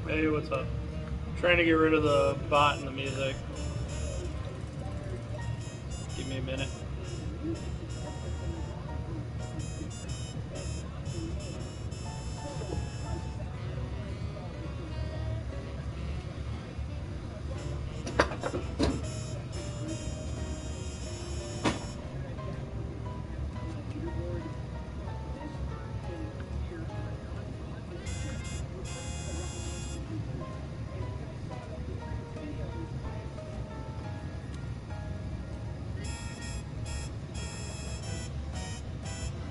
Hey, what's up? Trying to get rid of the bot and the music. Give me a minute.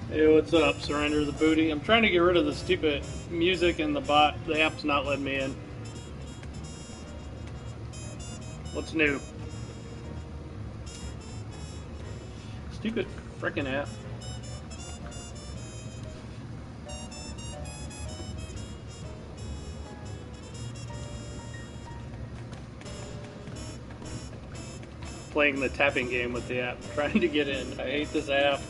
Hey, what's up? Surrender the booty. I'm trying to get rid of the stupid music and the bot. The app's not letting me in. What's new? Stupid frickin' app. Playing the tapping game with the app. Trying to get in. I hate this app.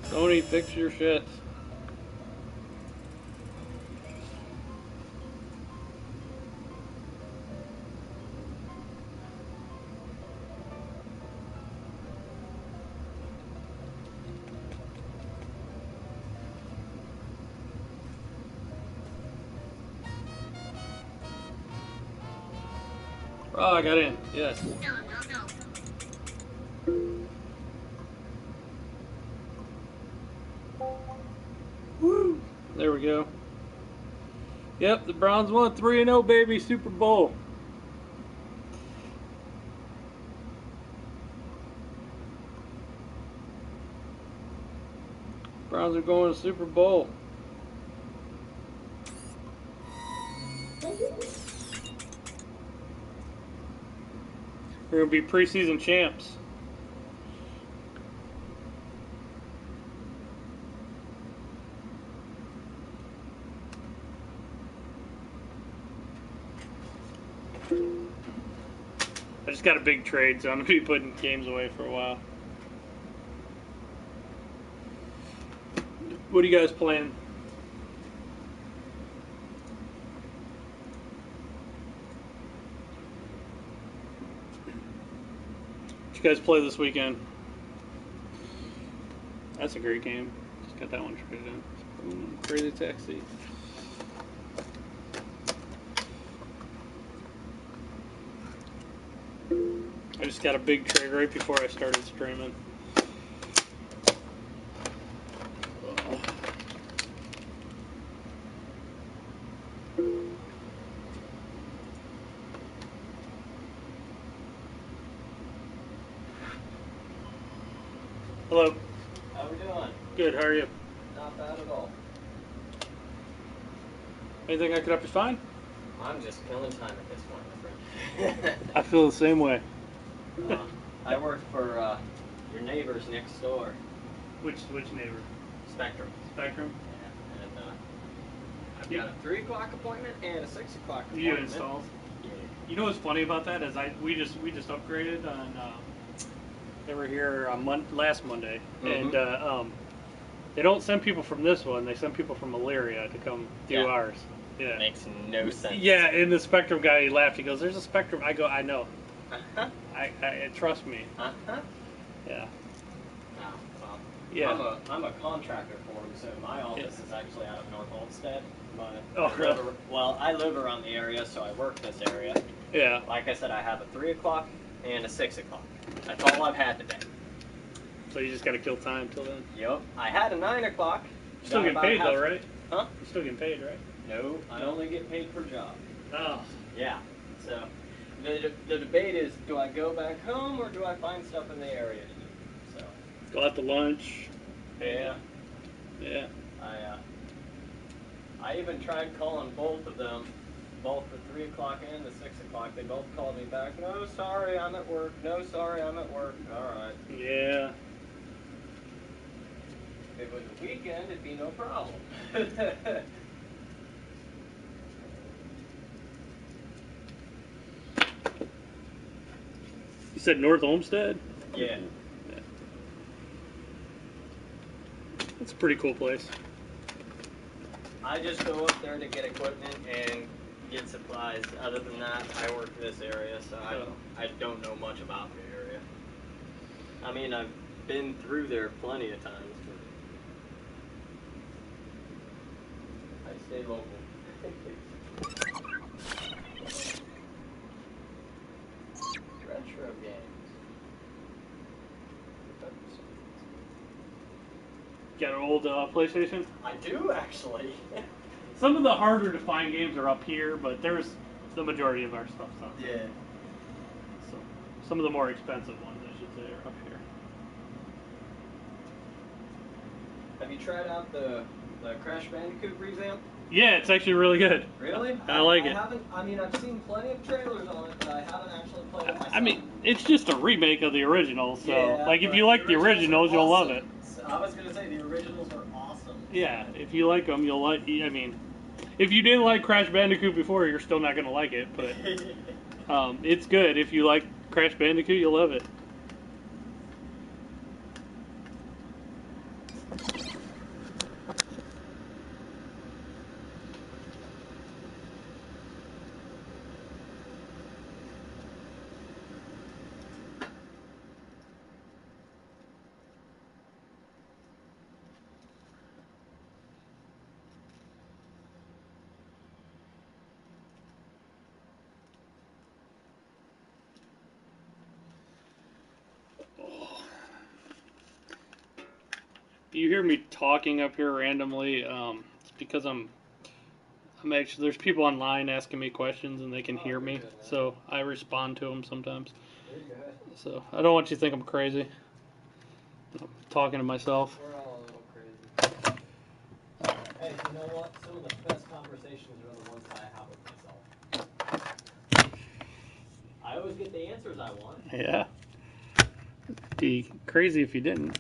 Sony, fix your shit. Oh, I got in. Yes. Woo! There we go. Yep, the Browns won 3-0, baby. Super Bowl. Browns are going to Super Bowl. We're going to be preseason champs. I just got a big trade, so I'm going to be putting games away for a while. What are you guys playing? What you guys play this weekend? That's a great game. Just got that one traded in. Boom, Crazy Taxi. I just got a big trade right before I started streaming. Hello. How we doing? Good, how are you? Not bad at all. Anything I could help you find? I'm just killing time at this point, my friend. I feel the same way. I work for your neighbors next door. Which neighbor? Spectrum. Spectrum? Yeah, and I've got a 3 o'clock appointment and a 6 o'clock appointment. You installed? Yeah. You know what's funny about that is we just upgraded on. They were here on last Monday, and they don't send people from this one. They send people from Elyria to come do ours. Yeah. Makes no sense. Yeah, and the Spectrum guy, he laughed. He goes, "There's a Spectrum." I go, "I know. Uh-huh. I trust me." Uh-huh. Yeah. Oh, well, Yeah. I'm a contractor for them, so my office is actually out of North Olmsted. Really? Well, I live around the area, so I work this area. Yeah. Like I said, I have a 3 o'clock and a 6 o'clock. That's all I've had today. So you just got to kill time till then. Yep. I had a 9 o'clock. You're still getting paid though, right? Huh? You're still getting paid, right? No, I only get paid per job. Oh. Yeah. So the debate is, do I go back home or do I find stuff in the area to do? So. Go out to lunch. Yeah. Yeah. I even tried calling both of them both the 3 o'clock and the 6 o'clock, they both called me back. No, sorry, I'm at work. No, sorry, I'm at work. All right. Yeah. If it was a weekend, it'd be no problem. You said North Olmsted? Yeah. That's a pretty cool place. I just go up there to get equipment and get supplies. Other than that, I work this area, so I don't know much about the area. I mean, I've been through there plenty of times, but I stay local. Retro games. Got an old PlayStation? I do, actually. Some of the harder to find games are up here, but there's the majority of our stuff's up there. Yeah. So some of the more expensive ones, I should say, are up here. Have you tried out the Crash Bandicoot revamp? Yeah, it's actually really good. Really? I like it. I mean, I've seen plenty of trailers on it, but I haven't actually played it myself. I mean, it's just a remake of the original, so Yeah, like if you like the originals, you'll love it. I was gonna say the originals are awesome. Yeah, if you like them, you'll like. I mean, if you didn't like Crash Bandicoot before, you're still not gonna like it, but it's good. If you like Crash Bandicoot, you'll love it. You hear me talking up here randomly. It's because I'm actually, there's people online asking me questions and they can hear me, so I respond to them sometimes. So I don't want you to think I'm crazy. I'm talking to myself. We're all a little crazy. Hey, you know what? Some of the best conversations are the ones that I have with myself. I always get the answers I want. Yeah. Be crazy if you didn't.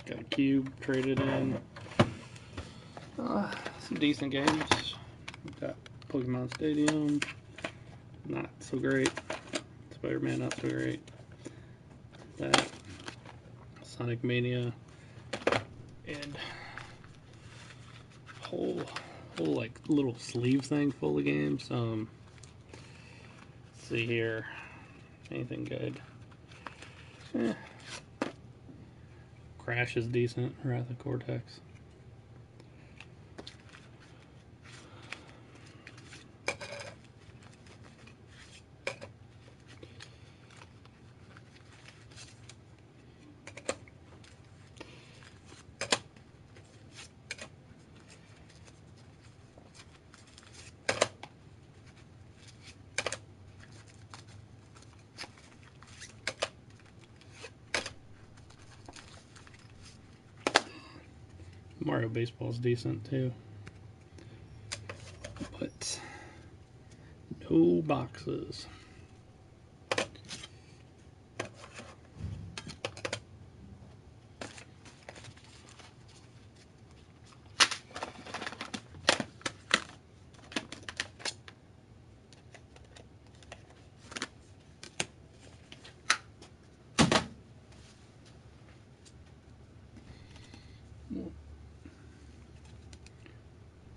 Got a cube, traded in. Some decent games. Got Pokemon Stadium. Not so great. Spider-Man, not so great. That. Sonic Mania. And whole like little sleeve thing full of games. Let's see here. Anything good? Crash is decent. Wrath of Cortex. Mario Baseball is decent too, but no boxes.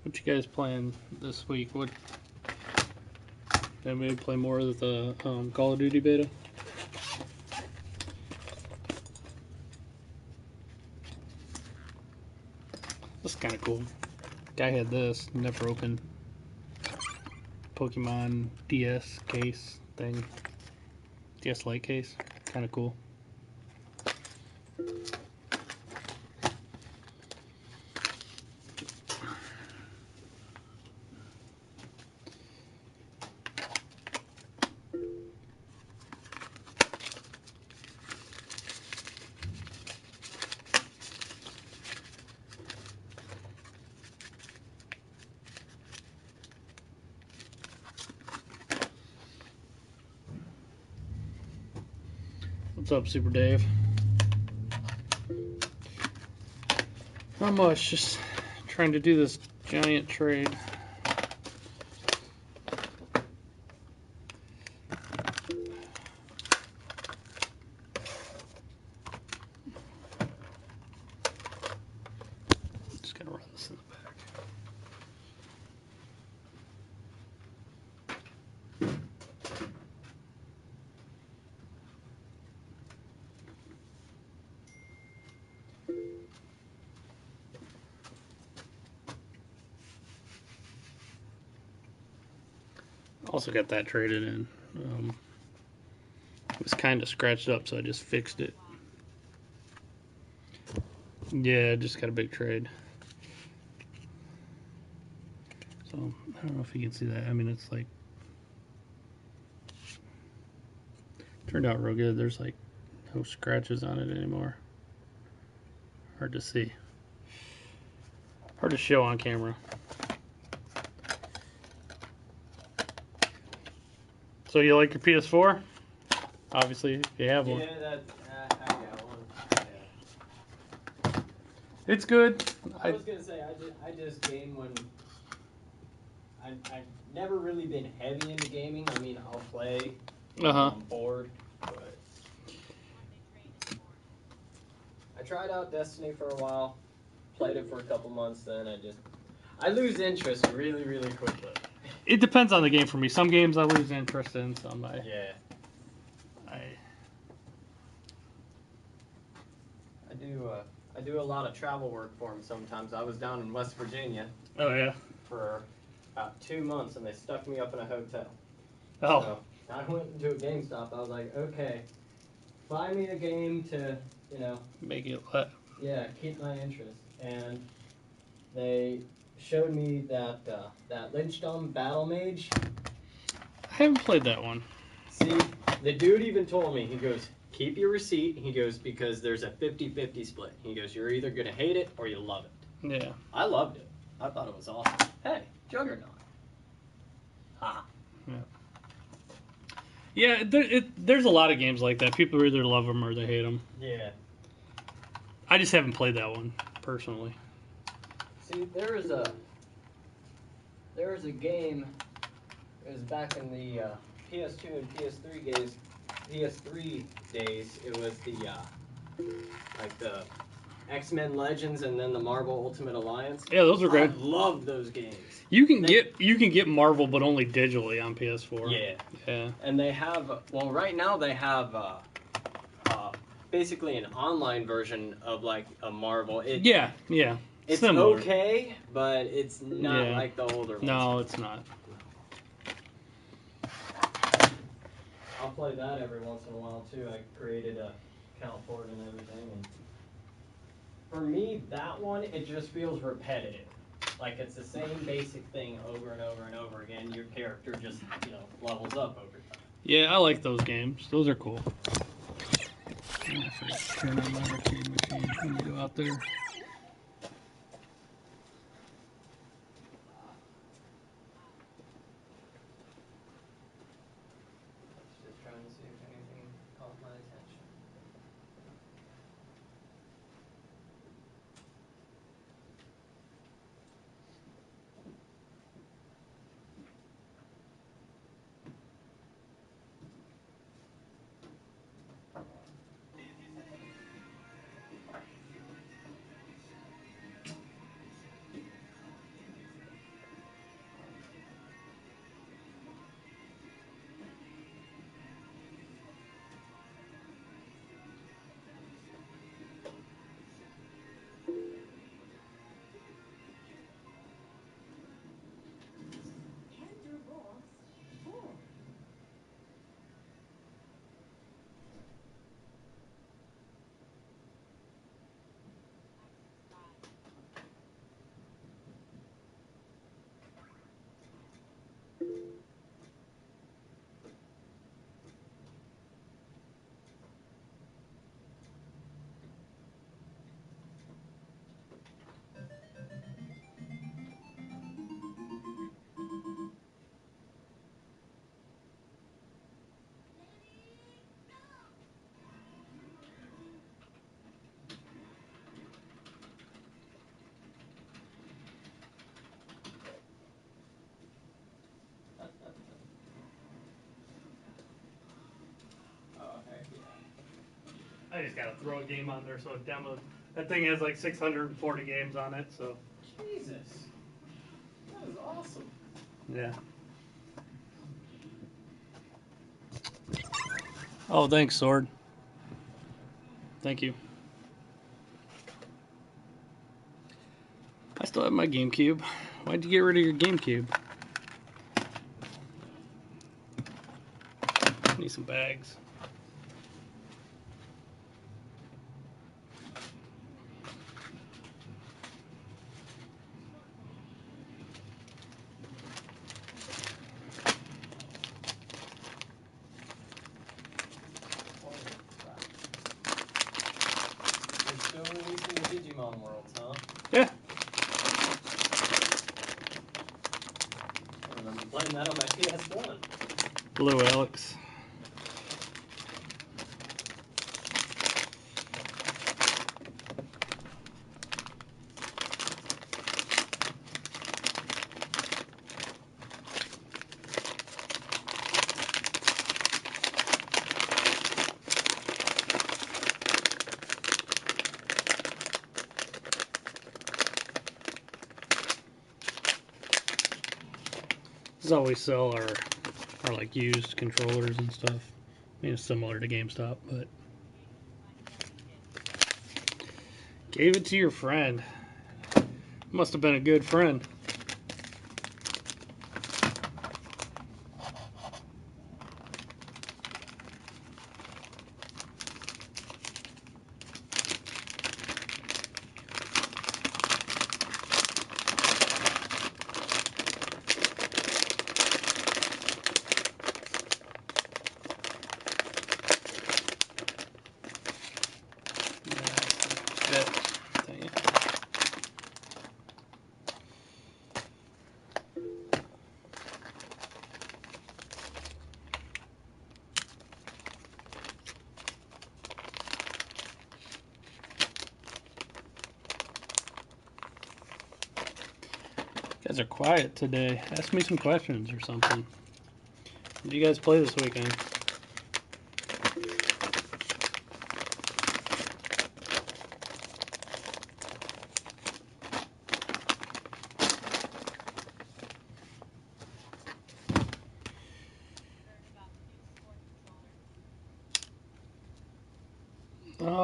What you guys playing this week? What? Maybe play more of the Call of Duty beta. This is kind of cool. Guy had this, never opened. Pokemon DS case thing. DS Lite case, kind of cool. What's up, Super Dave? Not much, just trying to do this giant trade. Just gotta run this in the back. Also got that traded in. It was kind of scratched up, so I just fixed it. Yeah, just got a big trade. So, I don't know if you can see that. I mean, it's like... Turned out real good. There's like no scratches on it anymore. Hard to see. Hard to show on camera. So you like your PS4? Obviously, if you have one. Yeah, I got one. Yeah. It's good. I was gonna say I just game when I've never really been heavy into gaming. I mean, I'll play when I'm bored, but I tried out Destiny for a while, played it for a couple months, then I lose interest really, really quickly. It depends on the game for me. Some games I lose interest in, some I do a lot of travel work for them sometimes. I was down in West Virginia. Oh yeah. For about 2 months, and they stuck me up in a hotel. Oh. So I went into a GameStop. I was like, okay, buy me a game to, Make it let. Yeah, keep my interest. And they showed me that that Lynchdom Battle Mage. I haven't played that one. See, the dude even told me, he goes, keep your receipt. He goes, because there's a 50-50 split. He goes, you're either going to hate it or you love it. Yeah. I loved it. I thought it was awesome. Hey, Juggernaut. Ha. Yeah, there's a lot of games like that. People either love them or they hate them. Yeah. I just haven't played that one, personally. See, there was a game, it was back in the PS2 and PS3 days. It was the like the X-Men Legends and then the Marvel Ultimate Alliance. Yeah, those are good. I love those games. You can get Marvel, but only digitally on PS4. Yeah. Yeah. And they have, well, right now they have basically an online version of like a Marvel. Yeah. It's similar. okay, but it's not like the older ones. No, it's not. I'll play that every once in a while too. I created a account for it and everything. And for me, that one, it just feels repetitive. Like it's the same basic thing over and over and over again. Your character just, levels up over time. Yeah, I like those games. Those are cool. I forgot to turn on my arcade machine when you go out there. Just trying to see if anything caught my attention. I just gotta throw a game on there so it demos. That thing has like 640 games on it, so. Jesus. That is awesome. Yeah. Oh, thanks, Sword. Thank you. I still have my GameCube. Why'd you get rid of your GameCube? Need some bags. They're still releasing the Digimon worlds, huh? Yeah. I remember playing that on my PS1. Hello, Alex. This is how we sell our like used controllers and stuff. I mean, it's similar to GameStop, but gave it to your friend. Must have been a good friend. Dang it. You guys are quiet today. Ask me some questions or something. What do you guys play this weekend?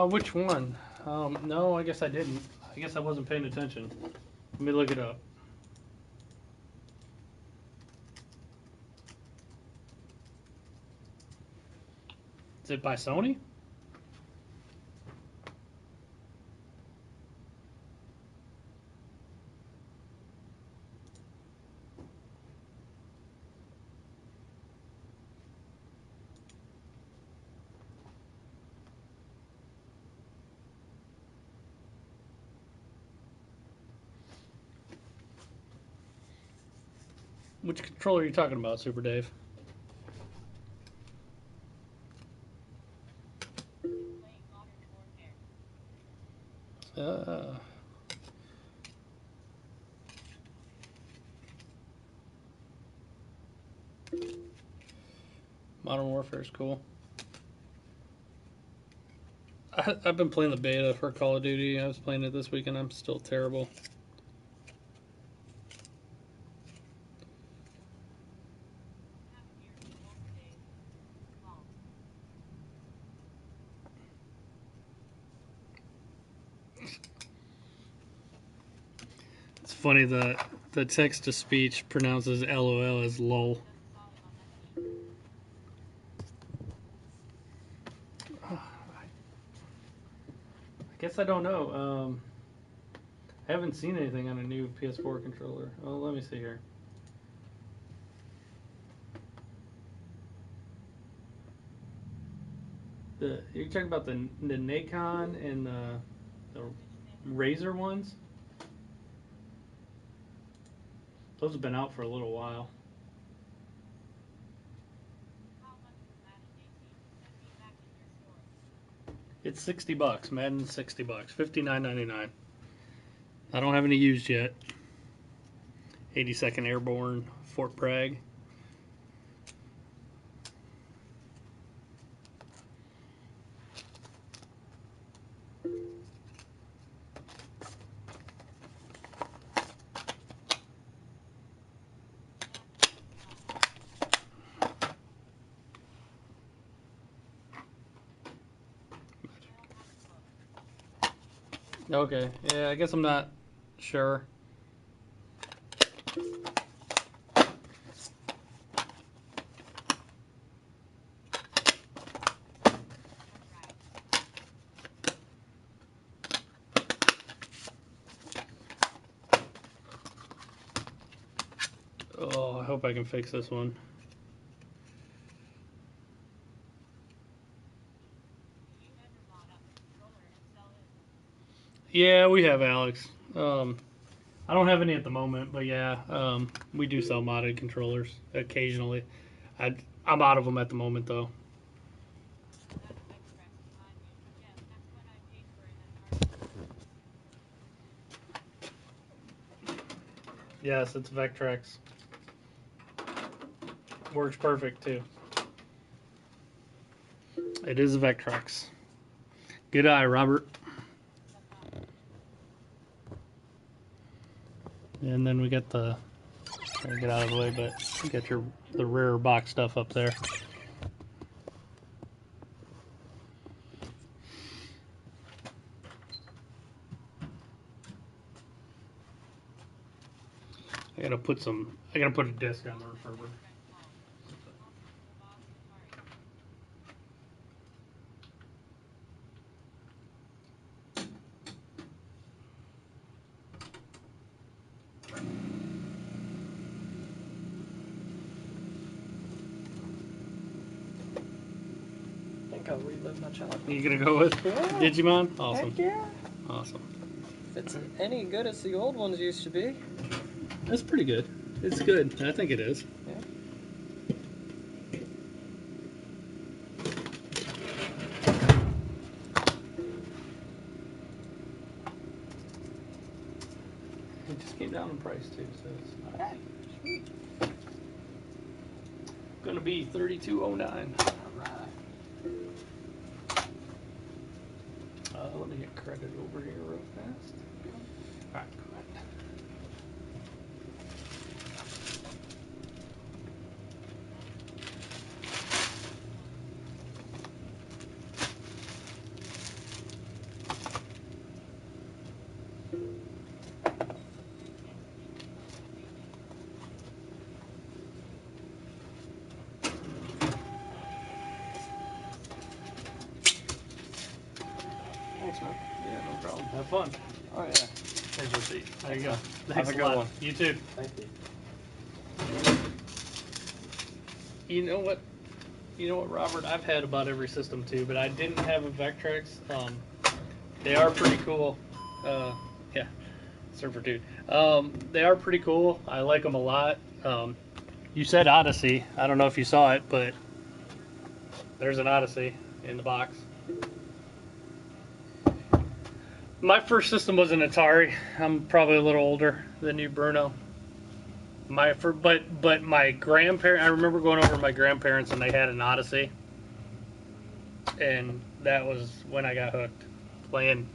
Which one? No, I guess I didn't. I guess I wasn't paying attention. Let me look it up. Is it by Sony? Which controller are you talking about, Super Dave? Uh, Modern Warfare is cool. I've been playing the beta for Call of Duty. I was playing it this weekend. I'm still terrible. It's funny that the text to speech pronounces LOL as LOL. I guess I don't know. I haven't seen anything on a new PS4 controller. Oh, let me see here. You're talking about the Nikon and the Razer ones? Those have been out for a little while. It's $60. Madden $60. $59.99. I don't have any used yet. 82nd Airborne, Fort Bragg. Okay. Yeah, I guess I'm not sure. Oh, I hope I can fix this one. Yeah, we have, Alex. I don't have any at the moment, but yeah, we do sell modded controllers occasionally. I'm out of them at the moment, though. Yes, it's Vectrex. Works perfect, too. It is Vectrex. Good eye, Robert. And then we got the... Trying to get out of the way, but you got the rare box stuff up there. I gotta put a disc on the refurber. I think I'll relive my childhood. You gonna go with Digimon? Awesome. Heck yeah. Awesome. If it's any good as the old ones used to be. That's pretty good. It's good. I think it is. Yeah. It just came down in price too, so it's not Sweet. gonna be $32.09. Alright. Let me get credit over here real fast. Alright, go ahead. Thanks, man. Yeah, no problem. Have fun. Oh, yeah. There's your receipt. There you go. Have Thanks a a good lot. one. You too. Thank you. You know what? You know what, Robert? I've had about every system too, but I didn't have a Vectrex. They are pretty cool. Yeah, Surfer Dude. They are pretty cool. I like them a lot. You said Odyssey. I don't know if you saw it, but there's an Odyssey in the box. My first system was an Atari. I'm probably a little older than you, Bruno. But my grandparents. I remember going over to my grandparents and they had an Odyssey, and that was when I got hooked, playing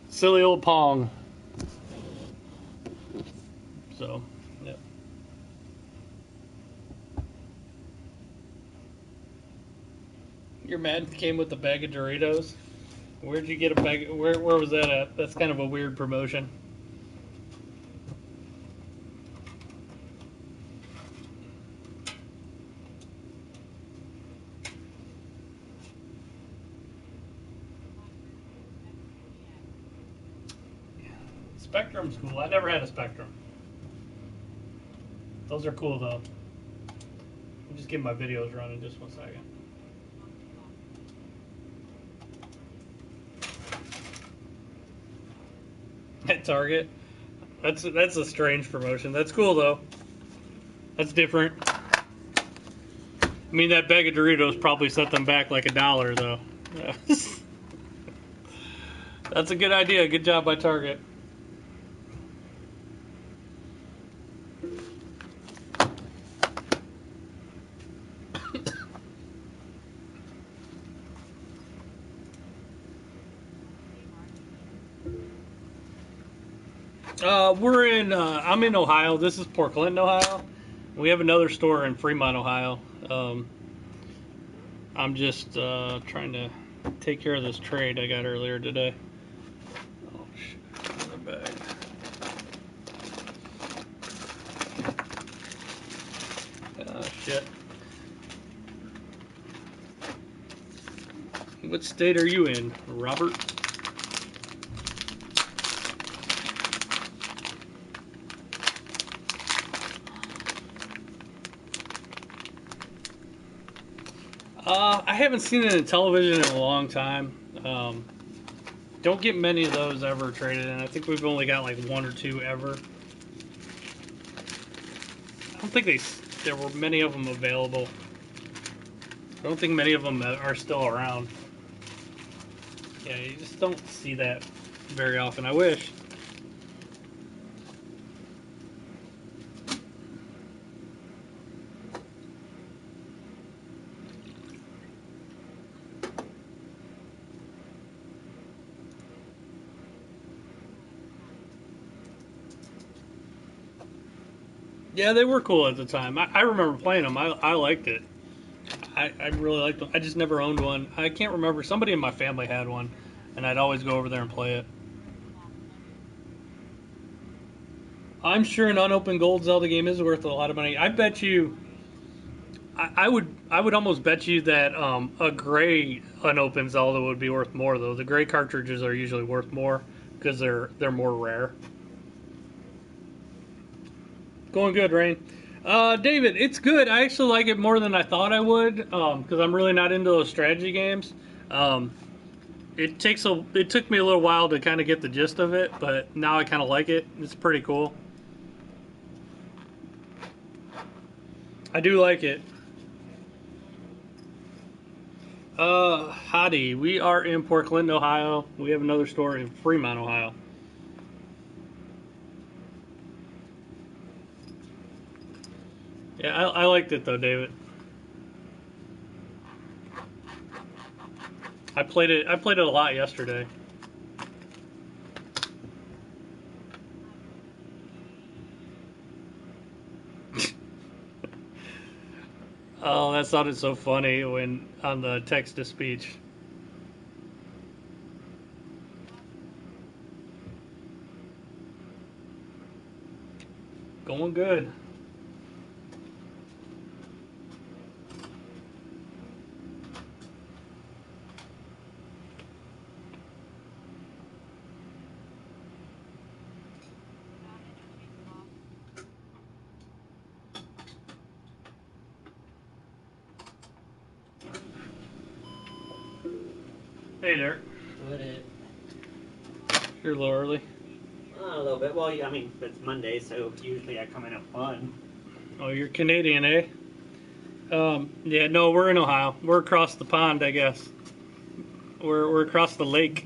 silly old Pong. So, yeah. Your Madden came with a bag of Doritos. Where'd you get a bag? Where was that at? That's kind of a weird promotion. Spectrum's cool. I never had a Spectrum. Those are cool though. I'm just getting my videos running just 1 second. At Target. That's a strange promotion. That's cool though. That's different. I mean, that bag of Doritos probably set them back like $1 though. That's a good idea. Good job by Target. I'm in Ohio. This is Port Clinton, Ohio. We have another store in Fremont, Ohio. I'm just trying to take care of this trade I got earlier today. Oh, shit. What state are you in, Robert? I haven't seen it in television in a long time. Don't get many of those ever traded in. I think we've only got like 1 or 2 ever. I don't think there were many of them available. I don't think many of them are still around. Yeah, you just don't see that very often. I wish. Yeah, they were cool at the time. I remember playing them. I liked it. I really liked them. I just never owned one. I can't remember. Somebody in my family had one, and I'd always go over there and play it. I'm sure an unopened gold Zelda game is worth a lot of money. I bet you. I would almost bet you that a gray unopened Zelda would be worth more though. The gray cartridges are usually worth more because they're more rare. Going good, Rain. David, it's good. I actually like it more than I thought I would because I'm really not into those strategy games. It took me a little while to kind of get the gist of it, but now I kind of like it. It's pretty cool. I do like it. Howdy. We are in Port Clinton, Ohio. We have another store in Fremont, Ohio. Yeah, I liked it though, David. I played it a lot yesterday. Oh, that sounded so funny when on the text to speech. Going good. Hey there. Would it? You're a little early. A little bit. Well, I mean, it's Monday, so usually I come in at 1. Oh, you're Canadian, eh? Yeah, no, we're in Ohio. We're across the pond, I guess. We're across the lake.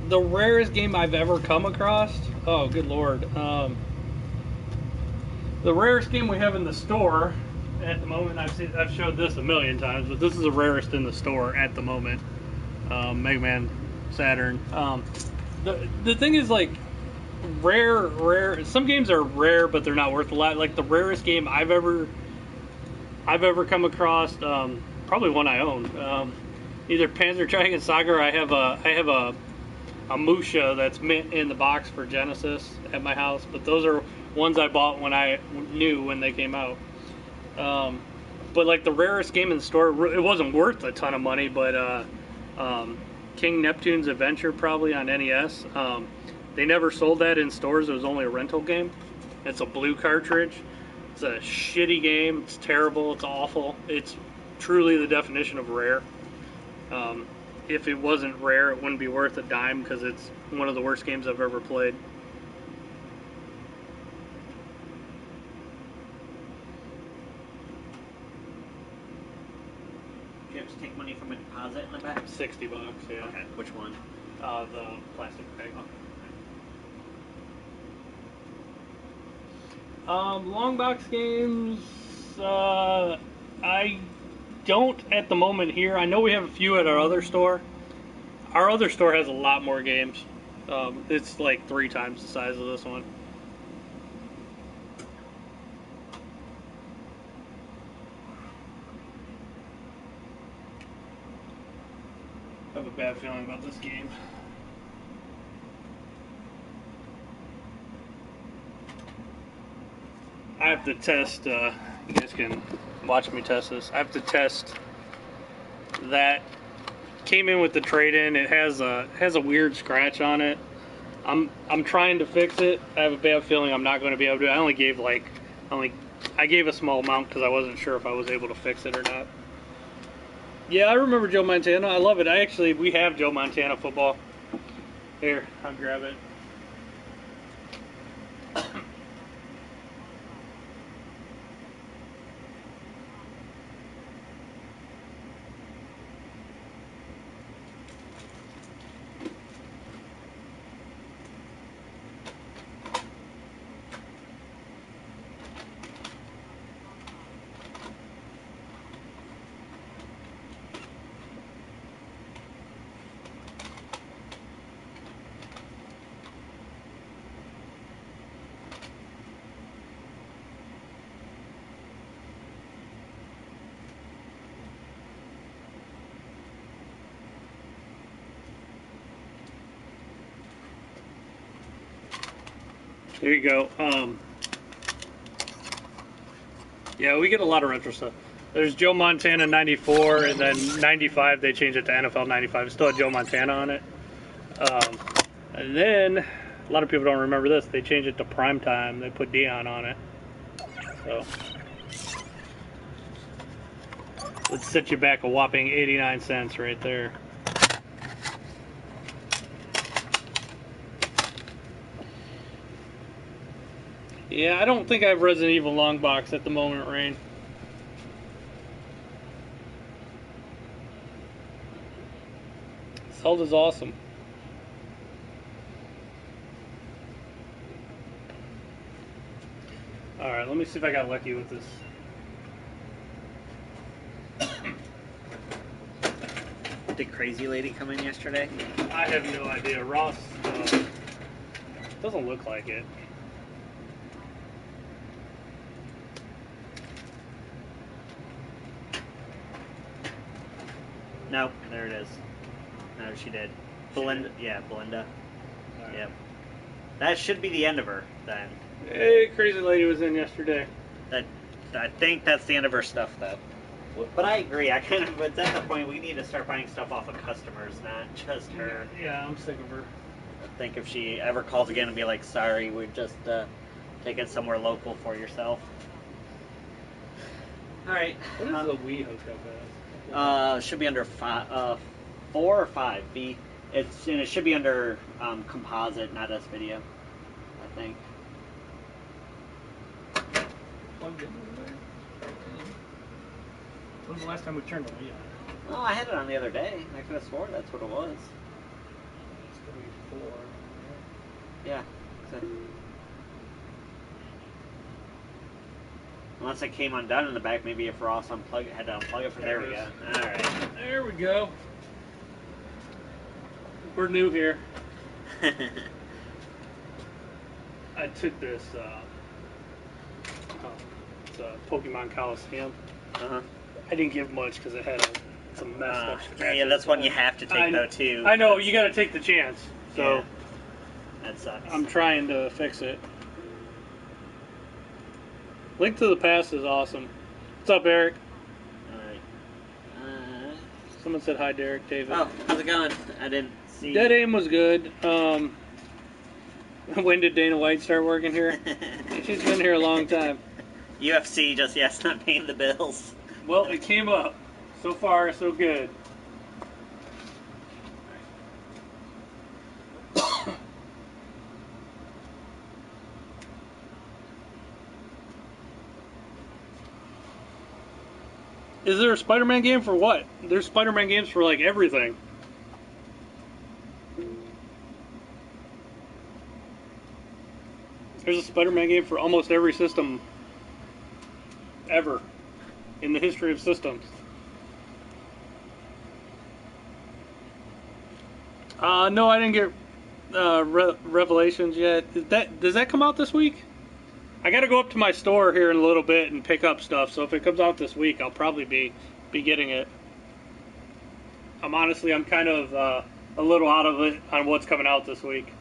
The rarest game I've ever come across. Oh, good lord. The rarest game we have in the store at the moment. I've showed this a million times, but this is the rarest in the store at the moment. Mega Man Saturn. The thing is, like, rare. Some games are rare, but they're not worth a lot. Like the rarest game I've ever come across, probably one I own. Either Panzer Dragoon Saga or I have a Musha that's mint in the box for Genesis at my house. But those are ones I bought when I knew when they came out. But like the rarest game in the store, it wasn't worth a ton of money, but King Neptune's Adventure probably on NES. They never sold that in stores. It was only a rental game. It's a blue cartridge. It's a shitty game. It's terrible. It's awful. It's truly the definition of rare. If it wasn't rare, it wouldn't be worth a dime because it's one of the worst games I've ever played. Do you have to take money from a deposit in the back? $60, yeah. Okay, which one? The plastic bag. Long box games, I don't at the moment here. I know we have a few at our other store. Our other store has a lot more games. It's like 3 times the size of this one. I have a bad feeling about this game. I have to test, you guys can watch me test this. I have to test that. Came in with the trade-in. It has a weird scratch on it. I'm trying to fix it. I have a bad feeling I'm not going to be able to. I gave a small amount because I wasn't sure if I was able to fix it or not. Yeah, I remember Joe Montana. I love it. We have Joe Montana football. Here, I'll grab it. There you go. Yeah, we get a lot of retro stuff. There's Joe Montana 94, and then 95 they changed it to NFL 95. It still had Joe Montana on it. And then, a lot of people don't remember this, they changed it to Primetime. They put Dion on it. So, let's set you back a whopping 89 cents right there. Yeah, I don't think I have Resident Evil long box at the moment, Rain. Zelda's awesome. Alright, let me see if I got lucky with this. Did Crazy Lady come in yesterday? I have no idea. Ross doesn't look like it. Nope, there it is. No, she did. Belinda, yeah, Belinda. Right. Yep. That should be the end of her, then. Hey, Crazy Lady was in yesterday. I think that's the end of her stuff, though. But I agree. It's at the point we need to start buying stuff off of customers, not just her. Yeah, I'm sick of her. I think if she ever calls again and be like, sorry, we're just taking it somewhere local for yourself. Alright. What is the Wii hookup at? Should be under 4 or 5. It should be under composite, not S video, I think. When was the last time we turned the Wii on? Oh, I had it on the other day. I could have sworn that's what it was. It's gonna be 4. Yeah. Unless it came undone in the back, maybe if Ross had to unplug it from there. We go. Alright. There we go. We're new here. I took this it's a Pokemon Coliseum. Uh-huh. I didn't give much because it had some messed up scratches. Yeah, that's one you have to take, though, too. I know, you gotta take the chance. So yeah. That sucks. I'm trying to fix it. Link to the Past is awesome. What's up, Eric? Alright. Someone said hi, Derek. David. Oh, how's it going? I didn't see. Dead Aim was good. When did Dana White start working here? She's been here a long time. UFC just, it's not paying the bills. Well, it came up. So far, so good. Is there a Spider-Man game for what? There's Spider-Man games for, like, everything. There's a Spider-Man game for almost every system ever in the history of systems. No, I didn't get Revelations yet. Does that come out this week? I got to go up to my store here in a little bit and pick up stuff. So if it comes out this week, I'll probably be getting it. I'm kind of a little out of it on what's coming out this week.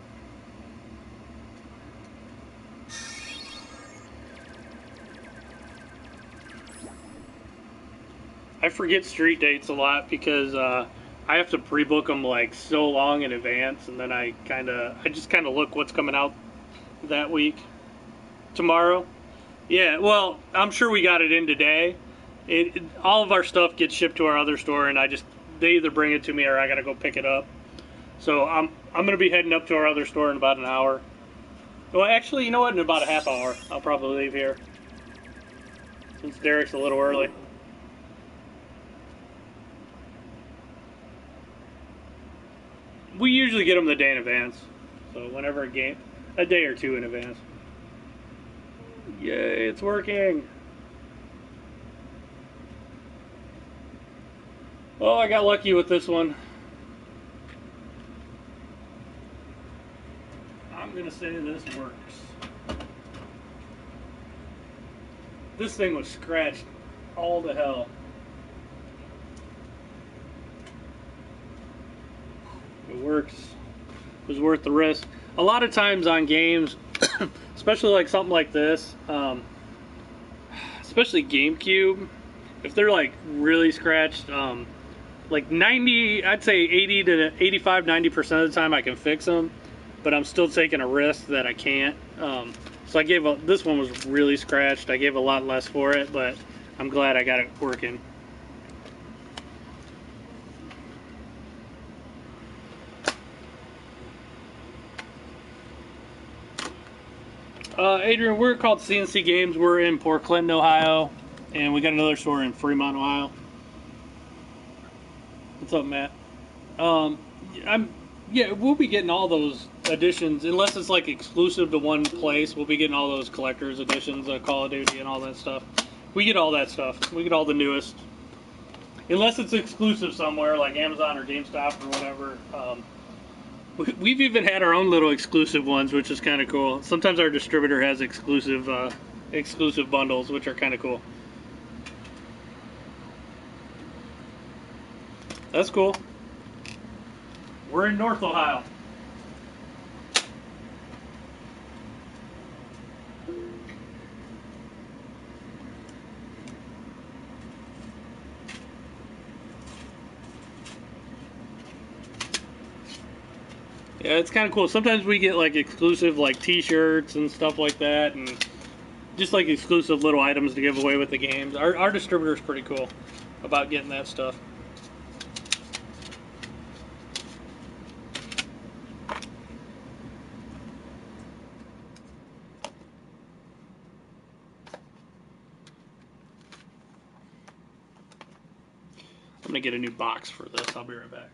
I forget street dates a lot because I have to pre-book them like so long in advance, and then I just kind of look what's coming out that week. Tomorrow? Yeah, well, I'm sure we got it in today. All of our stuff gets shipped to our other store, and they either bring it to me or I gotta go pick it up. So I'm gonna be heading up to our other store in about an hour. Well, actually, you know what? In about a half hour, I'll probably leave here since Derek's a little early. We usually get them the day in advance, so whenever a day or two in advance. Yay, it's working. Oh, I got lucky with this one. I'm gonna say this works. This thing was scratched all to hell. It works. It was worth the risk. A lot of times on games, especially like something like this, especially GameCube, if they're like really scratched, like 90, I'd say 80 to 85, 90% of the time I can fix them, but I'm still taking a risk that I can't. So this one was really scratched. I gave a lot less for it, but I'm glad I got it working. Adrian, we're called ccgames. We're in Port Clinton, Ohio, and we got another store in Fremont, Ohio. What's up, Matt? We'll be getting all those editions, unless it's like exclusive to one place. We'll be getting all those collector's editions, Call of Duty and all that stuff. We get all that stuff. We get all the newest. Unless it's exclusive somewhere, like Amazon or GameStop or whatever. We've even had our own little exclusive ones, which is kind of cool. Sometimes our distributor has exclusive bundles, which are kind of cool. That's cool. We're in North Ohio. Yeah, it's kind of cool. Sometimes we get like exclusive like t-shirts and stuff like that, and just like exclusive little items to give away with the games. Our distributor's pretty cool about getting that stuff. I'm gonna get a new box for this. I'll be right back.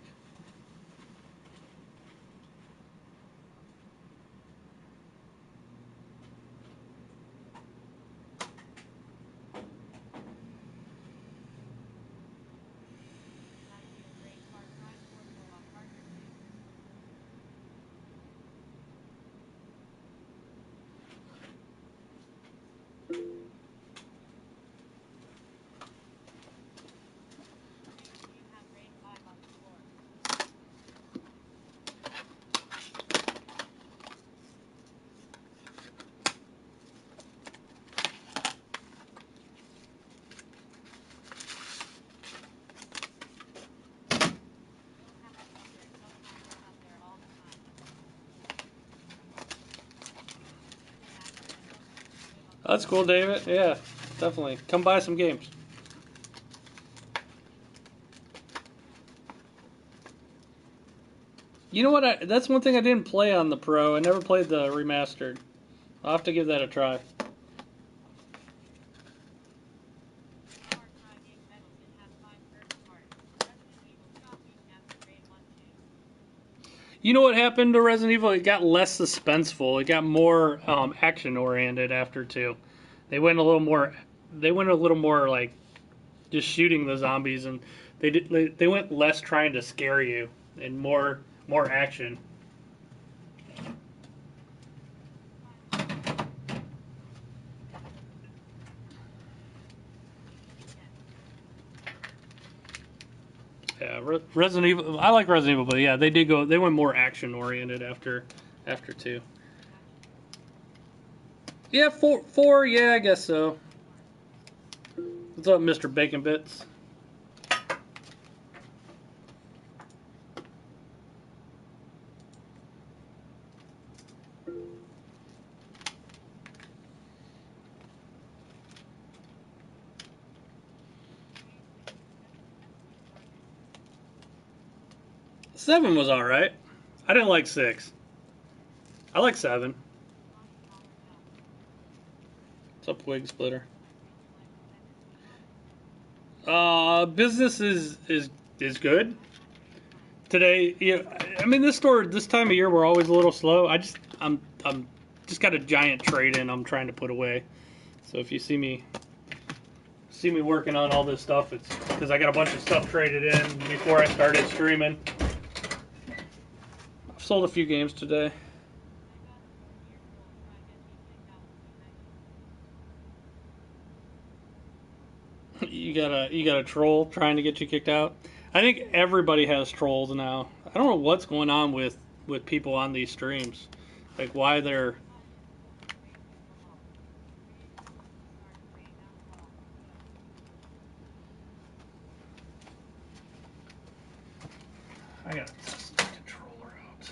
That's cool, David. Yeah, definitely. Come buy some games. You know what? That's one thing I didn't play on the Pro. I never played the remastered. I'll have to give that a try. You know what happened to Resident Evil? It got less suspenseful. It got more action oriented after 2. They went a little more. They went a little more like just shooting the zombies, and they went less trying to scare you and more action. Yeah, Resident Evil. I like Resident Evil, but yeah, they went more action oriented after 2. Yeah, 4. Yeah, I guess so. What's up, Mr. Bacon Bits? 7 was alright. I didn't like 6. I like 7. What's up, Wig Splitter? Business is good. Today, I mean, this store, this time of year, we're always a little slow. I'm just got a giant trade in I'm trying to put away. So if you see me working on all this stuff, it's because I got a bunch of stuff traded in before I started streaming. I've sold a few games today. You got a troll trying to get you kicked out. I think everybody has trolls now. I don't know what's going on with people on these streams, like why they're. I gotta test the controller out.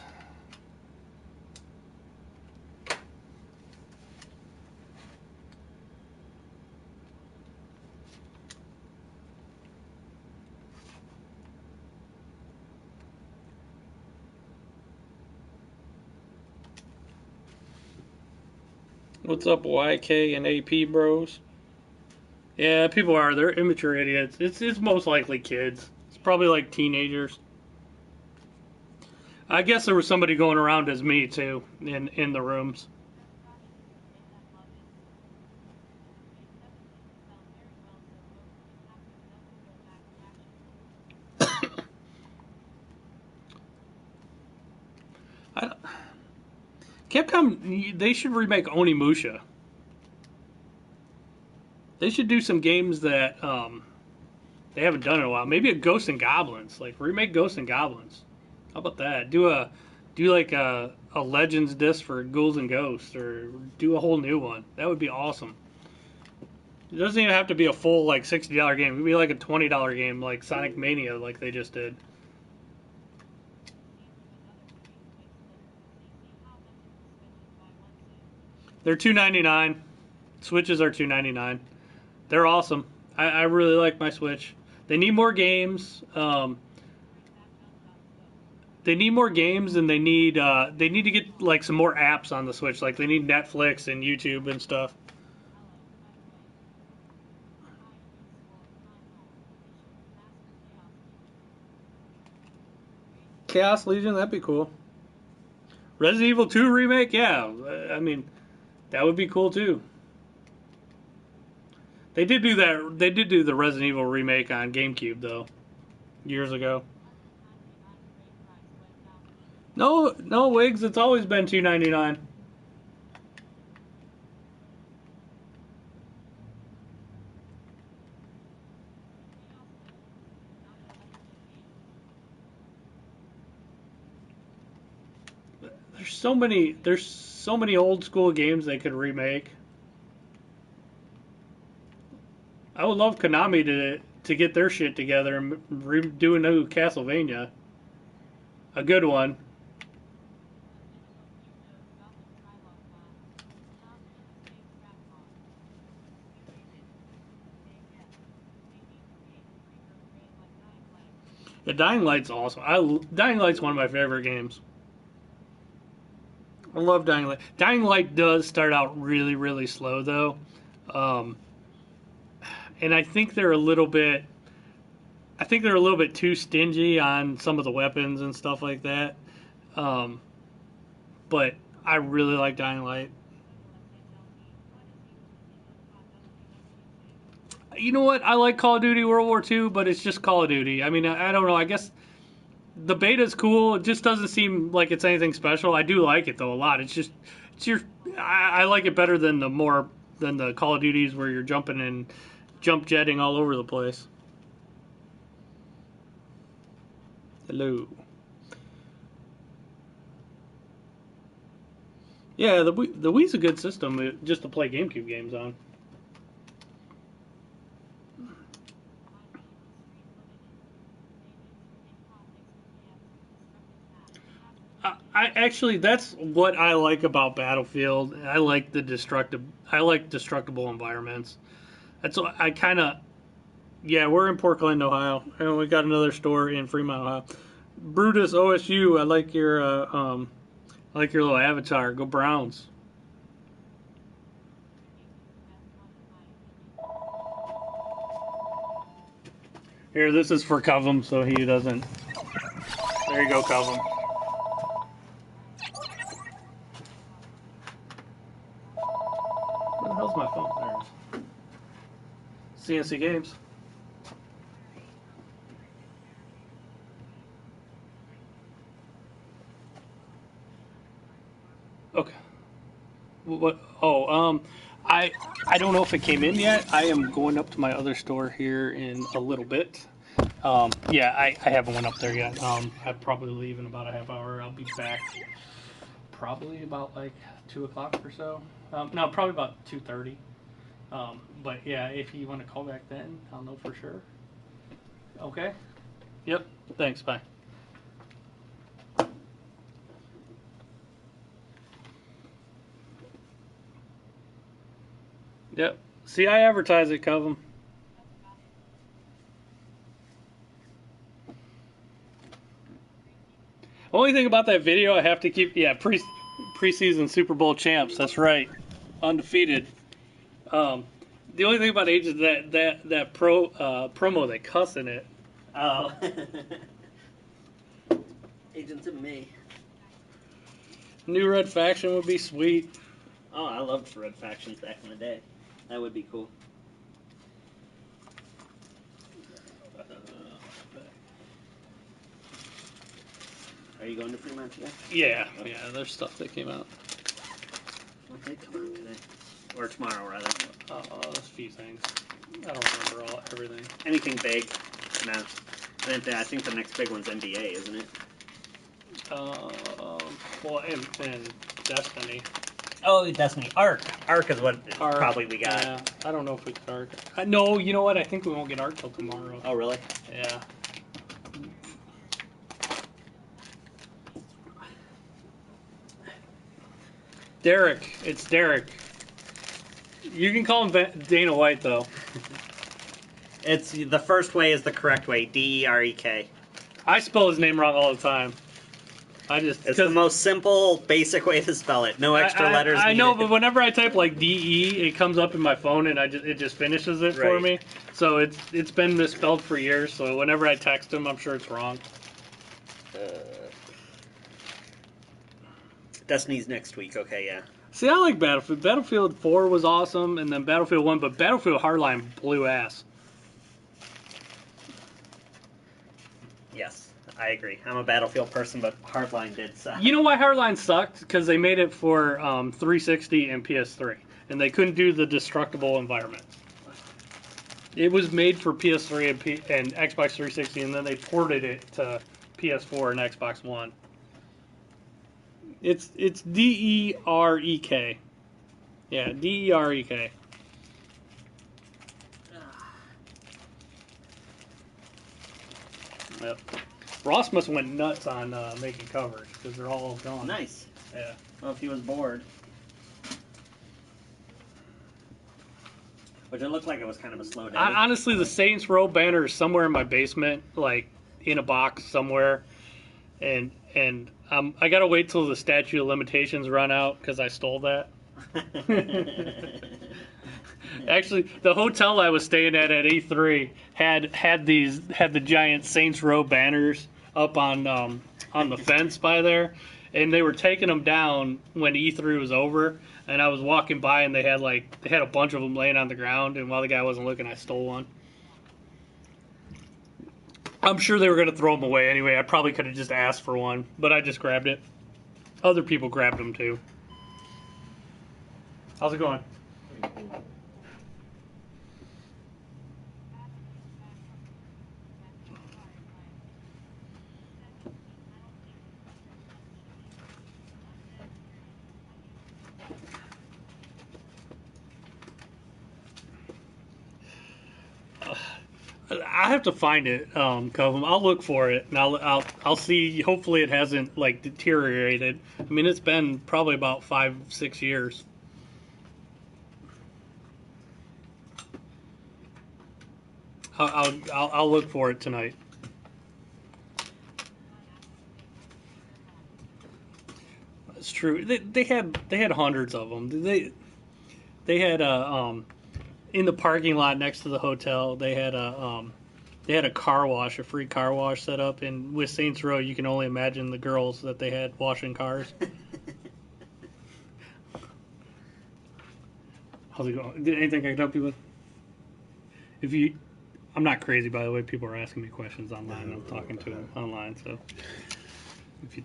What's up, YK and AP bros? Yeah, people are. They're immature idiots. It's most likely kids. It's probably like teenagers. I guess there was somebody going around as me too in the rooms. Capcom, they should remake Onimusha. They should do some games that they haven't done in a while. Maybe a Ghosts and Goblins, like remake Ghosts and Goblins. How about that? Do like a Legends disc for Ghouls and Ghosts, or do a whole new one. That would be awesome. It doesn't even have to be a full like $60 game. It could be like a $20 game, like Sonic Mania, like they just did. They're $2.99. Switches are $2.99. They're awesome. I really like my Switch. They need more games. They need more games, and they need to get like some more apps on the Switch. Like they need Netflix and YouTube and stuff. Chaos Legion, that'd be cool. Resident Evil 2 remake, yeah. I mean, that would be cool too. They did do that. They did do the Resident Evil remake on GameCube though, years ago. No, Wigs. It's always been $2.99. There's so many old school games they could remake. I would love Konami to get their shit together and do a new Castlevania, a good one. Yeah, Dying Light's awesome. Dying Light's one of my favorite games. I love Dying Light. Dying Light does start out really, really slow though, and I think they're a little bit. I think they're a little bit too stingy on some of the weapons and stuff like that. But I really like Dying Light. You know what? I like Call of Duty World War II, but it's just Call of Duty. I mean, I don't know. I guess the beta's cool. It just doesn't seem like it's anything special. I do like it though a lot. I like it better than the Call of Duties where you're jumping and jump jetting all over the place. Hello. Yeah, the Wii's a good system just to play GameCube games on. That's what I like about Battlefield. I like destructible environments. That's what I kind of. Yeah, we're in Portland, Ohio, and we got another store in Fremont, Ohio. Brutus OSU. I like your little avatar. Go Browns. Here, this is for Covum, so he doesn't. There you go, Covum. Where the hell's my phone? There it is. CNC Games. Okay. What? Oh, I don't know if it came in yet. I am going up to my other store here in a little bit. Yeah, I haven't went up there yet. I probably leave in about a half hour. I'll be back probably about like 2 o'clock or so. No, probably about 2:30. But yeah, if you want to call back then, I'll know for sure. Okay. Yep. Thanks. Bye. Yep. See, I advertise it, Covum. Only thing about that video, I have to keep, yeah, preseason Super Bowl champs. That's right, undefeated. The only thing about Age is that promo they cuss in it. Oh. Agents of May. New Red Faction would be sweet. Oh, I loved Red Factions back in the day. That would be cool. Are you going to Fremont today? Yeah, yeah. There's stuff that came out. What did come out today? Or tomorrow, rather. There's a few things. I don't remember everything. Anything big? No. I think the next big one's NBA, isn't it? Well, and Destiny. Oh, Destiny. Arc. Arc is what Arc, probably we got. Yeah, I don't know if we get Arc. No, you know what? I think we won't get Arc till tomorrow. Oh, really? Yeah. Derek. It's Derek. You can call him Dana White, though. It's the first way is the correct way. Derek. I spell his name wrong all the time. It's the most simple, basic way to spell it. No extra letters. I know, but whenever I type like DE, it comes up in my phone and it just finishes it for me. So it's been misspelled for years. So whenever I text him, I'm sure it's wrong. Destiny's next week. Okay, yeah. See, I like Battlefield. Battlefield 4 was awesome, and then Battlefield 1, but Battlefield Hardline blew ass. Yes, I agree. I'm a Battlefield person, but Hardline did suck. You know why Hardline sucked? Because they made it for 360 and PS3, and they couldn't do the destructible environment. It was made for PS3 and Xbox 360, and then they ported it to PS4 and Xbox One. It's Derek. Yeah, Derek. Yep. Ross must have went nuts on making covers because they're all gone. Nice. Yeah. Well, if he was bored. Which it looked like it was kind of a slow day. Honestly, the Saints Row banner is somewhere in my basement, like in a box somewhere, and I gotta wait till the statute of limitations run out because I stole that. Actually, the hotel I was staying at E3 had the giant Saints Row banners up on the fence by there, and they were taking them down when E3 was over. And I was walking by, and they had a bunch of them laying on the ground. And while the guy wasn't looking, I stole one. I'm sure they were going to throw them away anyway. I probably could have just asked for one, but I just grabbed it. Other people grabbed them too. How's it going? I have to find it, Covum. I'll look for it, and I'll see. Hopefully, it hasn't deteriorated. I mean, it's been probably about 5-6 years. I'll look for it tonight. It's true. They had hundreds of them. They had in the parking lot next to the hotel. They had a car wash, a free car wash set up. And with Saints Row, you can only imagine the girls that they had washing cars. How's it going? Anything I can help you with? I'm not crazy, by the way. People are asking me questions online. I'm talking to them online, so if you.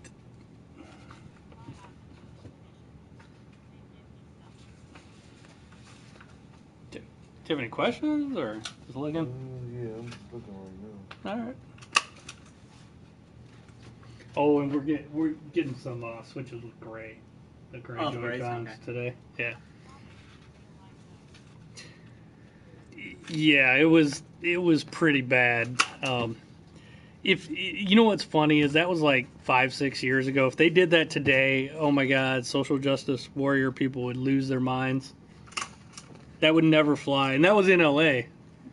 Do you have any questions, or just looking? Yeah, I'm just looking right now. All right. Oh, and we're getting some switches with gray, the gray Joy-Cons today. Yeah. Yeah, it was pretty bad. If you know what's funny is that was like 5-6 years ago. If they did that today, oh my God, social justice warrior people would lose their minds. That would never fly, and that was in LA,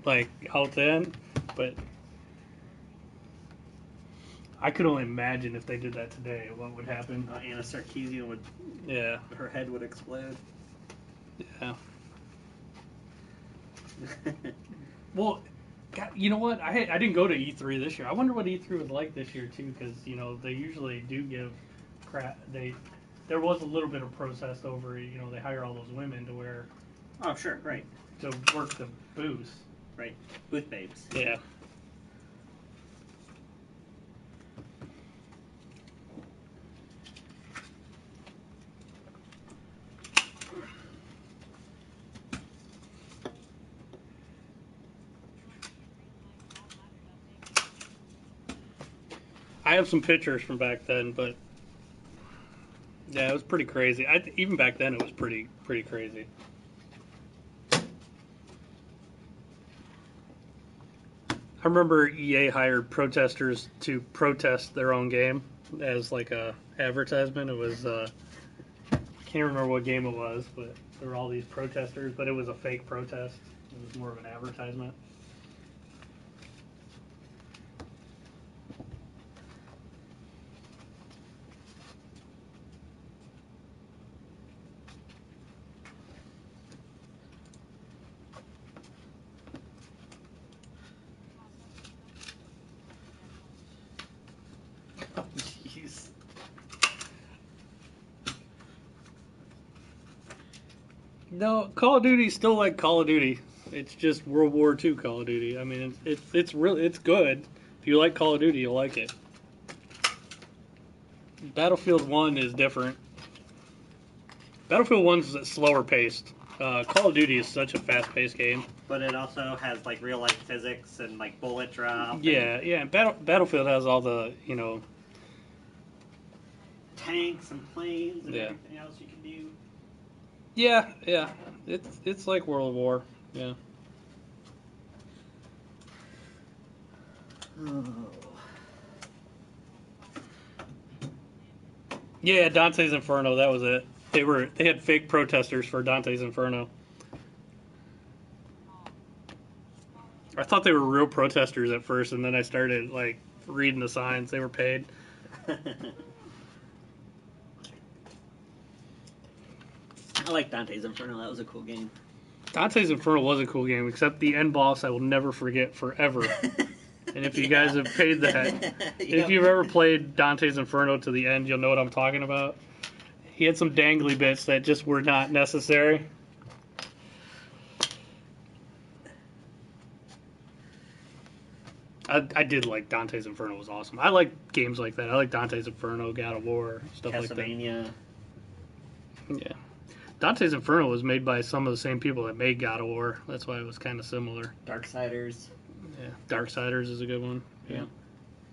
like out then. But I could only imagine if they did that today, what would happen. Anna Sarkeesian would, Yeah, her head would explode. yeah. Well, God, you know what? I didn't go to E3 this year. I wonder what E3 was like this year too, because they usually do give crap. There was a little bit of protest over they hire all those women to wear. Oh sure, right. To work the booths. Right, booth babes. Yeah. I have some pictures from back then, but yeah, it was pretty crazy. Even back then, it was pretty crazy. I remember EA hired protesters to protest their own game as like a advertisement. It was I can't remember what game it was, but there were all these protesters, but it was a fake protest. It was more of an advertisement. Jeez. No, Call of Duty's still like Call of Duty. It's just World War II Call of Duty. I mean, it's good. If you like Call of Duty, you'll like it. Battlefield 1 is different. Battlefield 1's slower paced. Call of Duty is such a fast paced game. But it also has like real life physics and like bullet drop. Yeah, yeah. And Battlefield has all the tanks and planes and Yeah. everything else you can do. Yeah, yeah. It's like World War. Yeah. Oh. Yeah, Dante's Inferno. That was it. They had fake protesters for Dante's Inferno. I thought they were real protesters at first, and then I started like reading the signs. They were paid. I like Dante's Inferno. That was a cool game. Dante's Inferno was a cool game, except the end boss I will never forget forever. And if you guys have paid that, if you've ever played Dante's Inferno to the end, you'll know what I'm talking about. He had some dangly bits that just were not necessary. I did like Dante's Inferno. Was awesome. I like games like that. I like Dante's Inferno, God of War, stuff like that. Castlevania. Yeah. Dante's Inferno was made by some of the same people that made God of War. That's why it was kind of similar. Darksiders. Yeah. Darksiders is a good one. Yeah.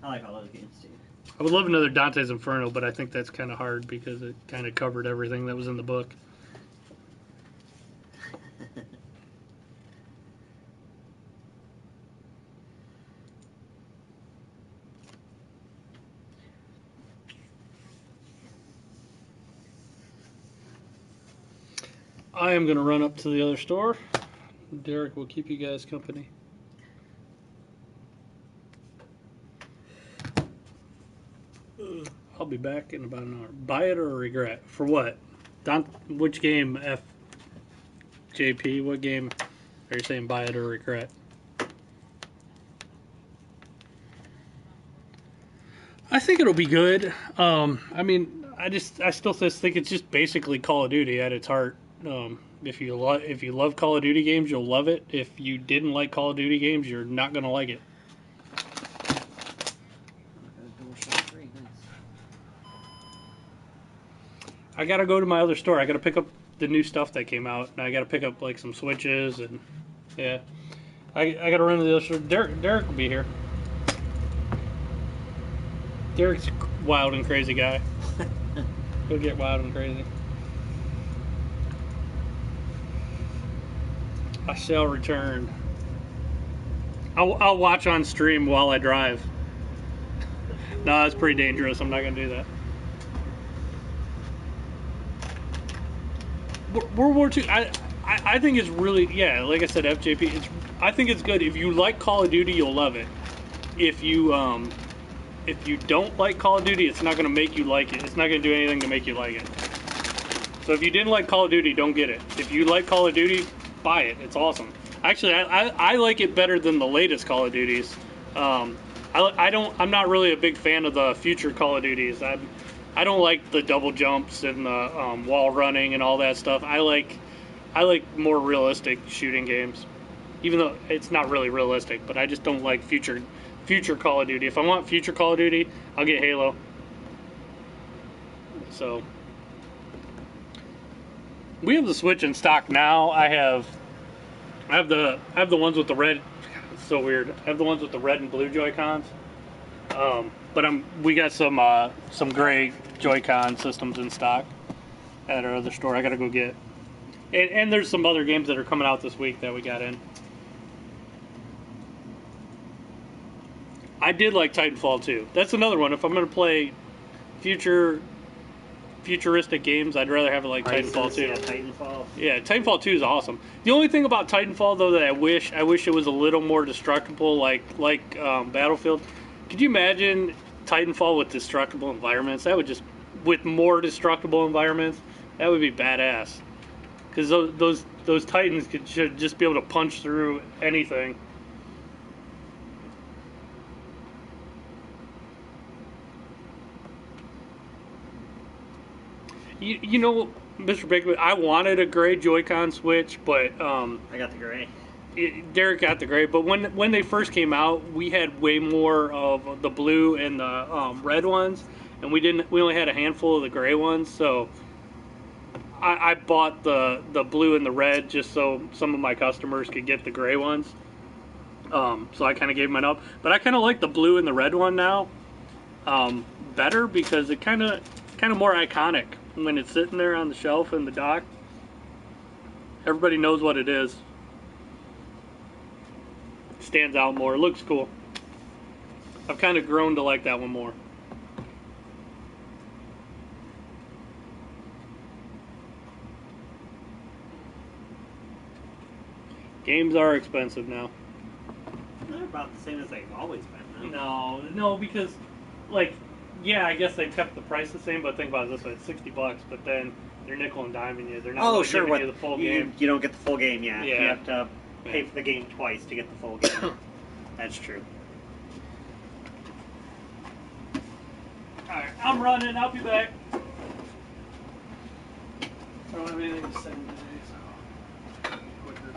I like all those games too. I would love another Dante's Inferno, but I think that's kind of hard because it kind of covered everything that was in the book. I am going to run up to the other store. Derek will keep you guys company. I'll be be back in about an hour. Buy it or regret? For what? Which game, FJP? What game are you saying buy it or regret? I think it'll be good. I mean, I still just think it's just basically Call of Duty at its heart. If you love Call of Duty games, you'll love it. If you didn't like Call of Duty games, you're not gonna like it. I gotta go to my other store. I gotta pick up the new stuff that came out, and I gotta pick up like some switches and yeah. I gotta run to the other store. Derek will be here. Derek's a wild and crazy guy. He'll get wild and crazy. I shall return. I'll watch on stream while I drive. No, that's pretty dangerous. I'm not gonna do that. World War II. I think it's really, yeah. Like I said, FJP. I think it's good. If you like Call of Duty, you'll love it. If you don't like Call of Duty, it's not going to make you like it. It's not going to do anything to make you like it. So if you didn't like Call of Duty, don't get it. If you like Call of Duty, buy it. It's awesome. Actually, I like it better than the latest Call of Duties. I'm not really a big fan of the future Call of Duties. I don't like the double jumps and the wall running and all that stuff. I like more realistic shooting games, even though it's not really realistic. But I just don't like future Call of Duty. If I want future Call of Duty, I'll get Halo. So we have the Switch in stock now. I have the ones with the red. It's so weird. I have the ones with the red and blue Joy-Cons. But we got some gray Joy-Con systems in stock at our other store. I gotta go get. And there's some other games that are coming out this week that we got in. I did like Titanfall 2. That's another one. If I'm going to play futuristic games, I'd rather have it like Titanfall 2. Yeah, Titanfall. Yeah, Titanfall 2 is awesome. The only thing about Titanfall, though, that I wish it was a little more destructible, like Battlefield. Could you imagine Titanfall with destructible environments? With more destructible environments, that would be badass. Because those Titans should just be able to punch through anything. You know, Mr. Baker, I wanted a gray Joy-Con Switch, but I got the gray. Derek got the gray. But when they first came out, we had way more of the blue and the red ones, and we only had a handful of the gray ones. So I bought the blue and the red just so some of my customers could get the gray ones. So I kind of gave mine up, but I kind of like the blue and the red one now better because it kind of more iconic. When it's sitting there on the shelf in the dock, everybody knows what it is. It stands out more. It looks cool. I've kind of grown to like that one more. Games are expensive now. They're about the same as they've always been. Huh? No, because like. Yeah, I guess they kept the price the same, but think about it this way: it's $60, but then they're nickel and diming you. They're not giving you the full game. You don't get the full game, yeah. Yeah. You have to pay for the game twice to get the full game. That's true. Alright, I'm running. I'll be back. I don't have anything to send today, so quicker.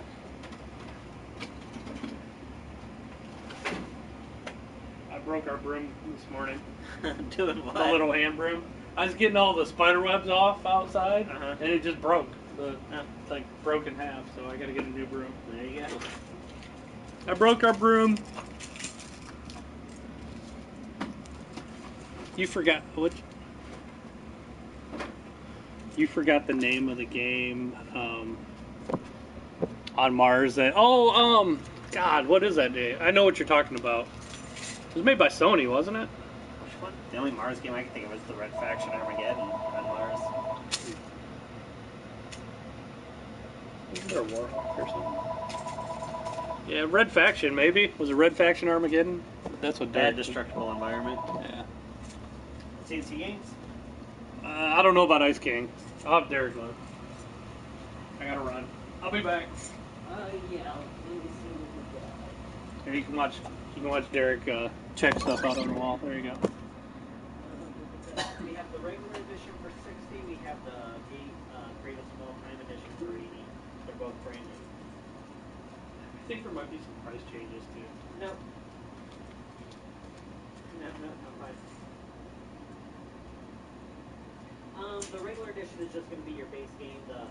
I broke our broom this morning. Doing what? The little hand broom. I was getting all the spider webs off outside, and it just broke. It's like broke in half, so I gotta get a new broom. There you go. I broke our broom. You forgot what? You forgot the name of the game on Mars. God, what is that game? I know what you're talking about. It was made by Sony, wasn't it? Which one? The only Mars game I can think of is the Red Faction Armageddon on Mars. Isn't there a Warhawk or something? Yeah, Red Faction, maybe. Was it Red Faction Armageddon? That's what Bad destructible environment. Yeah. CNC games? I don't know about Ice King. I'll have Derek look. I gotta run. I'll be back. Yeah. Let me see what we got. Here, you can watch Derek check stuff out on the wall. There you go. We have the regular edition for 60. We have the greatest of all time edition for 80. They're both brand new. I think there might be some price changes too. No. No, fine. The regular edition is just going to be your base game. The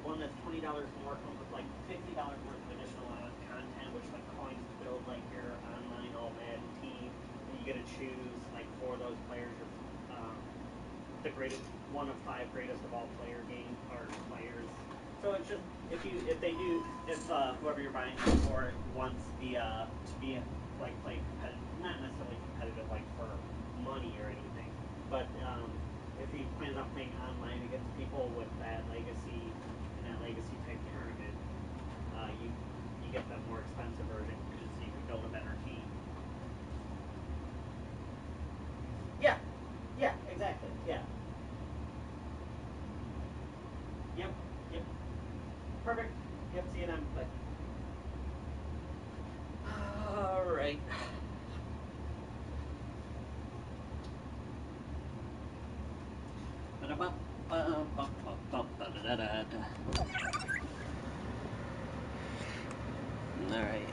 one that's $20 more comes with like $50 worth of additional content, which like coins to build like your online all Madden team. And you get to choose like 4 of those players, the greatest, one of 5 greatest of all player game or players. So it's just if whoever you're buying it for wants to be like play competitive, not necessarily competitive like for money or anything, but if he plans on playing online against people with that legacy type tournament, you get the more expensive version because you can build a better team. Yeah, exactly. Yeah. Yep. Perfect. Yep. See you then. Bye. All right. Alright.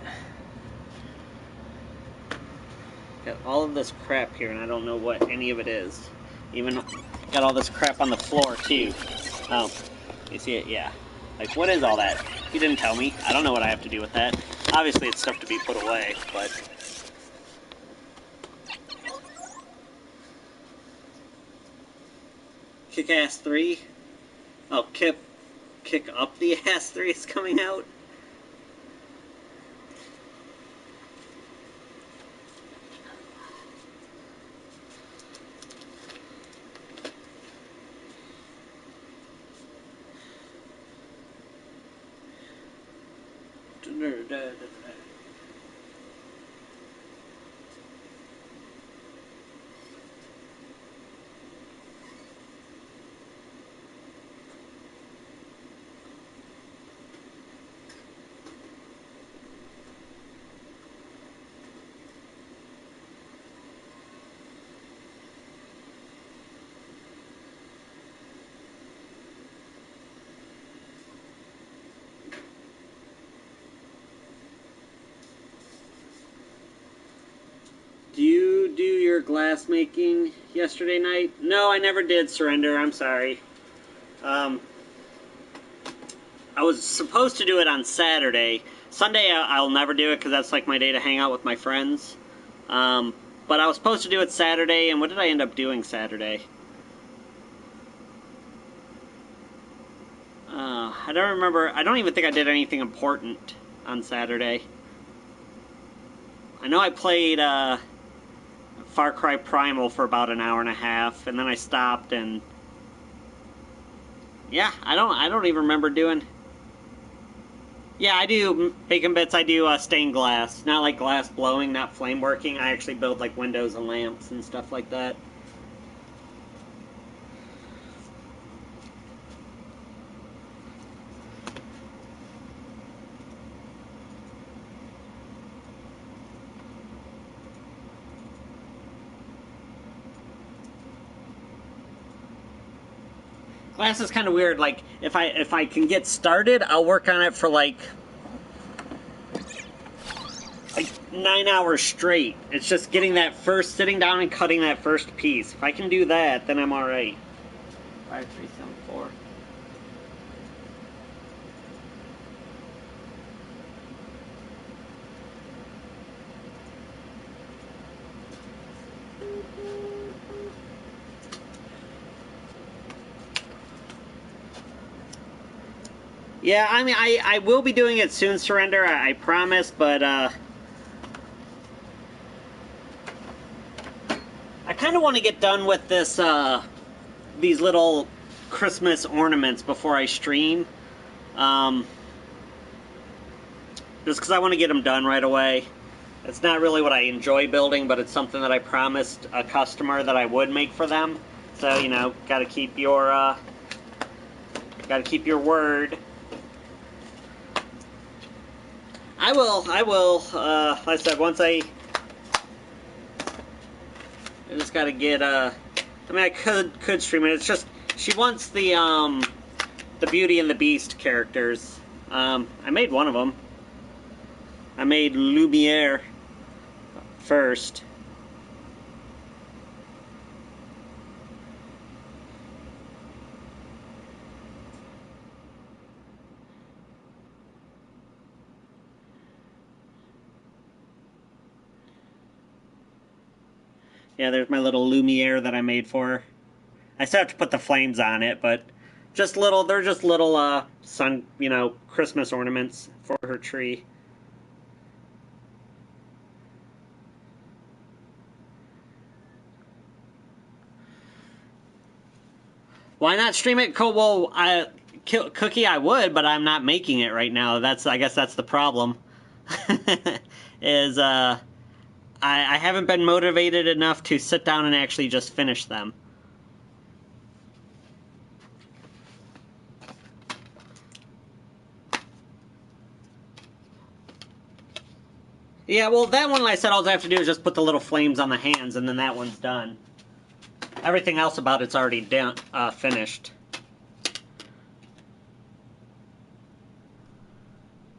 Got all of this crap here, and I don't know what any of it is. Even got all this crap on the floor, too. Oh, you see it? Yeah. Like, what is all that? You didn't tell me. I don't know what I have to do with that. Obviously, it's stuff to be put away, but... Kick-Ass 3? Oh, Kick Up the Ass 3 is coming out? Do you do your glass making yesterday night? No, I never did, Surrender. I'm sorry. I was supposed to do it on Saturday. Sunday, I'll never do it because that's like my day to hang out with my friends. But I was supposed to do it Saturday, and what did I end up doing Saturday? I don't remember. I don't even think I did anything important on Saturday. I know I played Far Cry Primal for about an hour and a half, and then I stopped, and yeah, I don't even remember doing. Yeah, I do bacon bits. I do stained glass, not like glass blowing, not flame working. I actually build like windows and lamps and stuff like that. Glass is kind of weird. Like if I can get started, I'll work on it for like 9 hours straight. It's just getting that first, sitting down and cutting that first piece. If I can do that, then I'm all right. 5374. Yeah, I mean, I will be doing it soon, Surrender, I promise, but, I kind of want to get done with this, these little Christmas ornaments before I stream. Just because I want to get them done right away. It's not really what I enjoy building, but it's something that I promised a customer that I would make for them. So, you know, gotta keep your word. I will, like I said, once I just gotta get, I mean, I could stream it. It's just, she wants the Beauty and the Beast characters. I made one of them. I made Lumiere first. Yeah, there's my little Lumiere that I made for her. I still have to put the flames on it, but just little, they're just little sun, you know, Christmas ornaments for her tree. Why not stream it? Well, Cookie, I would, but I'm not making it right now. I guess that's the problem. Is I haven't been motivated enough to sit down and actually just finish them. Yeah, well, that one, like I said, all I have to do is just put the little flames on the hands, and then that one's done. Everything else about it's already done, finished.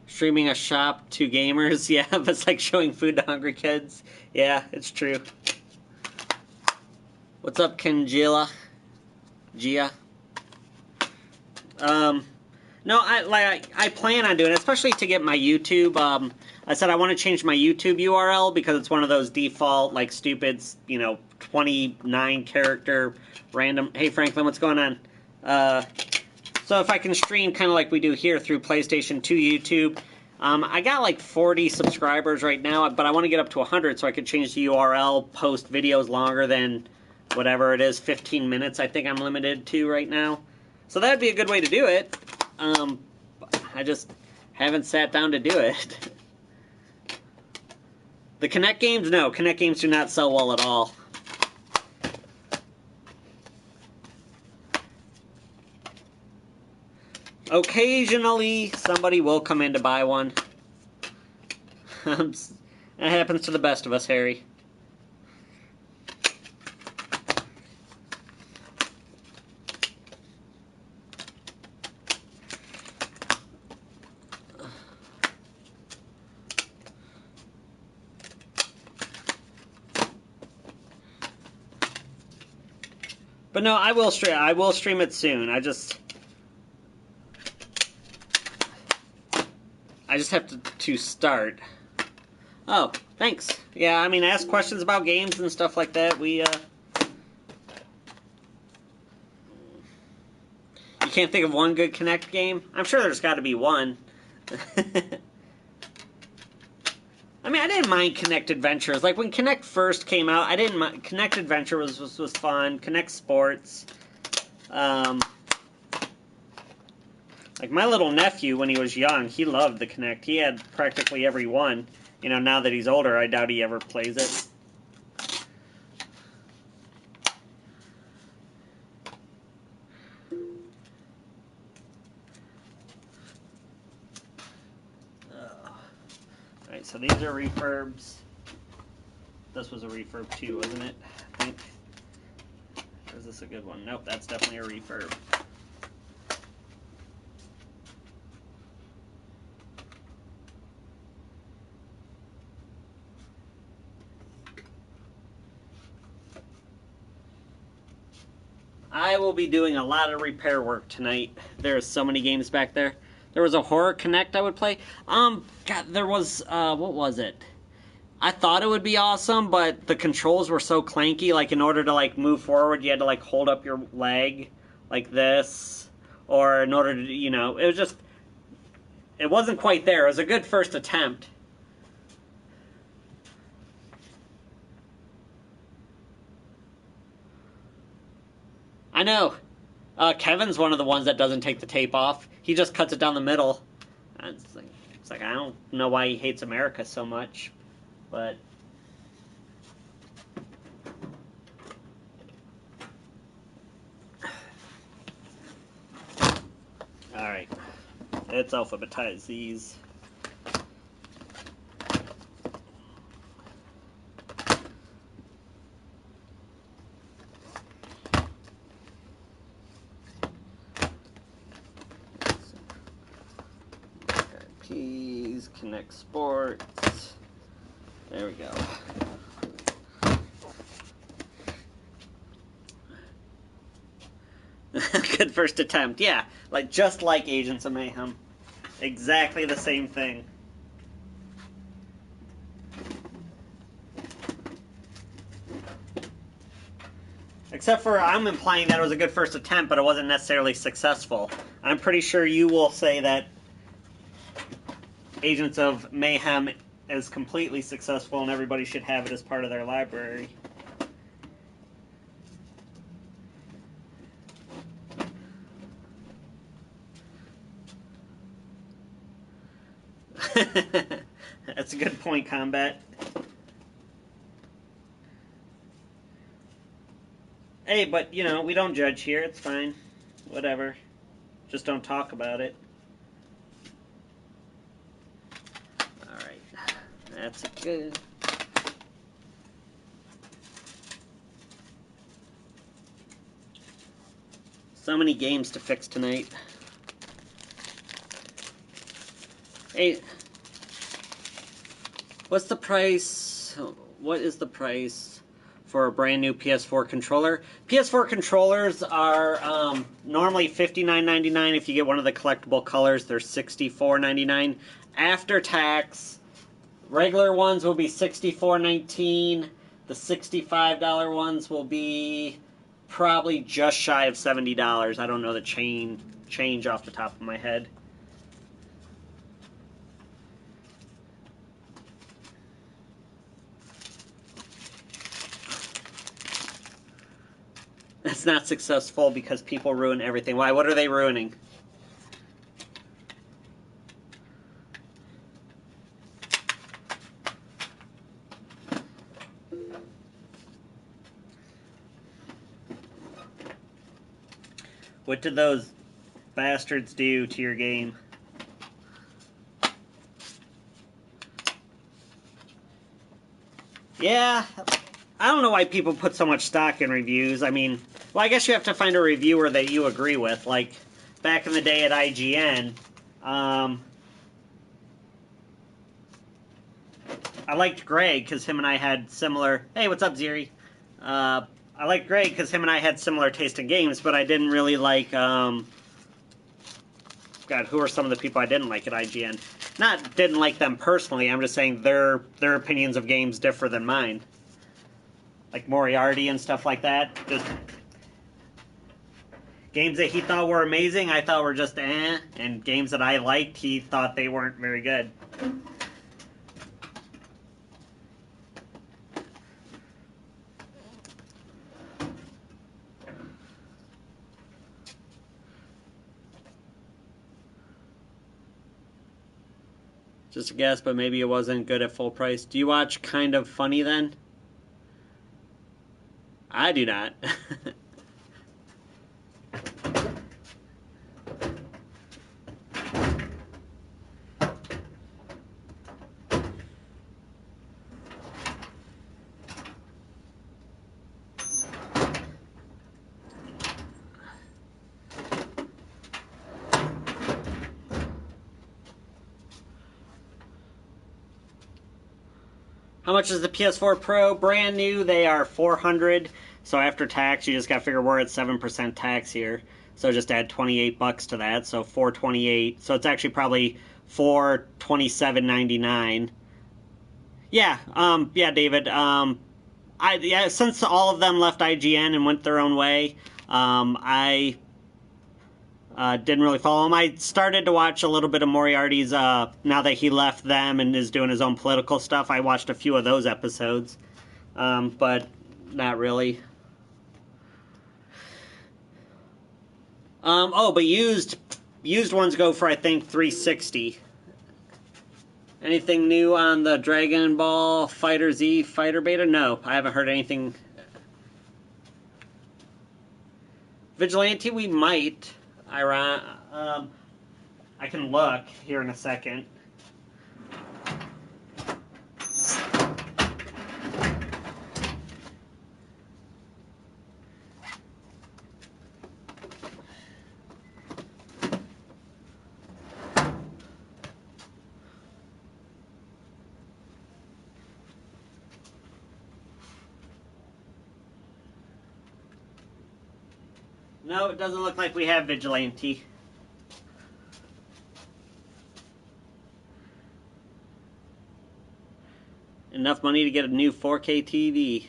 Streaming a shop to gamers, yeah, but it's like showing food to hungry kids. Yeah, it's true. What's up, Kangela? Gia? No, I plan on doing it, especially to get my YouTube. I said I want to change my YouTube URL because it's one of those default, like, stupid, you know, 29 character random. Hey, Franklin, what's going on? So if I can stream kind of like we do here through PlayStation to YouTube, I got like 40 subscribers right now, but I want to get up to 100 so I could change the URL, post videos longer than whatever it is, 15 minutes I think I'm limited to right now. So that would be a good way to do it. I just haven't sat down to do it. The Kinect games? No, Kinect games do not sell well at all. Occasionally, somebody will come in to buy one. That happens to the best of us, Harry. But no, I will stream it soon. I just have to start. Oh, thanks. Yeah, I mean, ask questions about games and stuff like that. You can't think of one good Kinect game? I'm sure there's got to be one. I mean, I didn't mind Kinect Adventures. Like, when Kinect first came out, I didn't mind. Kinect Adventure was fun. Kinect Sports. Like, my little nephew, when he was young, he loved the Kinect. He had practically every one. You know, now that he's older, I doubt he ever plays it. Alright, so these are refurbs. This was a refurb too, wasn't it? I think. Or is this a good one? Nope, that's definitely a refurb. I will be doing a lot of repair work tonight. There's so many games back there. There was a Horror Connect I would play. God, there was, what was it? I thought it would be awesome, but the controls were so clanky, like, in order to, like, move forward, you had to, like, hold up your leg like this, or in order to, you know, it was just, it wasn't quite there. It was a good first attempt. I know. Kevin's one of the ones that doesn't take the tape off. He just cuts it down the middle. It's like I don't know why he hates America so much. But all right, let's alphabetize these. P's, Connect Sports. There we go. Good first attempt. Yeah, like just like Agents of Mayhem. Exactly the same thing. Except for I'm implying that it was a good first attempt, but it wasn't necessarily successful. I'm pretty sure you will say that Agents of Mayhem is completely successful and everybody should have it as part of their library. That's a good point, Combat. Hey, but, you know, we don't judge here. It's fine. Whatever. Just don't talk about it. Alright. That's good. So many games to fix tonight. Hey, what's the price? What is the price for a brand new PS4 controller? PS4 controllers are normally $59.99. If you get one of the collectible colors, they're $64.99. After tax, regular ones will be $64.19. The $65 ones will be probably just shy of $70. I don't know the change off the top of my head. It's not successful because people ruin everything. Why? What are they ruining? What did those bastards do to your game? Yeah, I don't know why people put so much stock in reviews. I mean, well, I guess you have to find a reviewer that you agree with. Like, back in the day at IGN, I liked Greg because him and I had similar... Hey, what's up, Ziri? I liked Greg because him and I had similar taste in games, but I didn't really like... God, who are some of the people I didn't like at IGN? Not didn't like them personally, I'm just saying their opinions of games differ than mine. Like Moriarty and stuff like that. Just games that he thought were amazing, I thought were just eh. And games that I liked, he thought they weren't very good. Just a guess, but maybe it wasn't good at full price. Do you watch Kind of Funny then? I do not. How much is the PS4 Pro? Brand new, they are $400. So after tax, you just got to figure we're at 7% tax here. So just add $28 to that, so $428. So it's actually probably $427.99. Yeah, yeah, David. Since all of them left IGN and went their own way, I didn't really follow him. I started to watch a little bit of Moriarty's, now that he left them and is doing his own political stuff. I watched a few of those episodes, but not really. But used ones go for, I think, $360. Anything new on the Dragon Ball Fighter Z fighter beta? No, I haven't heard anything. Vigilante, we might. I can look here in a second. No, it doesn't look like we have Vigilante. Enough money to get a new 4K TV.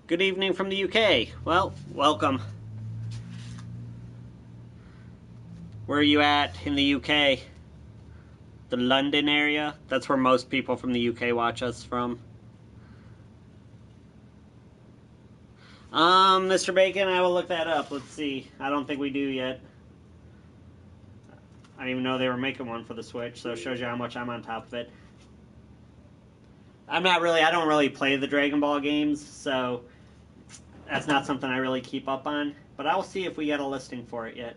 Good evening from the UK. Well, welcome. Where are you at in the UK? The London area? That's where most people from the UK watch us from. Mr. Bacon, I will look that up. Let's see. I don't think we do yet. I didn't even know they were making one for the Switch, so it shows you how much I'm on top of it. I don't really play the Dragon Ball games, so that's not something I really keep up on. But I'll see if we get a listing for it yet.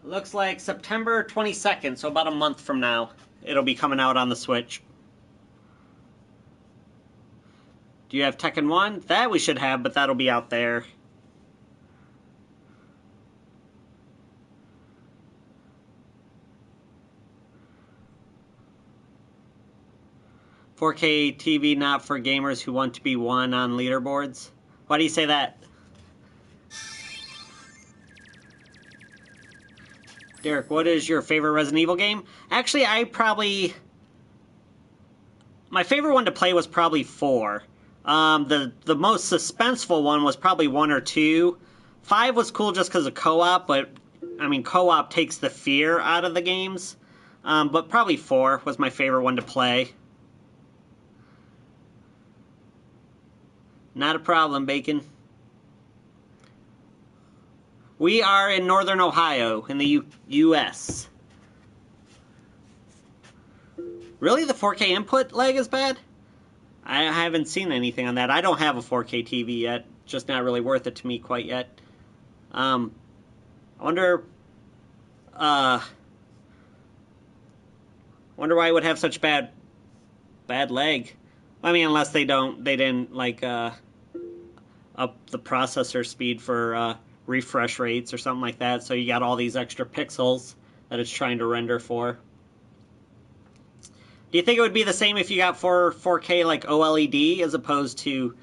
Looks like September 22nd, so about a month from now, it'll be coming out on the Switch. Do you have Tekken 1? That we should have, but that'll be out there. "4K TV not for gamers who want to be one on leaderboards." Why do you say that? Derek, what is your favorite Resident Evil game? Actually, my favorite one to play was probably 4. The most suspenseful one was probably 1 or 2. 5 was cool just because of co-op, but, I mean, co-op takes the fear out of the games. But probably 4 was my favorite one to play. Not a problem, Bacon. We are in Northern Ohio, in the U.S. Really? The 4K input lag is bad? I haven't seen anything on that. I don't have a 4K TV yet. Just not really worth it to me quite yet. I wonder why it would have such bad lag. I mean, unless they didn't like up the processor speed for refresh rates or something like that, so you got all these extra pixels that it's trying to render for. Do you think it would be the same if you got 4K like OLED as opposed to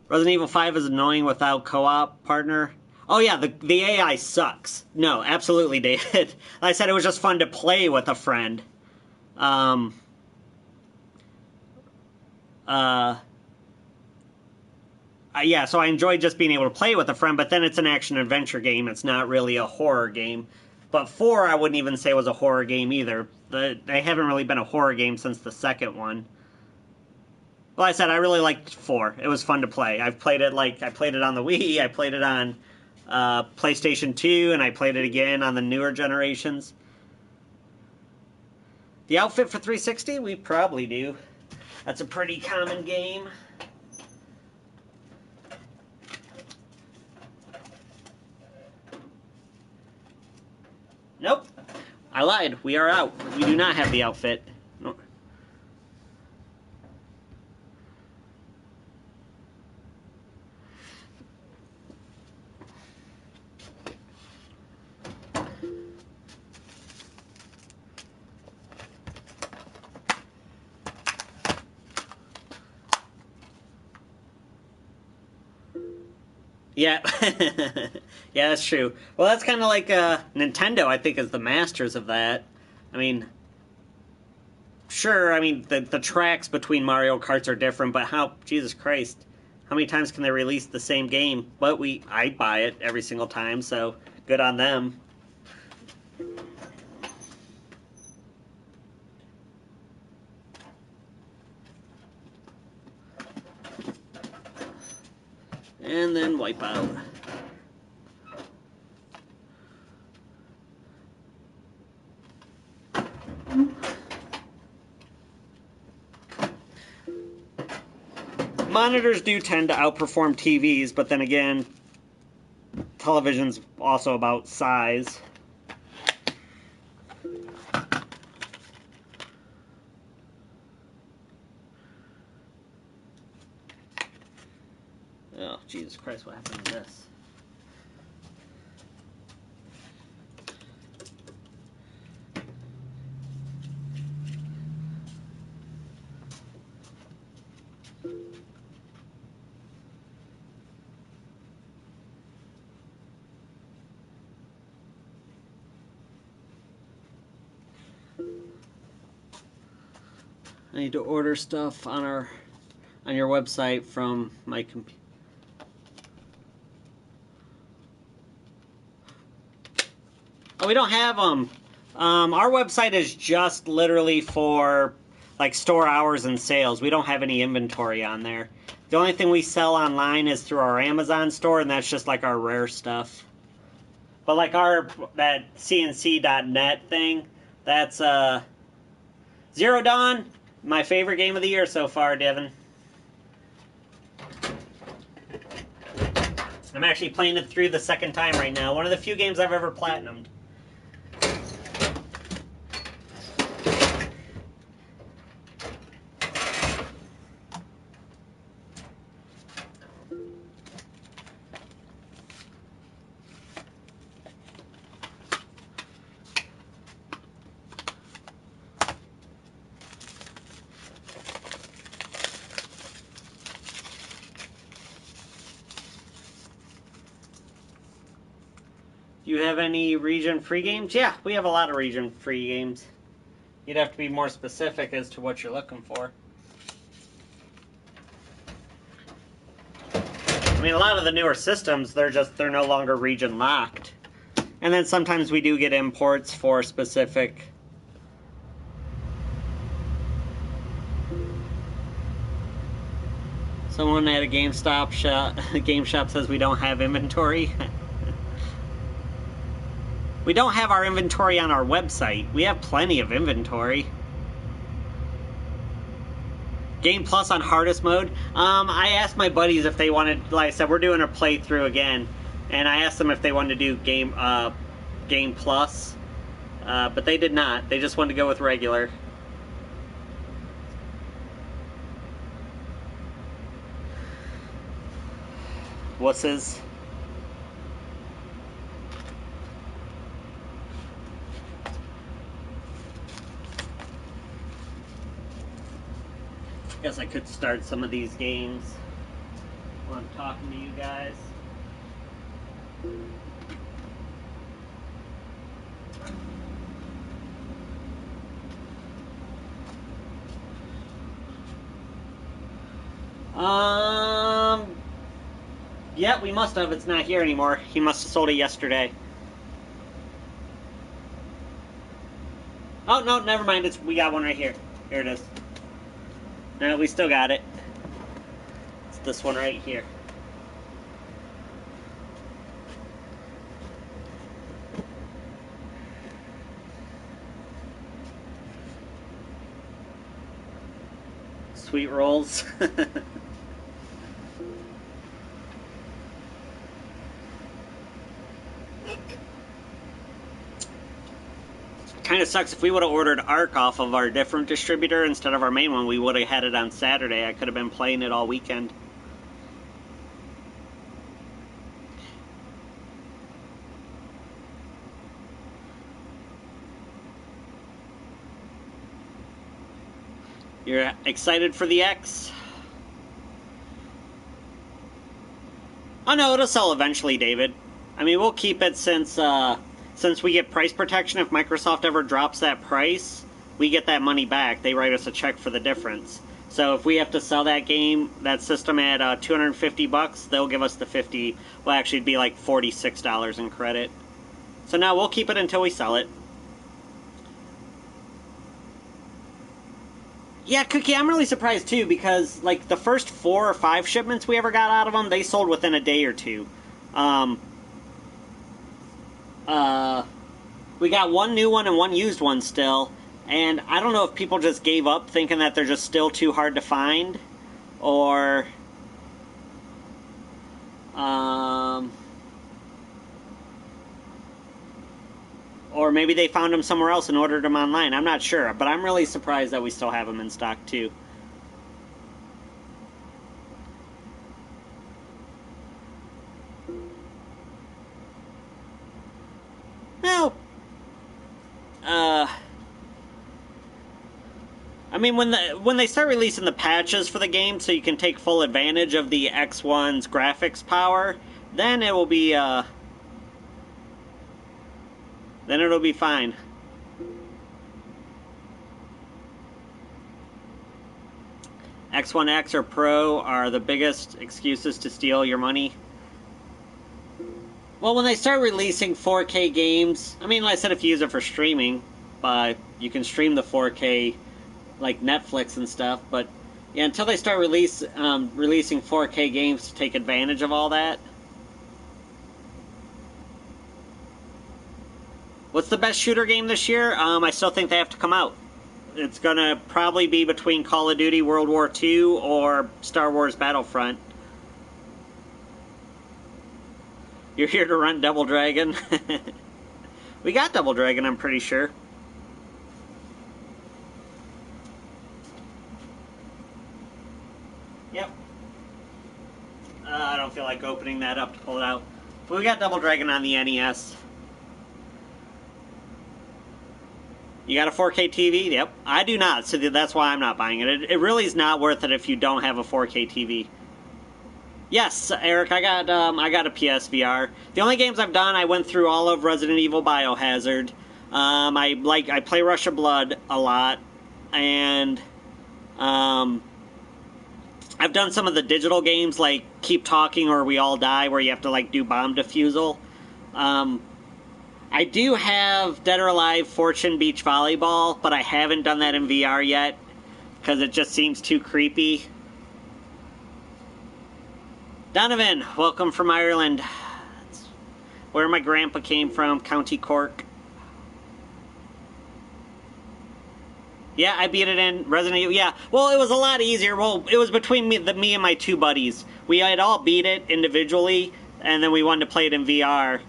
Resident Evil 5 is annoying without co-op partner? Oh yeah, the AI sucks. No, absolutely, David. I said it was just fun to play with a friend. Yeah, so I enjoyed just being able to play with a friend, but then it's an action-adventure game. It's not really a horror game. But 4, I wouldn't even say was a horror game either. They haven't really been a horror game since the second one. Well, I said I really liked 4. It was fun to play. I played it on the Wii, I played it on PlayStation 2, and I played it again on the newer generations. The outfit for 360? We probably do. That's a pretty common game. Nope. I lied. We are out. We do not have the outfit. No. Yeah. Yeah, that's true. Well, that's kind of like Nintendo, I think, is the masters of that. I mean, sure, I mean, the tracks between Mario Karts are different, but Jesus Christ, how many times can they release the same game? But I buy it every single time, so good on them. And then wipe out. Monitors do tend to outperform TVs, but then again, television's also about size. Oh, Jesus Christ, what happened to this? I need to order stuff on your website from my computer. Oh, we don't have them. Our website is just literally for like store hours and sales. We don't have any inventory on there. The only thing we sell online is through our Amazon store, and that's just like our rare stuff. But like that cnc.net thing, that's Zero Dawn, my favorite game of the year so far, Devin. I'm actually playing it through the second time right now. One of the few games I've ever platinumed. Do you have any region-free games? Yeah, we have a lot of region-free games. You'd have to be more specific as to what you're looking for. I mean, a lot of the newer systems, they're no longer region-locked. And then sometimes we do get imports for specific... Someone at a game shop says we don't have inventory. We don't have our inventory on our website. We have plenty of inventory. Game Plus on hardest mode. I asked my buddies if they wanted, like I said, we're doing a playthrough again, and I asked them if they wanted to do Game Plus, but they did not. They just wanted to go with regular. Wusses. Guess I could start some of these games while I'm talking to you guys. Yeah, we must have. It's not here anymore. He must have sold it yesterday. Oh, no, never mind. We got one right here. Here it is. No, we still got it. It's this one right here. Sweet rolls. Kind of sucks. If we would have ordered Ark off of our different distributor instead of our main one, we would have had it on Saturday. I could have been playing it all weekend. You're excited for the X? Oh no, it'll sell eventually, David. I mean, we'll keep it since we get price protection. If Microsoft ever drops that price, we get that money back. They write us a check for the difference. So if we have to sell that game, that system at $250, they'll give us the 50. Well, actually, it'd be like $46 in credit. So now we'll keep it until we sell it. Yeah, Cookie, I'm really surprised too, because like the first 4 or 5 shipments we ever got out of them, they sold within a day or two. We got one new one and one used one still, and I don't know if people just gave up thinking that they're just still too hard to find, or maybe they found them somewhere else and ordered them online. I'm not sure, but I'm really surprised that we still have them in stock too. Now, I mean, when they start releasing the patches for the game, so you can take full advantage of the X1's graphics power, then it will be fine. X1X or Pro are the biggest excuses to steal your money. Well, when they start releasing 4K games, I mean, like I said, if you use it for streaming, you can stream the 4K like Netflix and stuff, but yeah, until they start releasing 4K games to take advantage of all that. What's the best shooter game this year? I still think they have to come out. It's gonna probably be between Call of Duty World War II or Star Wars Battlefront. You're here to run Double Dragon? We got Double Dragon, I'm pretty sure. Yep. I don't feel like opening that up to pull it out. But we got Double Dragon on the NES. You got a 4K TV? Yep. I do not, so that's why I'm not buying it. It really is not worth it if you don't have a 4K TV. Yes, Eric, I got a PSVR. The only games I've done, I went through all of Resident Evil Biohazard. I play Rush of Blood a lot, and I've done some of the digital games like Keep Talking or We All Die, where you have to like do bomb defusal. I do have Dead or Alive Fortune Beach Volleyball, but I haven't done that in VR yet because it just seems too creepy. Donovan, welcome from Ireland. That's where my grandpa came from, County Cork. Yeah, I beat it in Resident Evil. Yeah, well, it was a lot easier. Well, it was between me and my 2 buddies. We had all beat it individually, and then we wanted to play it in VR.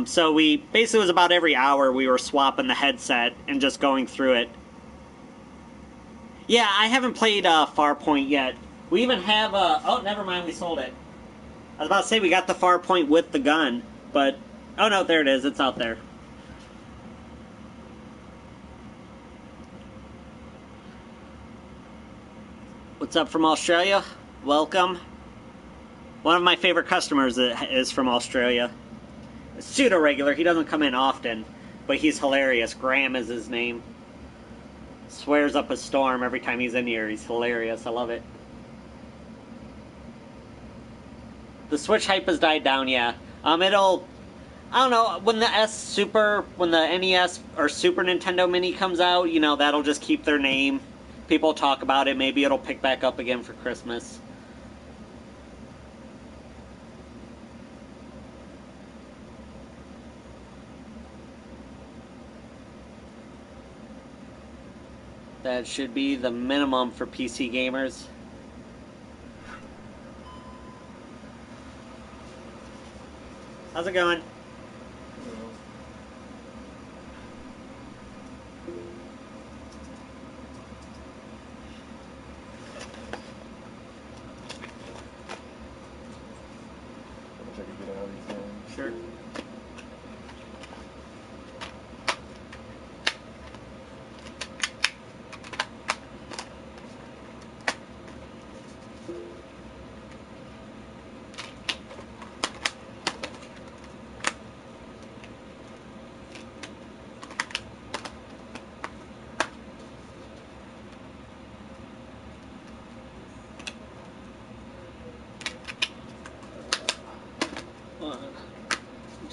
So we basically, it was about every hour we were swapping the headset and just going through it. Yeah, I haven't played Farpoint yet. We even have oh, never mind, we sold it. I was about to say we got the Farpoint with the gun, but oh no, there it is. It's out there. What's up from Australia? Welcome. One of my favorite customers is from Australia. A pseudo-regular. He doesn't come in often, but he's hilarious. Graham is his name. Swears up a storm every time he's in here. He's hilarious. I love it. The Switch hype has died down, yeah. I don't know, when the NES or Super Nintendo Mini comes out, you know, that'll just keep their name. People talk about it. Maybe it'll pick back up again for Christmas. That should be the minimum for PC gamers. How's it going? Sure.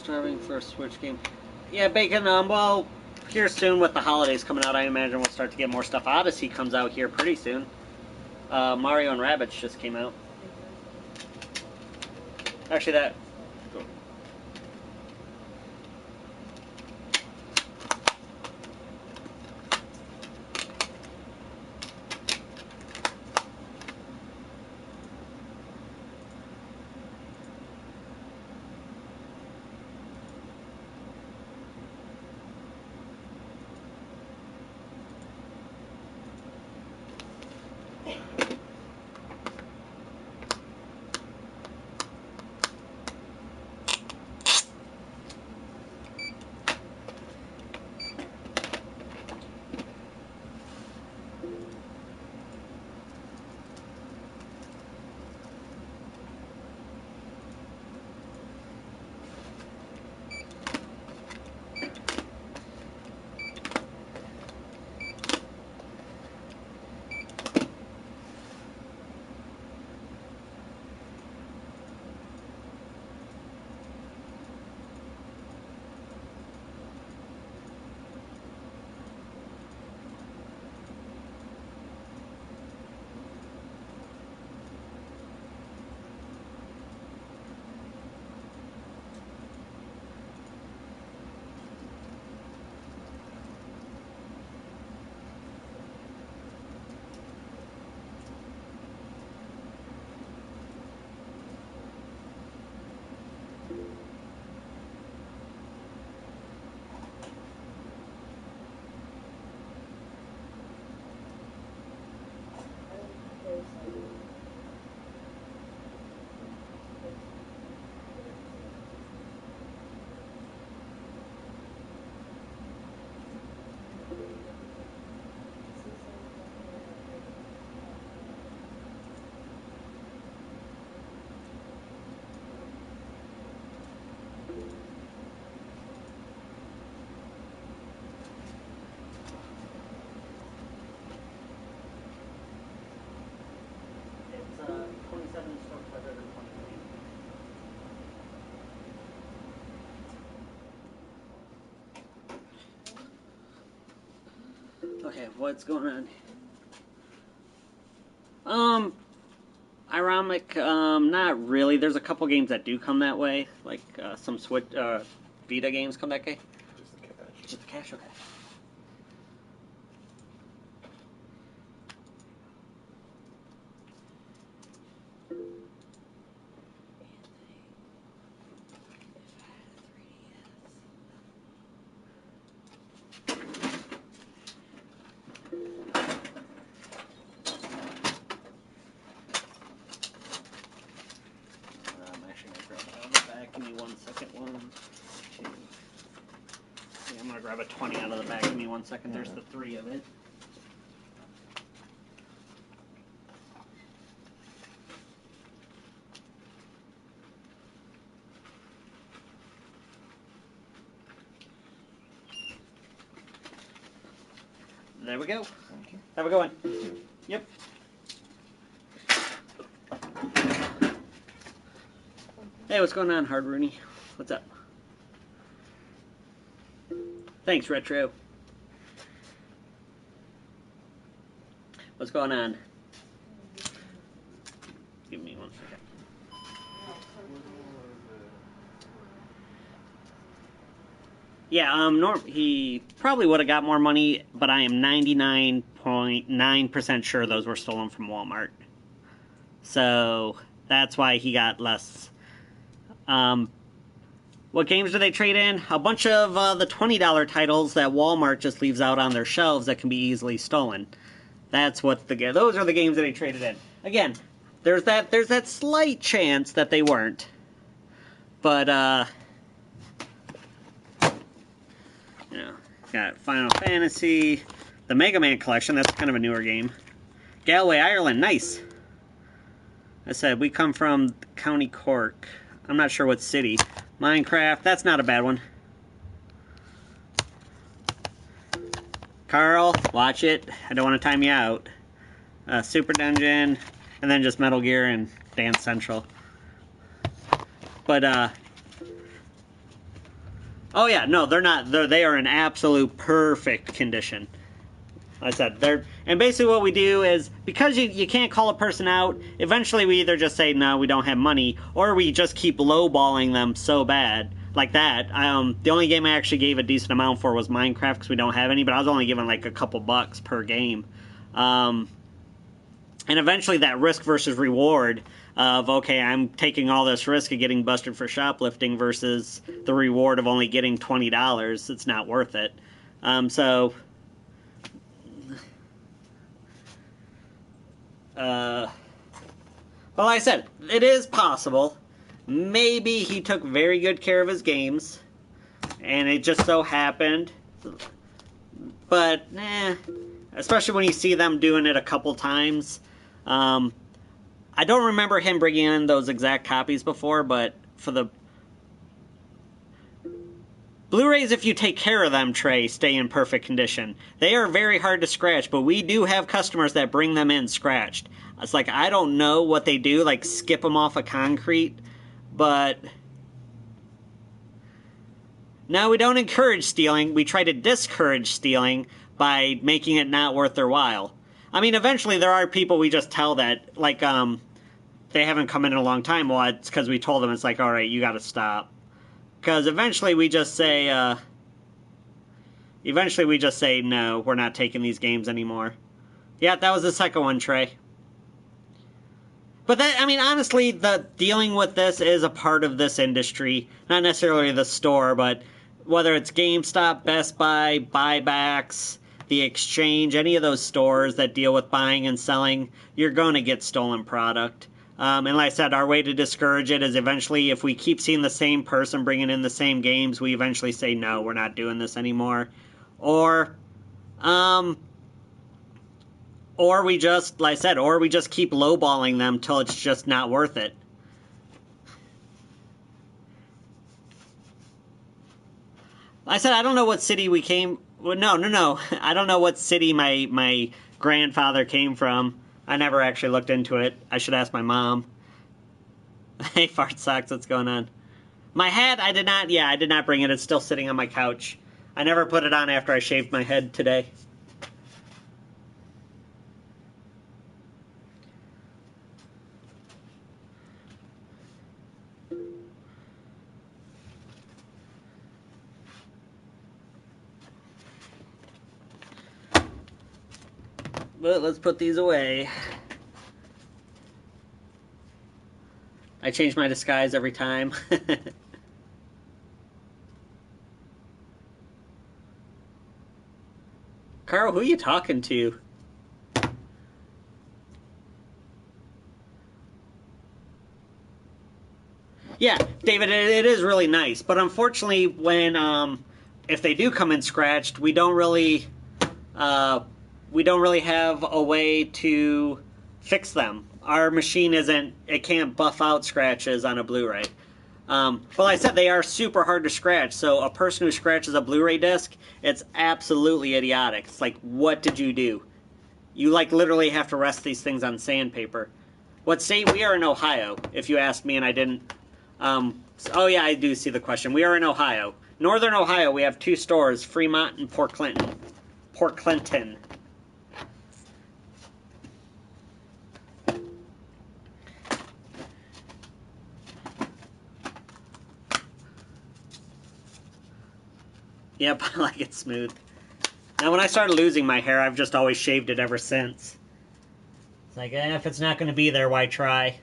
Starving for a Switch game. Yeah, Bacon, well, here soon with the holidays coming out, I imagine we'll start to get more stuff. Odyssey comes out here pretty soon. Mario and Rabbids just came out. Actually, that... It's 27 store pleasure and 23. Okay, what's going on? Ironic, not really. There's a couple games that do come that way, like some Switch, Vita games come that way. Just the cash. Just the cash, okay. I'm actually gonna grab it out of the back. Give me 1 second. 1, 2. Yeah, I'm gonna grab a 20 out of the back. Give me 1 second. There's the 3 of it. There we go. Thank you. Have a good one. Yep. Hey, what's going on, Hard Rooney? What's up? Thanks, Retro. What's going on? Give me 1 second. Yeah, he probably would have got more money, but I am 99.9% sure those were stolen from Walmart. So that's why he got less. What games do they trade in? A bunch of the $20 titles that Walmart just leaves out on their shelves that can be easily stolen. That's what those are the games that they traded in. Again, there's that slight chance that they weren't. But you know, got Final Fantasy, the Mega Man collection, that's kind of a newer game. Galway, Ireland, nice. I said, we come from County Cork. I'm not sure what city. Minecraft, that's not a bad one. Carl, watch it. I don't want to time you out. Super Dungeon, and then just Metal Gear and Dance Central. But, Oh yeah, no, they're not. They are in absolute perfect condition. Like I said, and basically what we do is, because you can't call a person out, eventually we either just say, no, we don't have money, or we just keep lowballing them so bad, like that. The only game I actually gave a decent amount for was Minecraft, because we don't have any, but I was only giving like a couple bucks per game. And eventually that risk versus reward of, okay, I'm taking all this risk of getting busted for shoplifting versus the reward of only getting $20, it's not worth it. Well, like I said, it is possible. Maybe he took very good care of his games, and it just so happened. But, especially when you see them doing it a couple times. I don't remember him bringing in those exact copies before, but for the Blu-rays, if you take care of them, Trey, stay in perfect condition. They are very hard to scratch, but we do have customers that bring them in scratched. It's like, I don't know what they do, like skip them off of concrete, but no, we don't encourage stealing. We try to discourage stealing by making it not worth their while. I mean, eventually there are people we just tell that, like, they haven't come in a long time. Well, it's because we told them, it's like, all right, you got to stop. Because eventually we just say, no, we're not taking these games anymore. Yeah, that was the second one, Trey. But that, I mean, honestly, the dealing with this is a part of this industry. Not necessarily the store, but whether it's GameStop, Best Buy, buybacks, the exchange, any of those stores that deal with buying and selling, you're going to get stolen product. And like I said, our way to discourage it is eventually, if we keep seeing the same person bringing in the same games, we eventually say, no, we're not doing this anymore. Or we just, like I said, or we just keep lowballing them till it's just not worth it. Like I said, I don't know what city we came... Well, no. I don't know what city my grandfather came from. I never actually looked into it. I should ask my mom. Hey, fart socks, what's going on? My hat, I did not bring it. It's still sitting on my couch. I never put it on after I shaved my head today. But let's put these away. I change my disguise every time. Carl, who are you talking to? Yeah, David, it is really nice. But unfortunately, when if they do come in scratched, we don't really have a way to fix them. Our machine it can't buff out scratches on a Blu-ray. But like I said, they are super hard to scratch, so a person who scratches a Blu-ray disc, it's absolutely idiotic. It's like, what did you do? You like literally have to rest these things on sandpaper. What state? We are in Ohio, if you asked me and I didn't. Oh yeah, I do see the question. We are in Ohio. Northern Ohio, we have 2 stores, Fremont and Port Clinton. Port Clinton. Yep, I like it smooth. Now, when I started losing my hair, I've just always shaved it ever since. It's like, if it's not going to be there, why try?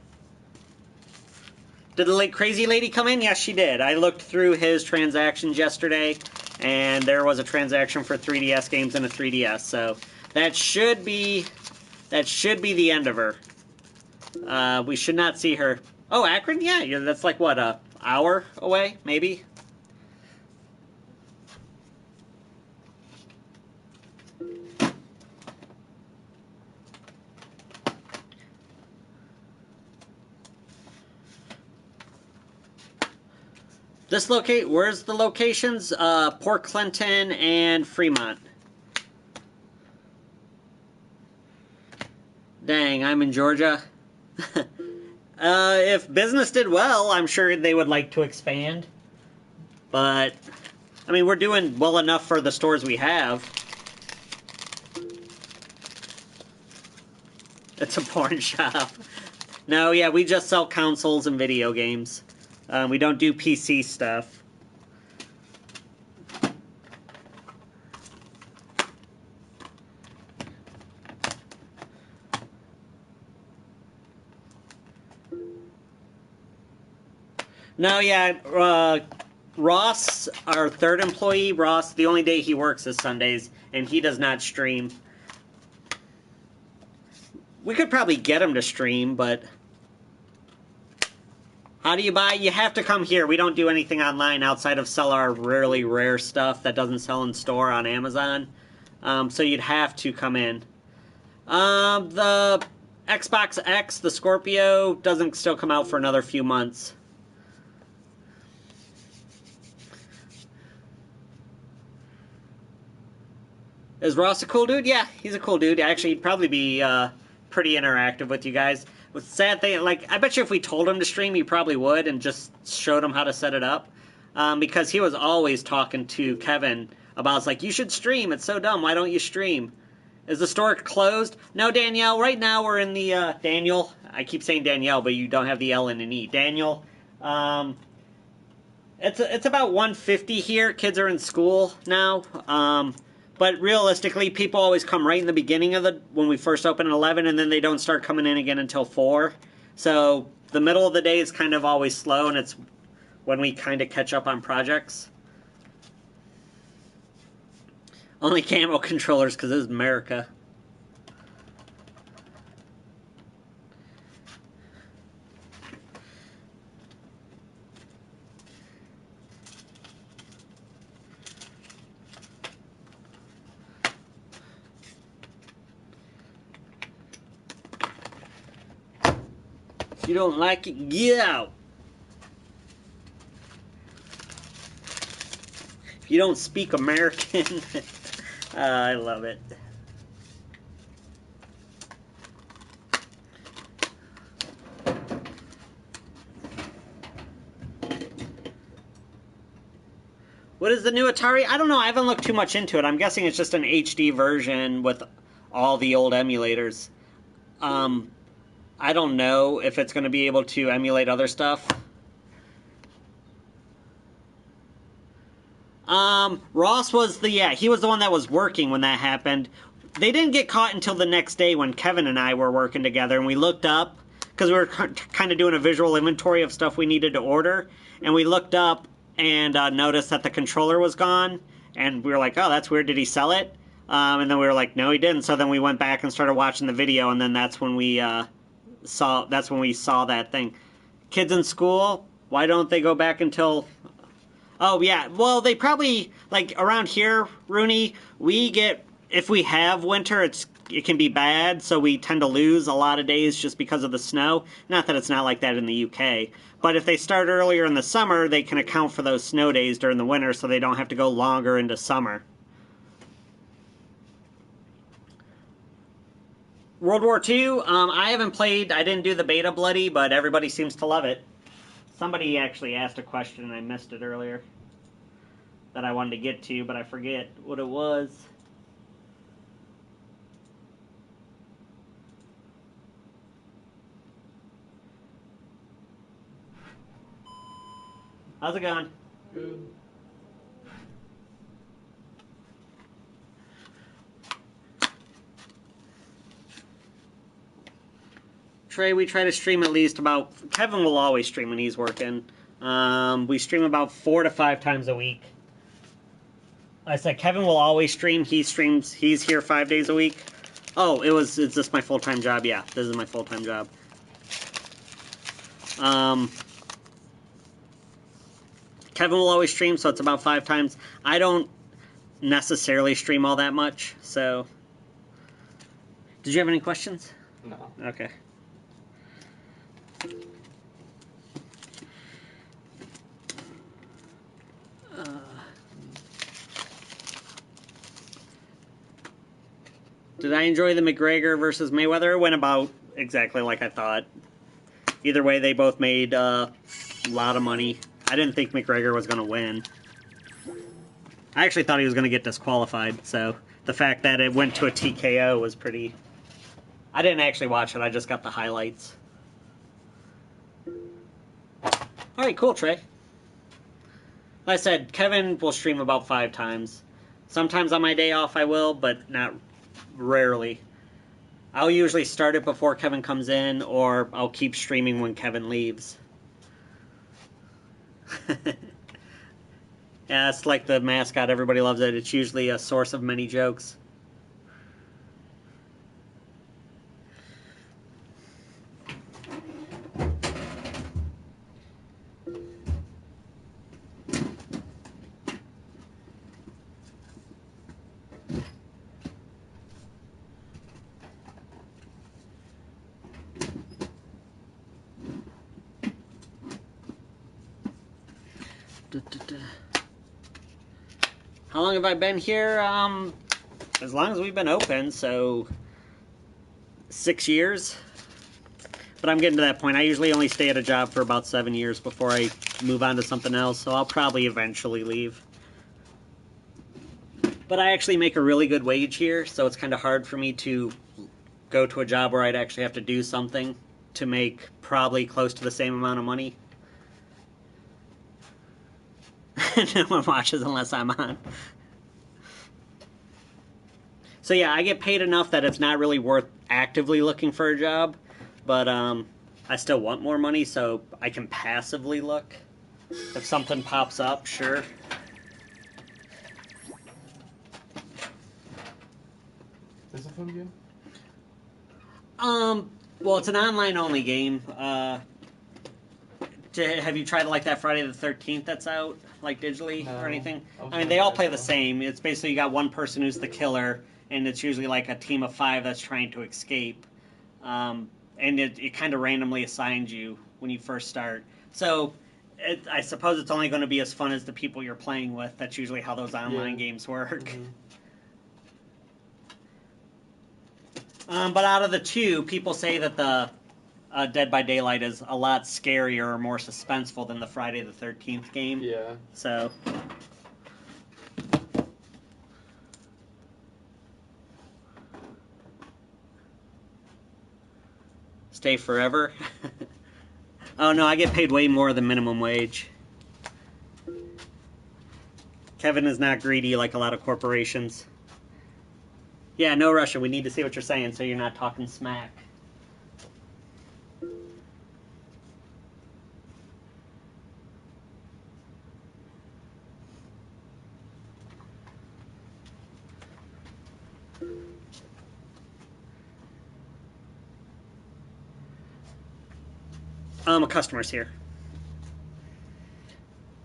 Did the crazy lady come in? Yes, she did. I looked through his transactions yesterday, and there was a transaction for 3DS games and a 3DS. So that should be the end of her. We should not see her. Oh, Akron? Yeah, that's like, what, an hour away, maybe? Where's the locations? Port Clinton and Fremont. Dang, I'm in Georgia. If business did well, I'm sure they would like to expand. But I mean, we're doing well enough for the stores we have. It's a porn shop. No, yeah, we just sell consoles and video games. We don't do PC stuff. No, yeah, Ross, our third employee, Ross, the only day he works is Sundays, and he does not stream. We could probably get him to stream, but... How do you buy? You have to come here. We don't do anything online outside of sell our really rare stuff that doesn't sell in store on Amazon. So you'd have to come in. The Xbox X, the Scorpio, doesn't still come out for another few months. Is Ross a cool dude? Yeah, he's a cool dude. Actually, he'd probably be pretty interactive with you guys. With sad thing, like, I bet you if we told him to stream, he probably would, and just showed him how to set it up. Because he was always talking to Kevin about, it's like, you should stream. It's so dumb. Why don't you stream? Is the store closed? No, Danielle. Right now we're in the Daniel. I keep saying Danielle, but you don't have the L in an E. Daniel. It's about 150 here. Kids are in school now. But realistically, people always come right in the beginning of when we first open at 11, and then they don't start coming in again until 4. So the middle of the day is kind of always slow, and it's when we kind of catch up on projects. Only camo controllers because this is America. If you don't like it, get out. If you don't speak American, I love it. What is the new Atari? I don't know. I haven't looked too much into it. I'm guessing it's just an HD version with all the old emulators. I don't know if it's going to be able to emulate other stuff. Ross was he was the one that was working when that happened. They didn't get caught until the next day when Kevin and I were working together, and we looked up, because we were kind of doing a visual inventory of stuff we needed to order, and we looked up and noticed that the controller was gone, and we were like, oh, that's weird, did he sell it? And then we were like, no, he didn't. So then we went back and started watching the video, and then that's when we saw that thing. Kids in school, why don't they go back until... Oh, yeah. Well, they probably, like, around here, Rooney, we get... If we have winter, it can be bad, so we tend to lose a lot of days just because of the snow. Not that it's not like that in the UK. But if they start earlier in the summer, they can account for those snow days during the winter, so they don't have to go longer into summer. World War II, I haven't played, I didn't do the beta bloody, but everybody seems to love it. Somebody actually asked a question and I missed it earlier that I wanted to get to, but I forget what it was. How's it going? Good. Trey, we try to stream at least about... Kevin will always stream when he's working. We stream about 4 to 5 times a week. I said Kevin will always stream. He streams. He's here 5 days a week. Oh, is this my full-time job? Yeah, this is my full-time job. Kevin will always stream, so it's about 5 times. I don't necessarily stream all that much, so... Did you have any questions? No. Okay. Did I enjoy the McGregor versus Mayweather? It went about exactly like I thought. Either way, they both made a lot of money. I didn't think McGregor was going to win. I actually thought he was going to get disqualified, so the fact that it went to a TKO was pretty... I didn't actually watch it, I just got the highlights. Alright, cool, Trey. Like I said, Kevin will stream about 5 times. Sometimes on my day off I will, but not rarely. I'll usually start it before Kevin comes in, or I'll keep streaming when Kevin leaves. Yeah, it's like the mascot. Everybody loves it. It's usually a source of many jokes. How long have I been here? As long as we've been open, so 6 years. But I'm getting to that point. I usually only stay at a job for about 7 years before I move on to something else, so I'll probably eventually leave. But I actually make a really good wage here, so it's kind of hard for me to go to a job where I'd actually have to do something to make probably close to the same amount of money. No one watches unless I'm on. So yeah, I get paid enough that it's not really worth actively looking for a job, but I still want more money, so I can passively look. If something pops up, sure. Is it a fun game? Well, it's an online-only game. Have you tried like that Friday the 13th that's out, like digitally or anything? I mean, they all play the same. It's basically you got one person who's the killer, and it's usually like a team of 5 that's trying to escape. And it kind of randomly assigns you when you first start. So I suppose it's only going to be as fun as the people you're playing with. That's usually how those online games work. Mm-hmm. But out of the two, people say that the Dead by Daylight is a lot scarier or more suspenseful than the Friday the 13th game. Yeah. So... Stay forever? Oh no, I get paid way more than minimum wage. Kevin is not greedy like a lot of corporations. Yeah, no Russia, we need to see what you're saying so you're not talking smack. A customer's here.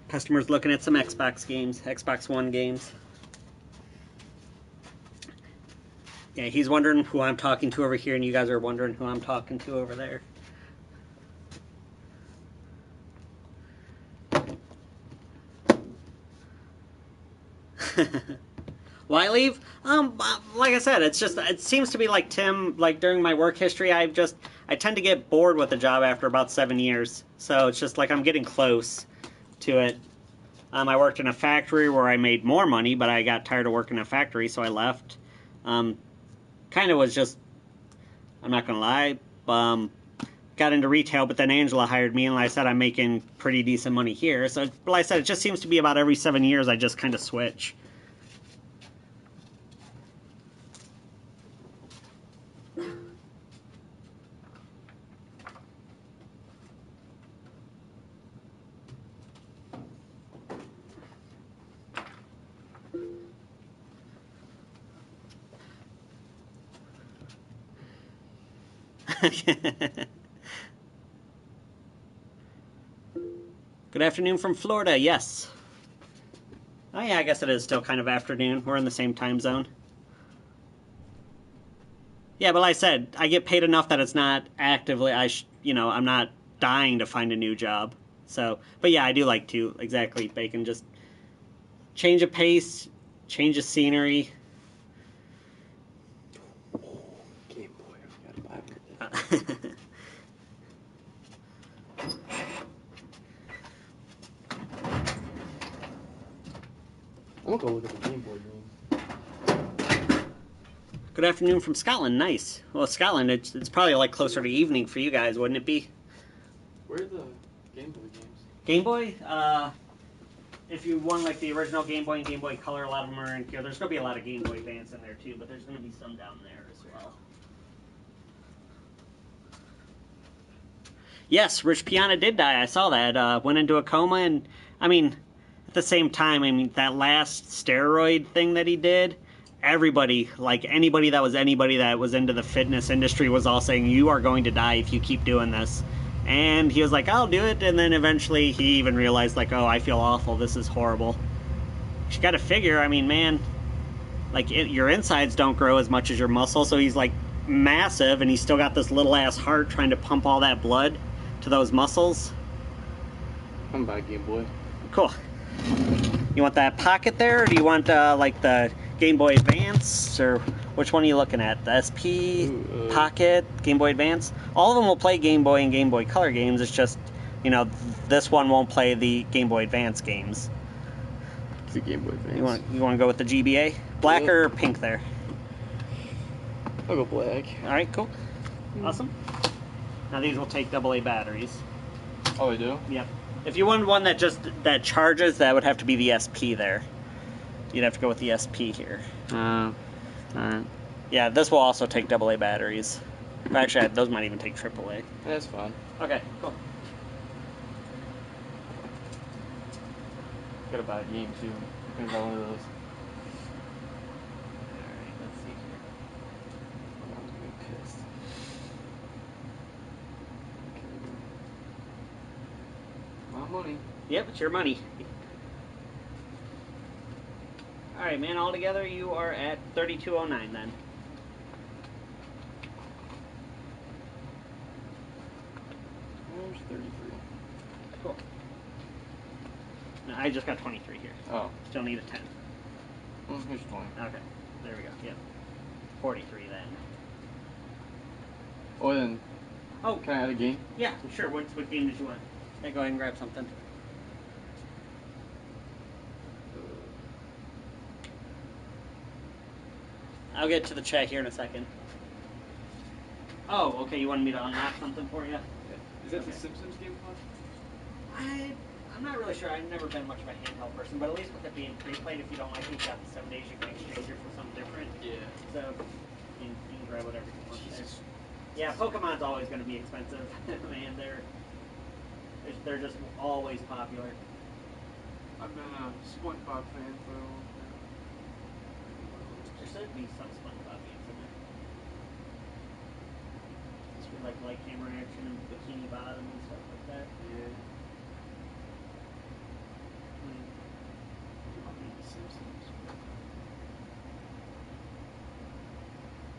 Customer's looking at some Xbox games, Xbox One games. Yeah, he's wondering who I'm talking to over here, and you guys are wondering who I'm talking to over there. Why leave? Like I said, it's just, it seems to be like Tim, like during my work history, I tend to get bored with the job after about 7 years. So it's just like I'm getting close to it. I worked in a factory where I made more money, but I got tired of working in a factory, so I left. Kind of was just, I'm not going to lie, got into retail, but then Angela hired me, and like I said, I'm making pretty decent money here. So like I said, it just seems to be about every 7 years I just kind of switch. Good afternoon from Florida, yes. Oh yeah, I guess it is still kind of afternoon. We're in the same time zone. Yeah, but like I said, I get paid enough that it's not actively, I'm not dying to find a new job. So, but yeah, I do like to, exactly, Bacon, just change of pace, change of scenery. Game Boy, I forgot about it. I'm gonna go look at the Game Boy games. Good afternoon from Scotland. Nice. Well, Scotland, it's probably like closer to evening for you guys, wouldn't it be? Where are the Game Boy games? Game Boy? If you won like the original Game Boy and Game Boy Color, a lot of them are in here. There's going to be a lot of Game Boy Advance in there too, but there's going to be some down there as well. Yes, Rich Piana did die. I saw that. Went into a coma, and I mean, at the same time, I mean, that last steroid thing that he did, everybody, like anybody that was into the fitness industry was all saying, you are going to die if you keep doing this. And he was like, I'll do it. And then eventually he even realized, like, oh, I feel awful. This is horrible. You got to figure, I mean, man, like your insides don't grow as much as your muscle. So he's like massive, and he's still got this little ass heart trying to pump all that blood to those muscles. I'm by Game Boy. Cool. You want that pocket there, or do you want like the Game Boy Advance, or which one are you looking at? The SP, Pocket, Game Boy Advance? All of them will play Game Boy and Game Boy Color games. It's just, you know, this one won't play the Game Boy Advance games. It's a Game Boy Advance. You want to go with the GBA? Black or pink there? I'll go black. All right, cool. Awesome. Now these will take AA batteries. Oh, they do? Yep. If you want one that charges, that would have to be the SP there. You'd have to go with the SP here. Alright. Yeah, this will also take AA batteries. Actually, those might even take AAA. That's fine. Okay, cool. Gotta buy a game too. Gonna buy one of those. Alright, let's see here. I'm gonna be pissed. My money. Yep, it's your money. Alright, man, altogether you are at $32.09 then. Where's 33? Cool. No, I just got 23 here. Oh. Still need a 10. Here's 20. Okay, there we go. Yep. 43 then. Oh, then. Oh, Can I add a game? yeah, sure. What game did you want? Yeah, go ahead and grab something. I'll get to the chat here in a second. Oh, okay. You wanted me to unlock something for you? Is that Okay. the Simpsons game pod? I'm not really sure. I've never been much of a handheld person, but at least with it being pre-played, if you don't like it, you got the 7 days you can exchange it for something different. Yeah. So you can grab whatever you want there. Yeah, Pokemon's always going to be expensive. Man, they're just always popular. I've been a SpongeBob fan for a long time. There should be some SpongeBob games in there. Just with like light camera action and Bikini Bottom and stuff like that. Yeah.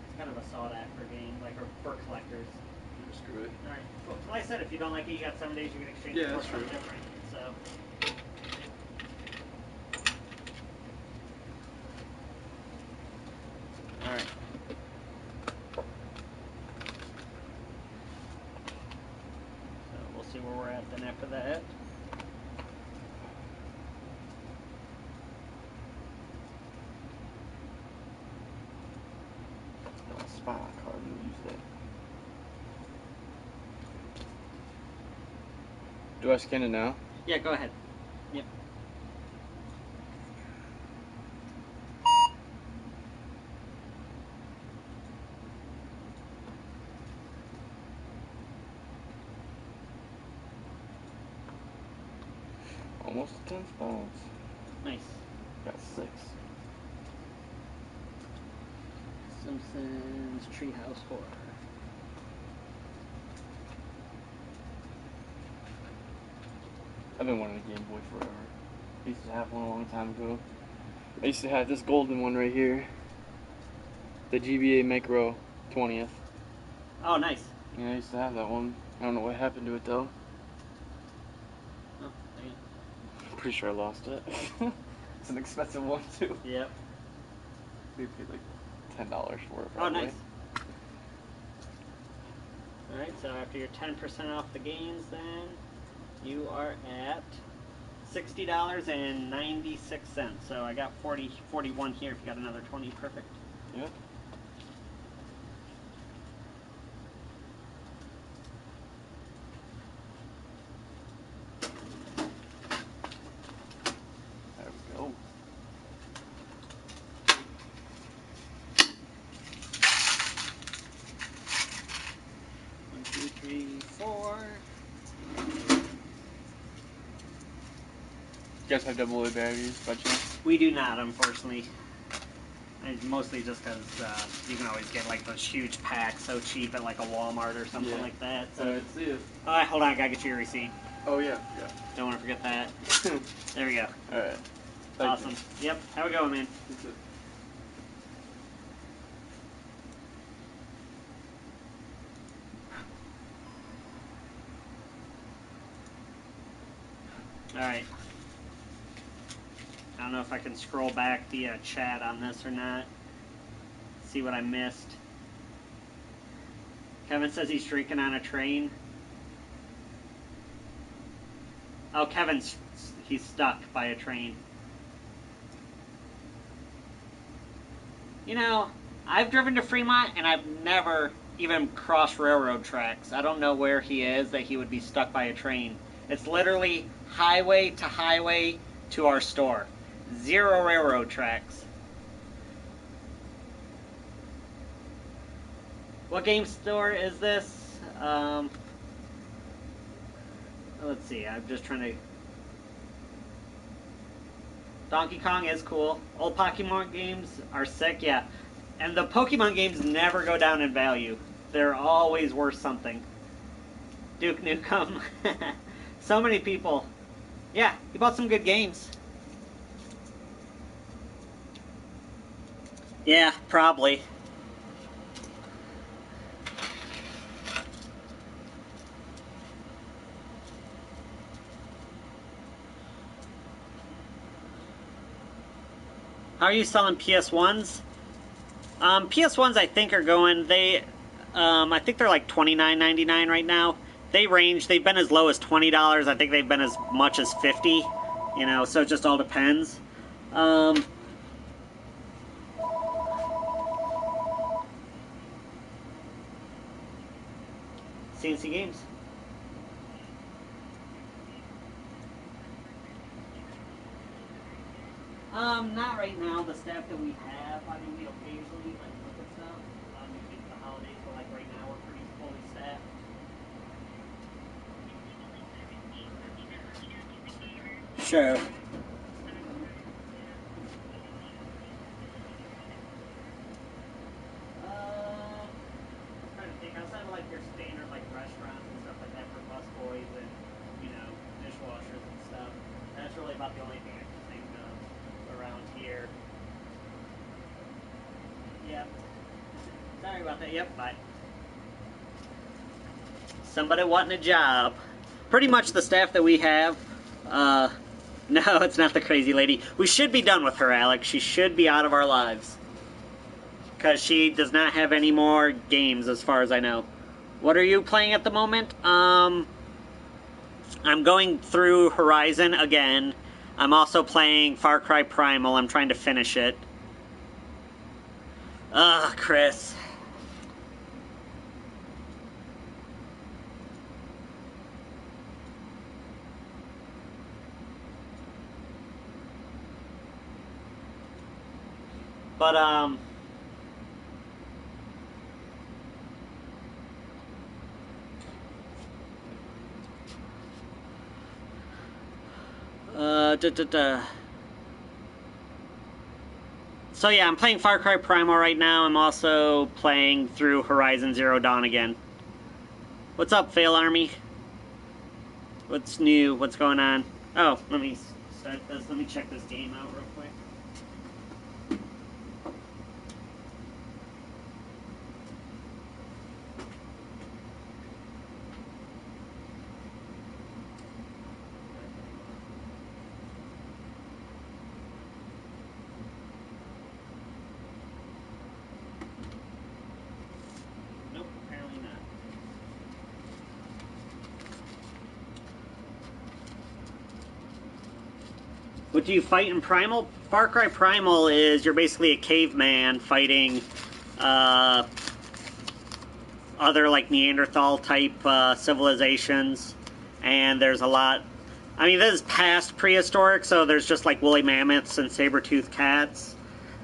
It's kind of a sought after game, like for collectors. Screw it. Alright, cool. Well, like I said, if you don't like it, you got 7 days you can exchange Yeah, it for that's something true. different. So. Alright. So we'll see where we're at then after that. Spot card, we'll use that. Do I scan it now? Yeah, go ahead. Yep. Almost 10 spots. Nice. Got 6. Simpsons Treehouse Horror. I've been wanting a Game Boy forever. I used to have one a long time ago. I used to have this golden one right here. The GBA Micro 20th. Oh, nice. Yeah, I used to have that one. I don't know what happened to it though. Oh, dang I'm pretty sure I lost it. It's an expensive one too. it. Yep. We paid like $10 for it. Oh, Probably. nice. Alright, so after your 10% off the games, then you are at $60.96. So I got 41 here. If you got another 20, perfect. Yep. There we go. One, two, three, four. You guys have double A batteries by chance? We do not, unfortunately. And mostly just because you can always get like those huge packs so cheap at like a Walmart or something like that. So. Alright, see ya. Alright, hold on, I gotta get you your receipt. Oh yeah, Don't want to forget that. There we go. Alright. Awesome. Yep, have a go, man. Alright. I don't know if I can scroll back the chat on this or not. See what I missed. Kevin says he's drinking on a train. Oh, he's stuck by a train. You know, I've driven to Fremont and I've never even crossed railroad tracks. I don't know where he is that he would be stuck by a train. It's literally highway to our store. 0 railroad tracks. What game store is this? Let's see, I'm just trying to... Donkey Kong is cool. Old Pokemon games are sick, yeah. And the Pokemon games never go down in value. They're always worth something. Duke Nukem. So many people. Yeah, he bought some good games. Yeah, probably. How are you selling PS1s? PS1s I think are going, I think they're like $29.99 right now. They range, they've been as low as $20. I think they've been as much as $50. You know, so it just all depends. CNC Games. Not right now. The staff that we have, I mean, we occasionally like look at stuff. Usually for the holidays, but like right now we're pretty fully staffed. Sure. I'm trying to think. Outside of like your standard like restaurants and stuff like that for busboys and dishwashers and stuff, that's really about the only thing I can think of around here. Yep. Sorry about that. Yep. Bye. Somebody wanting a job. Pretty much the staff that we have. No, it's not the crazy lady. We should be done with her, Alex. She should be out of our lives. Because she does not have any more games, as far as I know. What are you playing at the moment? I'm going through Horizon again. I'm also playing Far Cry Primal. I'm trying to finish it. Ugh, Chris. But, So yeah, I'm playing Far Cry Primal right now. I'm also playing through Horizon Zero Dawn again. What's up, Fail Army? What's new? What's going on? Oh, let me start this. Let me check this game out real quick. Nope, apparently not. What do you fight in Primal? Far Cry Primal is you're basically a caveman fighting other like Neanderthal type civilizations, and there's a lot. I mean, this is past prehistoric, so there's just like woolly mammoths and saber-toothed cats.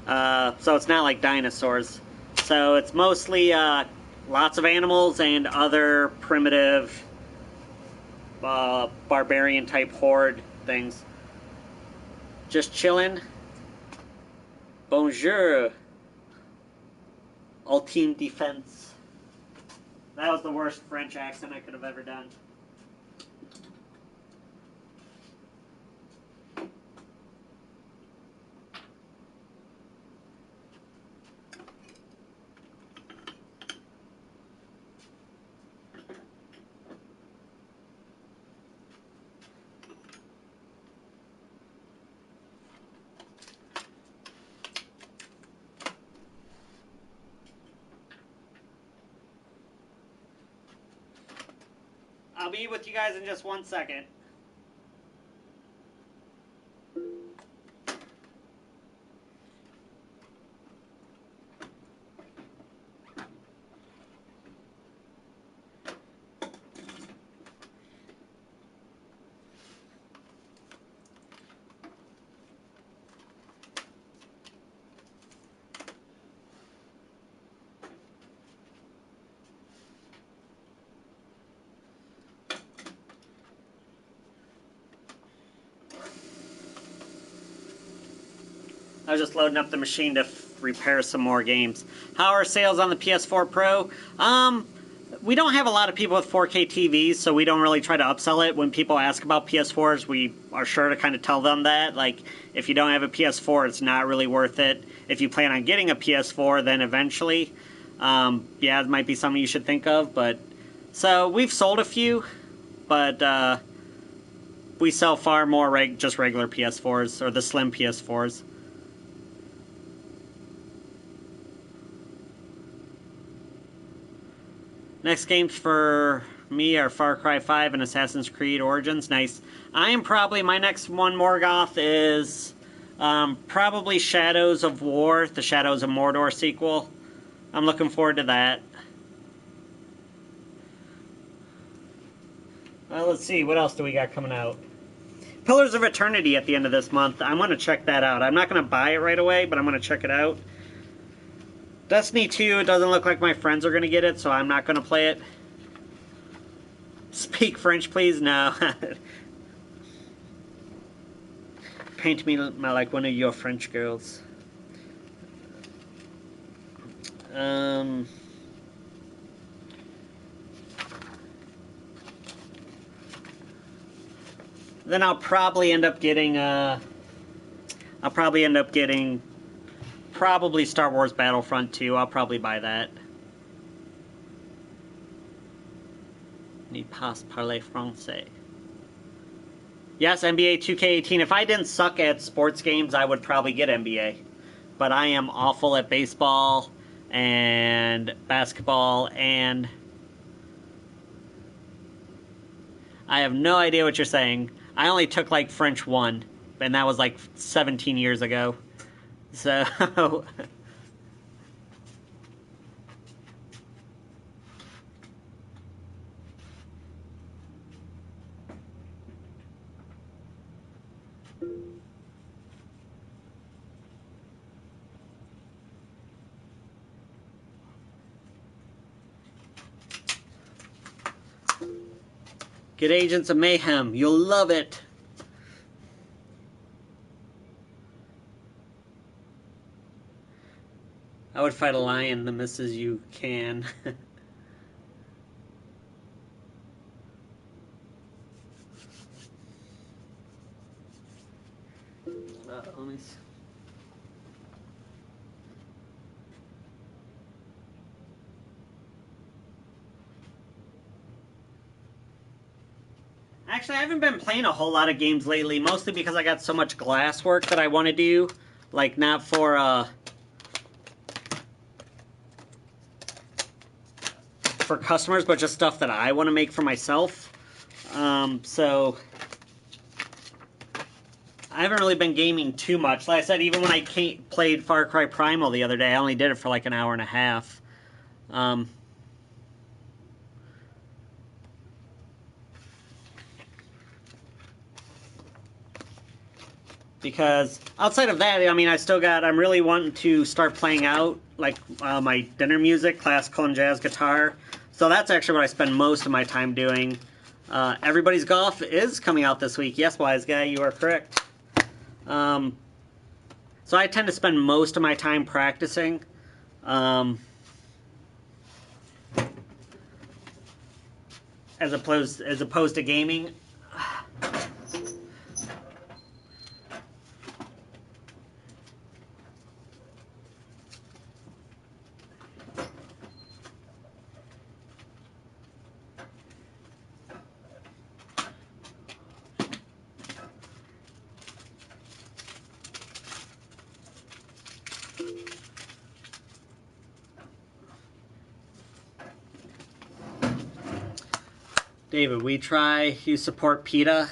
So it's not like dinosaurs. So it's mostly lots of animals and other primitive barbarian type horde things. Just chillin'. Bonjour. Ultime Defense. That was the worst French accent I could have ever done. I'll be with you guys in just 1 second. I was just loading up the machine to repair some more games. How are sales on the PS4 Pro? We don't have a lot of people with 4K TVs, so we don't really try to upsell it. When people ask about PS4s, we are sure to kind of tell them that. Like, if you don't have a PS4, it's not really worth it. If you plan on getting a PS4, then eventually, yeah, it might be something you should think of. But so we've sold a few, but we sell far more just regular PS4s, or the slim PS4s. Next games for me are Far Cry 5 and Assassin's Creed Origins. Nice. My next one, Morgoth, is probably Shadows of War, the Shadows of Mordor sequel. I'm looking forward to that. Well, let's see, what else do we got coming out? Pillars of Eternity at the end of this month. I'm going to check that out. I'm not going to buy it right away, but I'm going to check it out. Destiny 2, it doesn't look like my friends are going to get it, so I'm not going to play it. Speak French, please? No. Paint me like one of your French girls. Then I'll probably end up getting probably Star Wars Battlefront 2. I'll probably buy that. Ne pas parler français. Yes, NBA 2K18. If I didn't suck at sports games, I would probably get NBA. But I am awful at baseball and basketball, and I have no idea what you're saying. I only took like French 1, and that was like 17 years ago. So get Agents of Mayhem. You'll love it. I would fight a lion the misses you can. Let me see. Actually, I haven't been playing a whole lot of games lately, mostly because I got so much glass work that I want to do. Like, not for customers, but just stuff that I want to make for myself. So I haven't really been gaming too much. Like I said, even when I played Far Cry Primal the other day, I only did it for like an hour and a half. Because outside of that, I mean, I'm really wanting to start playing out, like, my dinner music, classical and jazz guitar. So that's actually what I spend most of my time doing. Everybody's Golf is coming out this week. Yes, Wise Guy, you are correct. So I tend to spend most of my time practicing. As opposed to gaming. David, we try. You support PETA.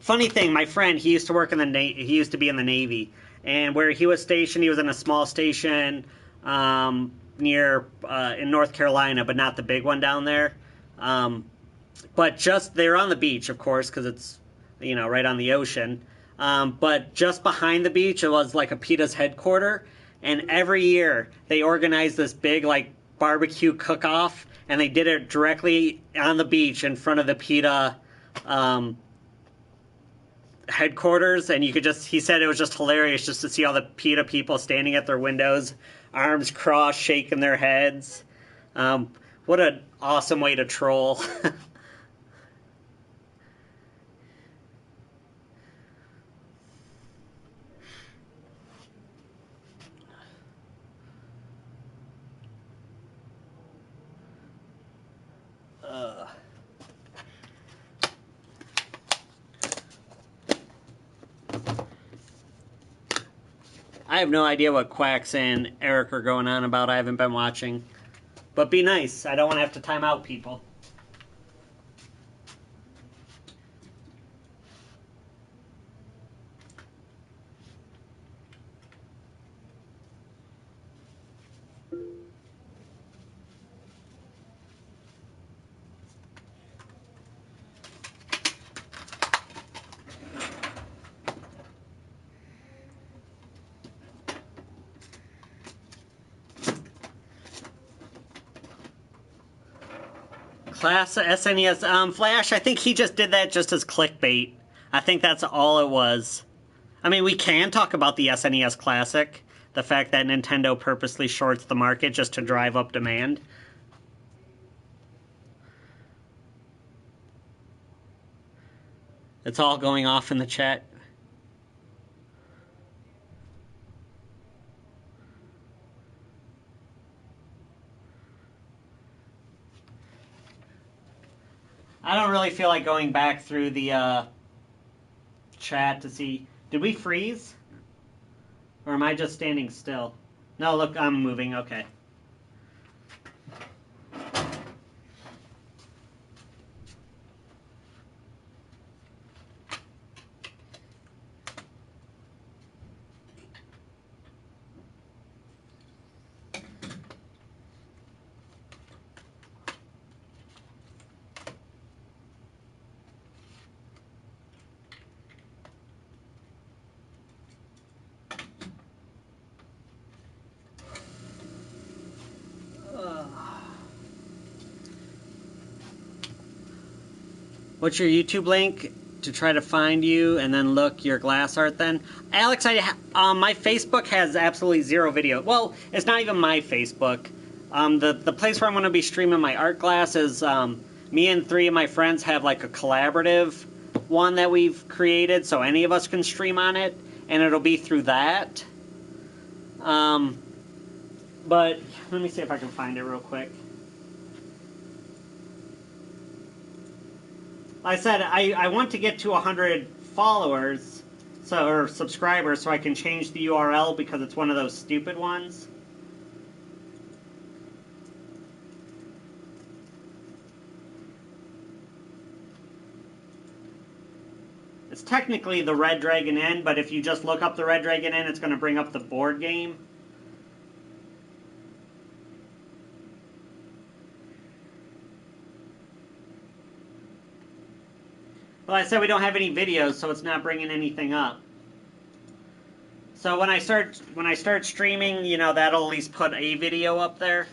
Funny thing, my friend, he used to work in he used to be in the Navy, and where he was stationed, he was in a small station near in North Carolina, but not the big one down there. But just they're on the beach, of course, because it's right on the ocean. But just behind the beach, it was like a PETA's headquarters, and every year they organize this big like barbecue cook-off, and they did it directly on the beach in front of the PETA headquarters, and he said it was just hilarious just to see all the PETA people standing at their windows, arms crossed, shaking their heads. What an awesome way to troll. I have no idea what Quacks and Eric are going on about. I haven't been watching. But be nice. I don't want to have to time out people. Class SNES. Flash, I think he just did that just as clickbait. I think that's all it was. I mean, we can talk about the SNES Classic. The fact that Nintendo purposely shorts the market just to drive up demand. It's all going off in the chat. I don't really feel like going back through the chat to see... Did we freeze? Or am I just standing still? No, look, I'm moving. Okay. What's your YouTube link to try to find you and then look your glass art then? Alex, my Facebook has absolutely zero video. Well, it's not even my Facebook. The place where I'm going to be streaming my art glass is me and 3 of my friends have like a collaborative one that we've created, so any of us can stream on it, and it'll be through that. But let me see if I can find it real quick. I said I want to get to 100 followers, or subscribers, so I can change the URL because it's one of those stupid ones. It's technically the Red Dragon Inn, but if you just look up the Red Dragon Inn, it's going to bring up the board game. Well, I said we don't have any videos, so it's not bringing anything up. So when I start streaming, you know, that'll at least put a video up there.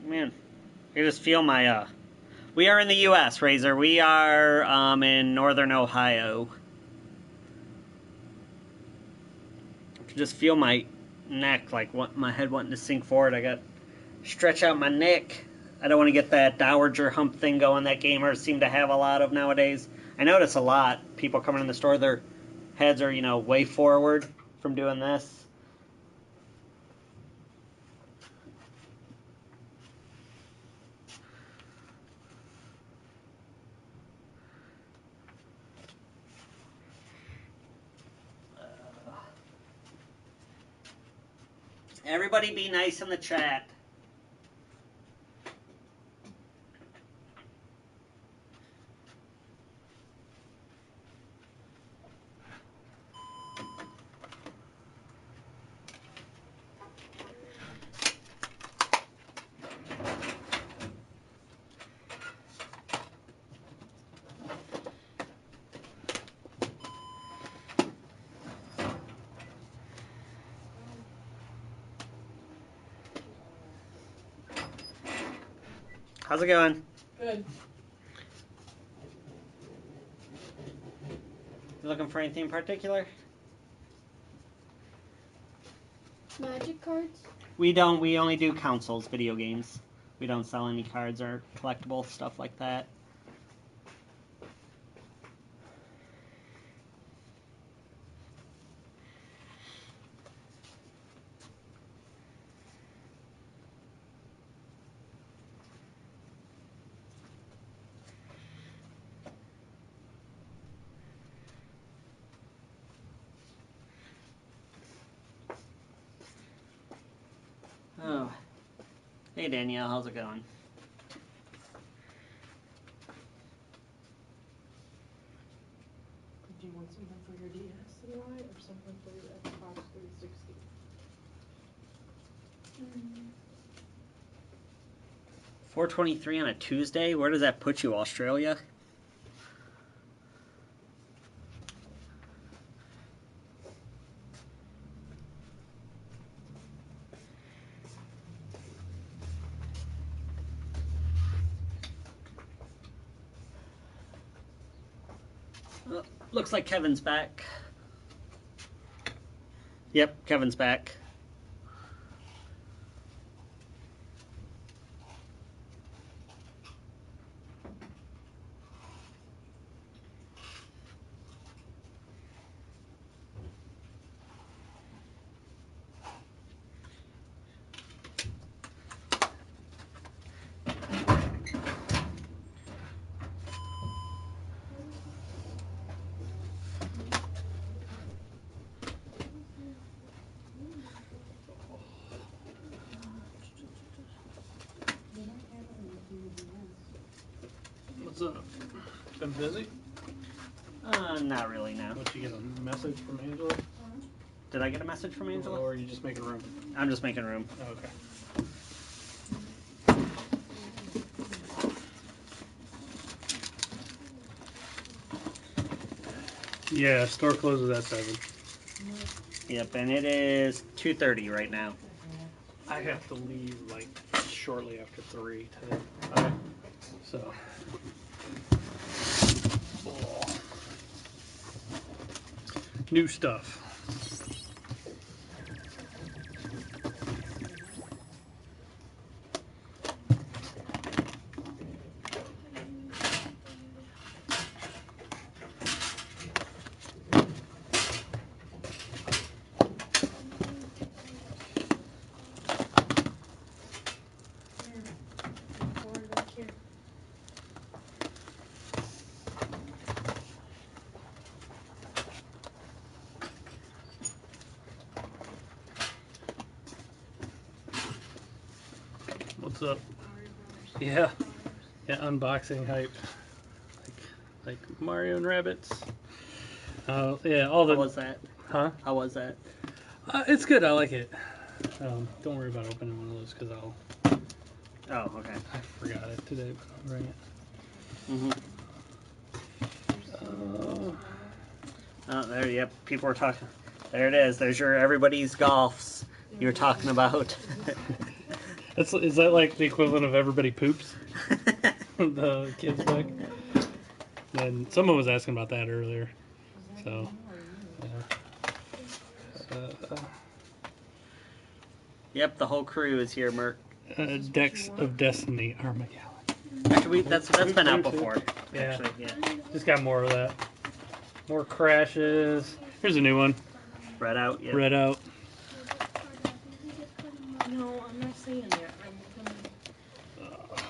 Man, I just feel my, we are in the U.S., Razor. We are, in northern Ohio. I can just feel my neck, like, my head wanting to sink forward. I got stretch out my neck. I don't want to get that dowager hump thing going that gamers seem to have a lot of nowadays. I notice a lot. People coming in the store, their heads are, you know, way forward from doing this. Everybody be nice in the chat. How's it going? Good. You looking for anything in particular? Magic cards? We don't. We only do consoles, video games. We don't sell any cards or collectible stuff like that. Oh. Hey Danielle, how's it going? Do you want something for your DS and Y or something for your Xbox 360? 4:23 on a Tuesday? Where does that put you, Australia? Oh, looks like Kevin's back. Yep, Kevin's back. What's up? Been busy? Not really, no. What, you get a message from Angela? Did I get a message from Angela? Or are you just making room? I'm just making room. Oh, okay. Yeah, store closes at 7. Yep, and it is 2:30 right now. I have to leave like shortly after 3 today. So. New stuff. What's up? Yeah. Yeah, unboxing hype. Like Mario and Rabbids. Yeah, all the. How was that? Huh? How was that? It's good. I like it. Don't worry about opening one of those because Oh, okay. I forgot it today, but I'll bring it. Oh, there. Yep. People were talking. There it is. There's your everybody's golfs you were talking about. Is that like the equivalent of everybody poops? The kids book. And someone was asking about that earlier. So, yeah. Yep, the whole crew is here, Merc. Decks of Destiny Armageddon. Actually, that's been out before. Yeah. Actually, yeah. Just got more of that. More crashes. Here's a new one. Red out. Yeah. Red out. No, I'm not saying that.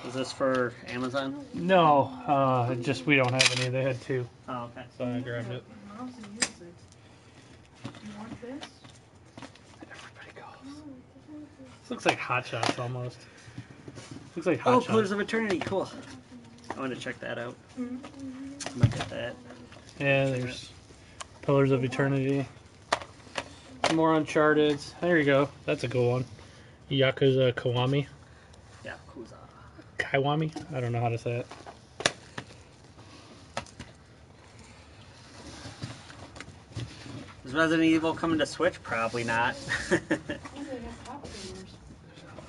Is this for Amazon? No, just we don't have any. They had two, Oh, okay. so I grabbed it. Mouse and use it. You want this? Everybody goes. This looks like Hot Shots almost. Looks like Hot Oh, Shots. Pillars of Eternity. Cool. I want to check that out. I'm gonna get that. Yeah, there's Pillars of Eternity. Some more Uncharted. There you go. That's a good one. Yakuza Kiwami. Yakuza. Kiwami? I don't know how to say it. Is Resident Evil coming to Switch? Probably not.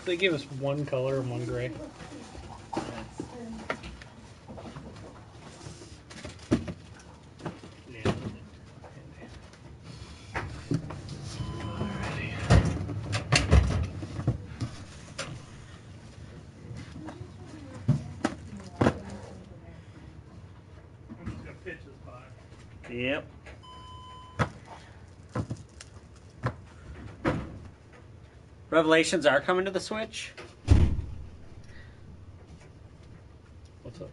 They gave us one color and one gray. Yep. Revelations are coming to the Switch. What's up?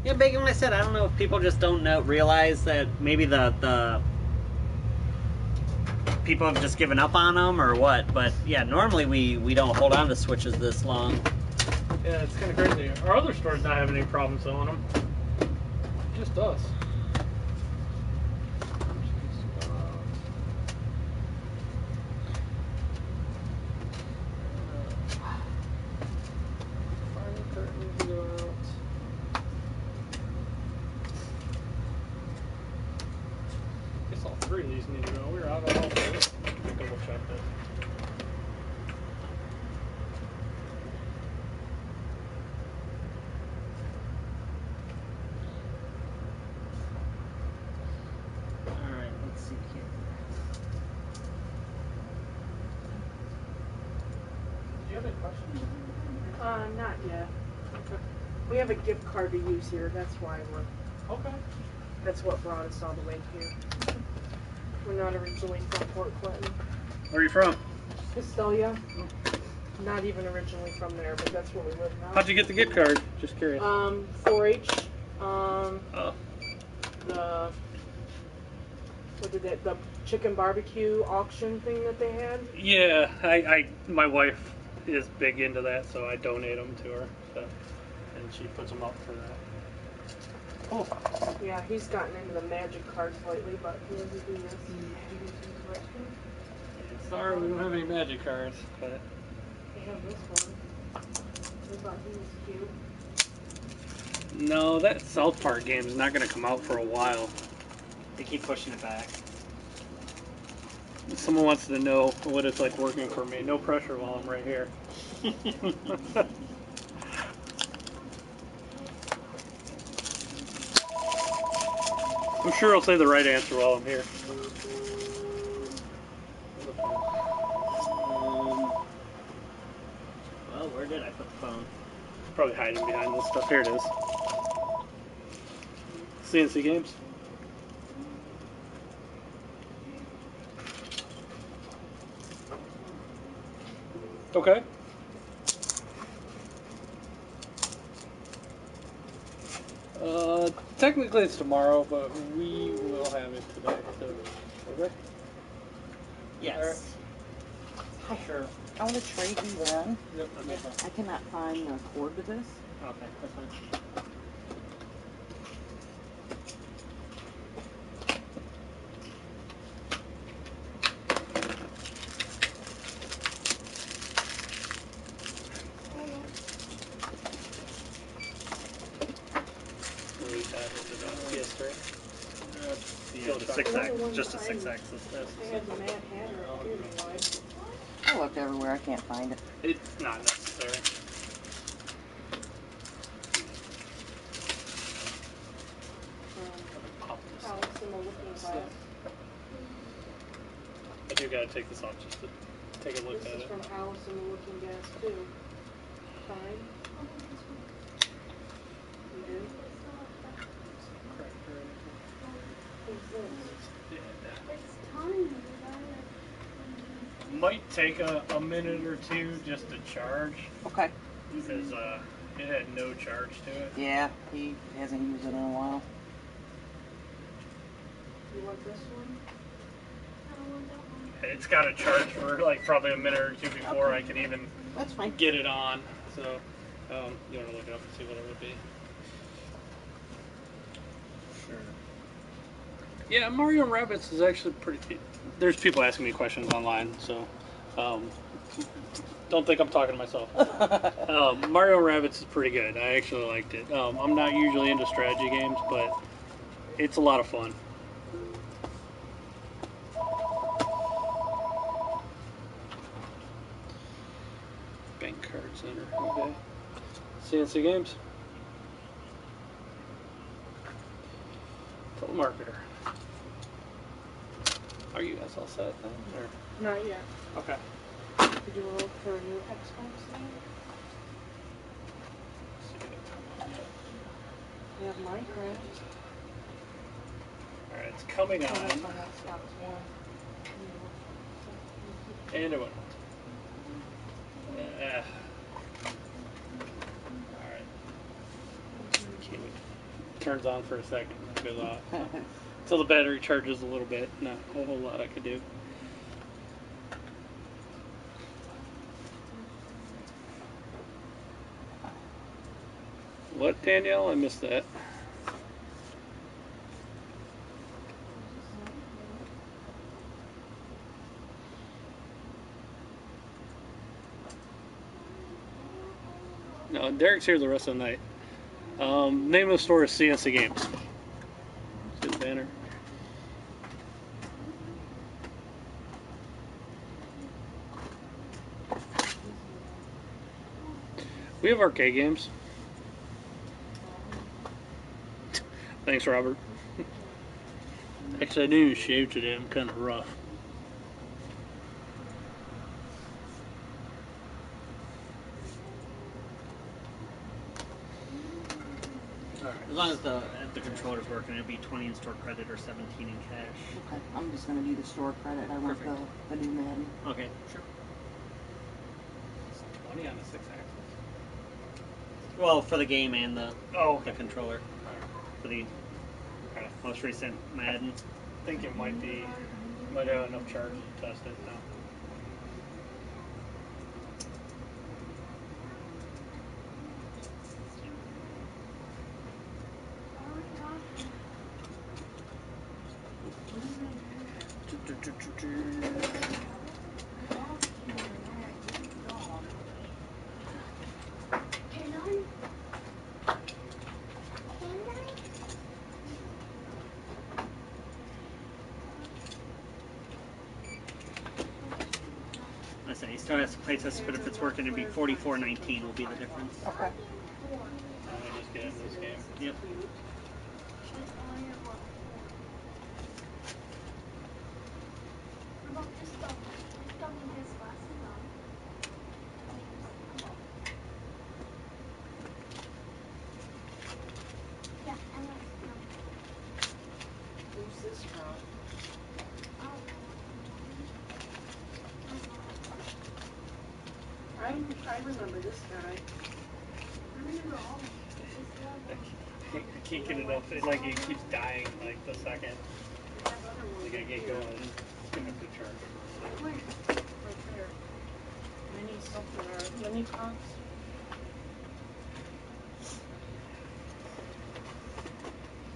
Yeah, Bacon, when I said, I don't know if people just don't realize that maybe the people have just given up on them or what, but yeah, normally we don't hold on to Switches this long. Yeah, it's kind of crazy. Our other store's not having any problems selling them. Just us. Guess all three of these need to go. We're out of all three. Double check this. Alright, let's see here. Do you have any questions? Not yet. We have a gift card to use here. That's why Okay. that's what brought us all the way here. We're not originally from Port Clinton. Where are you from? Castelia. Not even originally from there, but that's where we live now. How'd you get the gift card? Just curious. 4-H. Oh. The what did that? The chicken barbecue auction thing that they had. Yeah, my wife is big into that, so I donate them to her. So, and she puts them up for that. Cool. Yeah, he's gotten into the magic cards lately, but he doesn't do this. Sorry, we don't have any magic cards, but They have this one. They thought he was cute. no, that South Park game is not going to come out for a while. They keep pushing it back. Someone wants to know what it's like working for me. No pressure while I'm right here. I'm sure I'll say the right answer while I'm here. Well, where did I put the phone? It's probably hiding behind this stuff. Here it is. CNC games. Okay. Technically it's tomorrow, but we will have it today. So Rick? Yes. Hi. Sure. I want to trade you one. Yep. Okay. I cannot find the cord to this. Okay, that's fine. PS3. Yeah, the 6X, just a 6X. They had the Mad Hatter appeared in life. I looked everywhere. I can't find it. It's not necessary. Pop this. Alice in the Looking Glass. I do gotta take this off just to take a look This at is it. from Alice in the Looking Glass too. Fine. You do? Who's this? Might take a minute or two just to charge Okay. because it had no charge to it. Yeah, he hasn't used it in a while. You want this one? It's got to charge for like probably a minute or two before I can even That's fine. get it on. So you want to look it up and see what it would be. Sure. Yeah, Mario and Rabbids is actually pretty. There's people asking me questions online, so don't think I'm talking to myself. Mario and Rabbids is pretty good. I actually liked it. I'm not usually into strategy games, but it's a lot of fun. Bank Card Center. Okay. CNC Games. Telemarketer. Are you guys all set then? Or? Not yet. Okay. Did you look for a new Xbox thing? We have Minecraft. Alright, it's coming Oh, that's on. on Xbox One. And it went. Alright. Turns on for a second and then goes off. Until the battery charges a little bit. Not a whole lot I could do. What, Danielle? I missed that. No, Derek's here the rest of the night. Name of the store is CNC Games. See the banner? We have arcade games. Thanks, Robert. Actually, I didn't even shave today. I'm kind of rough. As long as the controller's working, it'd be 20 in store credit or 17 in cash. Okay, I'm just going to do the store credit. I want the new Madden. Okay, sure. 20 on the 6-axis. Well, for the game and the okay. Controller. For the most recent Madden. I think it might have enough charge to test it now. I say he still has to play test, but if it's working, it'd be 44.19 will be the difference. Okay. Let me just get into this game. Yep. Who's this from? I remember this guy. I can't get it up. It's like it keeps dying like the second. I gotta get going. It's gonna have to charge. Right there. Mini something or mini pops.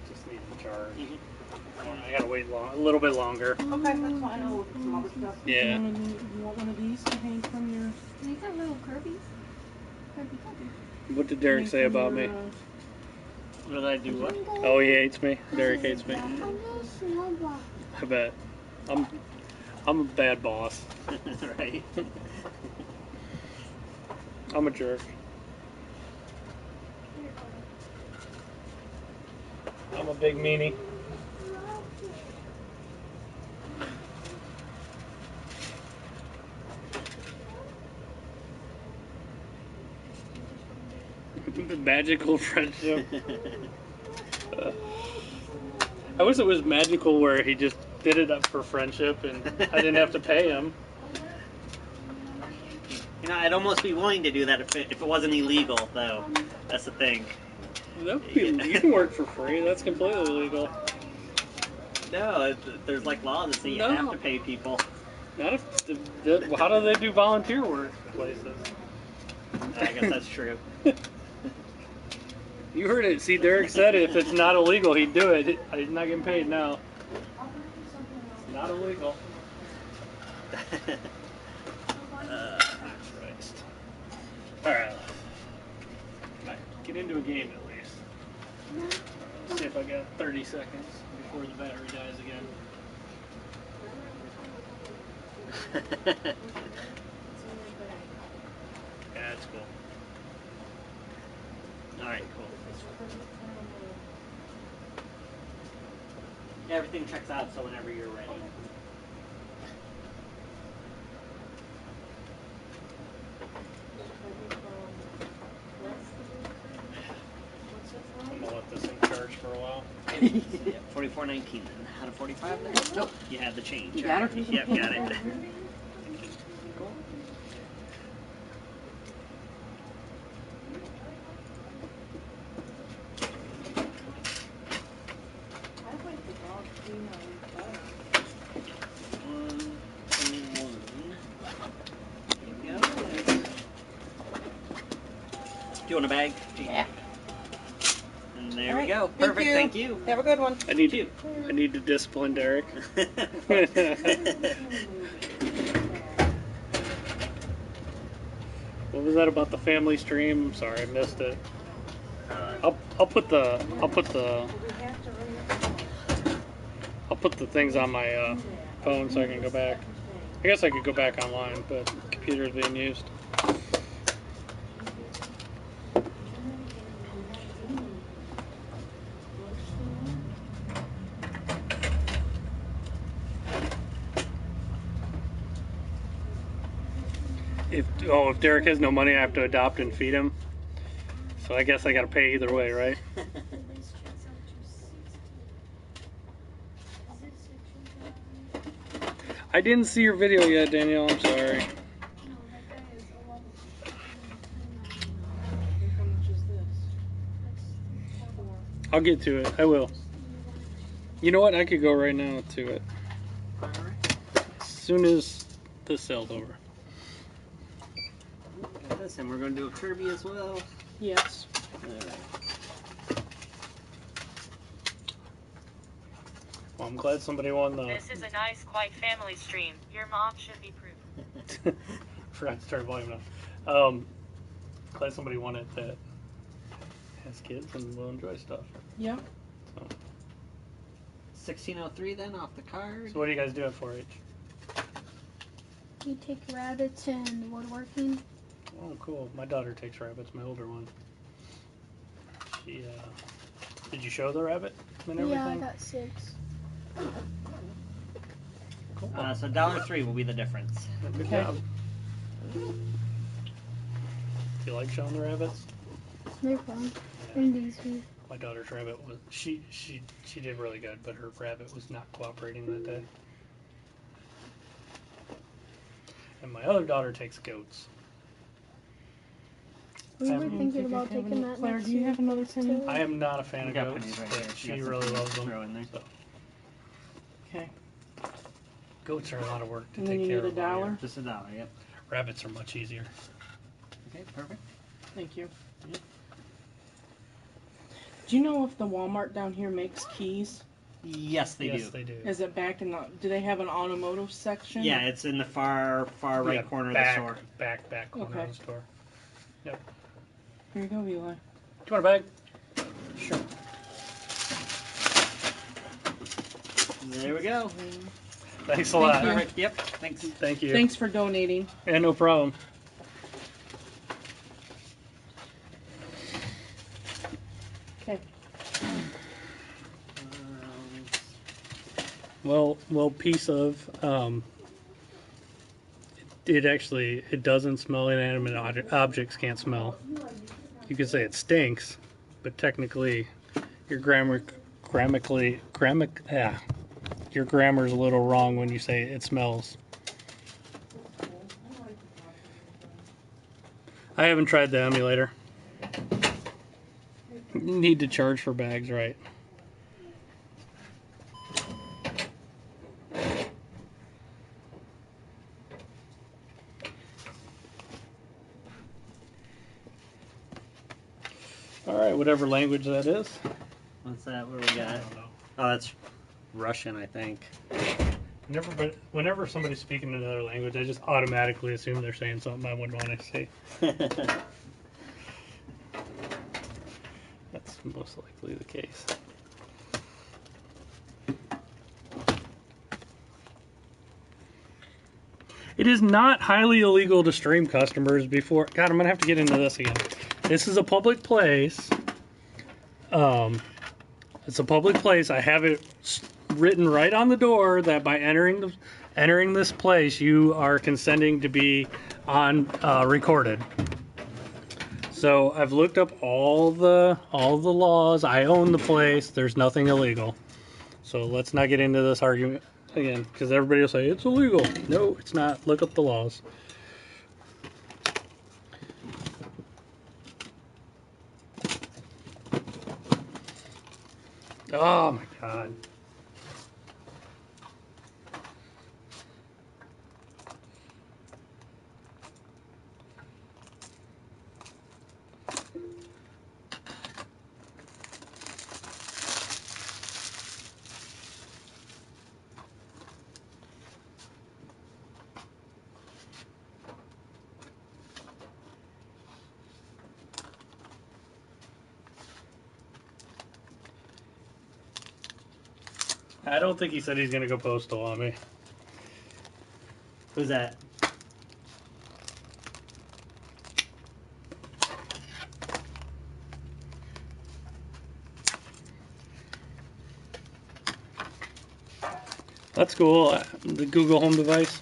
Just need to charge. I gotta wait a little bit longer. Okay, that's fine. I'll look at some other stuff. Yeah. You want one of these to hang from your... These are little Kirby's. Kirby. What did Derek say about me? What did I do? What? Oh, he hates me. Derek hates me. I bet. I'm a bad boss. Right. I'm a jerk. I'm a big meanie. Magical friendship. I wish it was magical where he just did it up for friendship and I didn't have to pay him. You know, I'd almost be willing to do that if it wasn't illegal, though. That's the thing. That would be, you can work for free. That's completely illegal. No, there's like laws that say you have to pay people. Not if. How do they do volunteer work places? I guess that's true. You heard it. See, Derek said if it's not illegal, he'd do it. He's not getting paid now. It's not illegal. Christ. Alright. Get into a game at least. Let's see if I got 30 seconds before the battery dies again. Yeah, that's cool. Alright, cool. Everything checks out, so whenever you're ready. I'm gonna let this thing charge for a while. Yeah, 44.19 then. Out of 45 then? Nope. You have the change. You got it? Yep, got it. Cool. Do you want a bag? Yeah. And there we go. Perfect. Thank you. Have a good one. I need to discipline Derek. What was that about the family stream? I'm sorry, I missed it. I'll put the things on my phone so I can go back. I guess I could go back online, but the computer's being used. If Derek has no money, I have to adopt and feed him. So I guess I gotta pay either way, right? I didn't see your video yet, Danielle. I'm sorry. How much is this? I'll get to it. I will. You know what? I could go right now to it. As soon as this sale's over. Got this, and we're going to do a Kirby as well. Yes. Alright. Well, I'm glad somebody won the... This is a nice, quiet family stream. Your mom should be proof. Forgot to turn volume down. Glad somebody won it that has kids and will enjoy stuff. Yeah. So 1603 then off the card. what do you guys do at 4-H? You take rabbits and woodworking. Oh, cool. My daughter takes rabbits, my older one. She, did you show the rabbit and everything? Yeah, I got 6. Cool. So $1.03 will be the difference. Good job. Do you like showing the rabbits? They're fun. Yeah. And these two. My daughter's rabbit was she did really good, but her rabbit was not cooperating that day. And my other daughter takes goats. We were thinking about taking that Claire, next do you year. have another penny? I am not a fan We of got goats, pennies right but here. she You got really something loves to them. throw in there. So. Okay. Goats are a lot of work to And then take you care need of. a out dollar? here. Just $1, yep. Rabbits are much easier. Okay, perfect. Thank you. Do you know if the Walmart down here makes keys? Yes, they Yes, do. they do. Is it back in the? Do they have an automotive section? Yeah, it's in the far right corner of the store. Back corner of the store. Yep. Here you go, Eli. Do you want a bag? Sure. There we go. Thanks a lot. you. Perfect. Yep. Thanks. Thank you. Thanks for donating. Yeah, no problem. Okay. Well, piece of it doesn't smell. Inanimate objects can't smell. You could say it stinks, but technically, your grammar's a little wrong when you say it smells. I haven't tried the emulator. Need to charge for bags, right? Alright, whatever language that is. What's that? What do we got? Oh, that's Russian, I think. Whenever somebody's speaking another language, I just automatically assume they're saying something I wouldn't want to say. That's most likely the case. It is not highly illegal to stream customers before... God, I'm going to have to get into this again. This is a public place. It's a public place. I have it written right on the door that by entering this place, you are consenting to be on recorded. So I've looked up all the laws. I own the place. There's nothing illegal. So let's not get into this argument again, because everybody will say it's illegal. No, it's not. Look up the laws. Oh my God. I don't think he said he's gonna go postal on me. Who's that? That's cool. The Google Home device.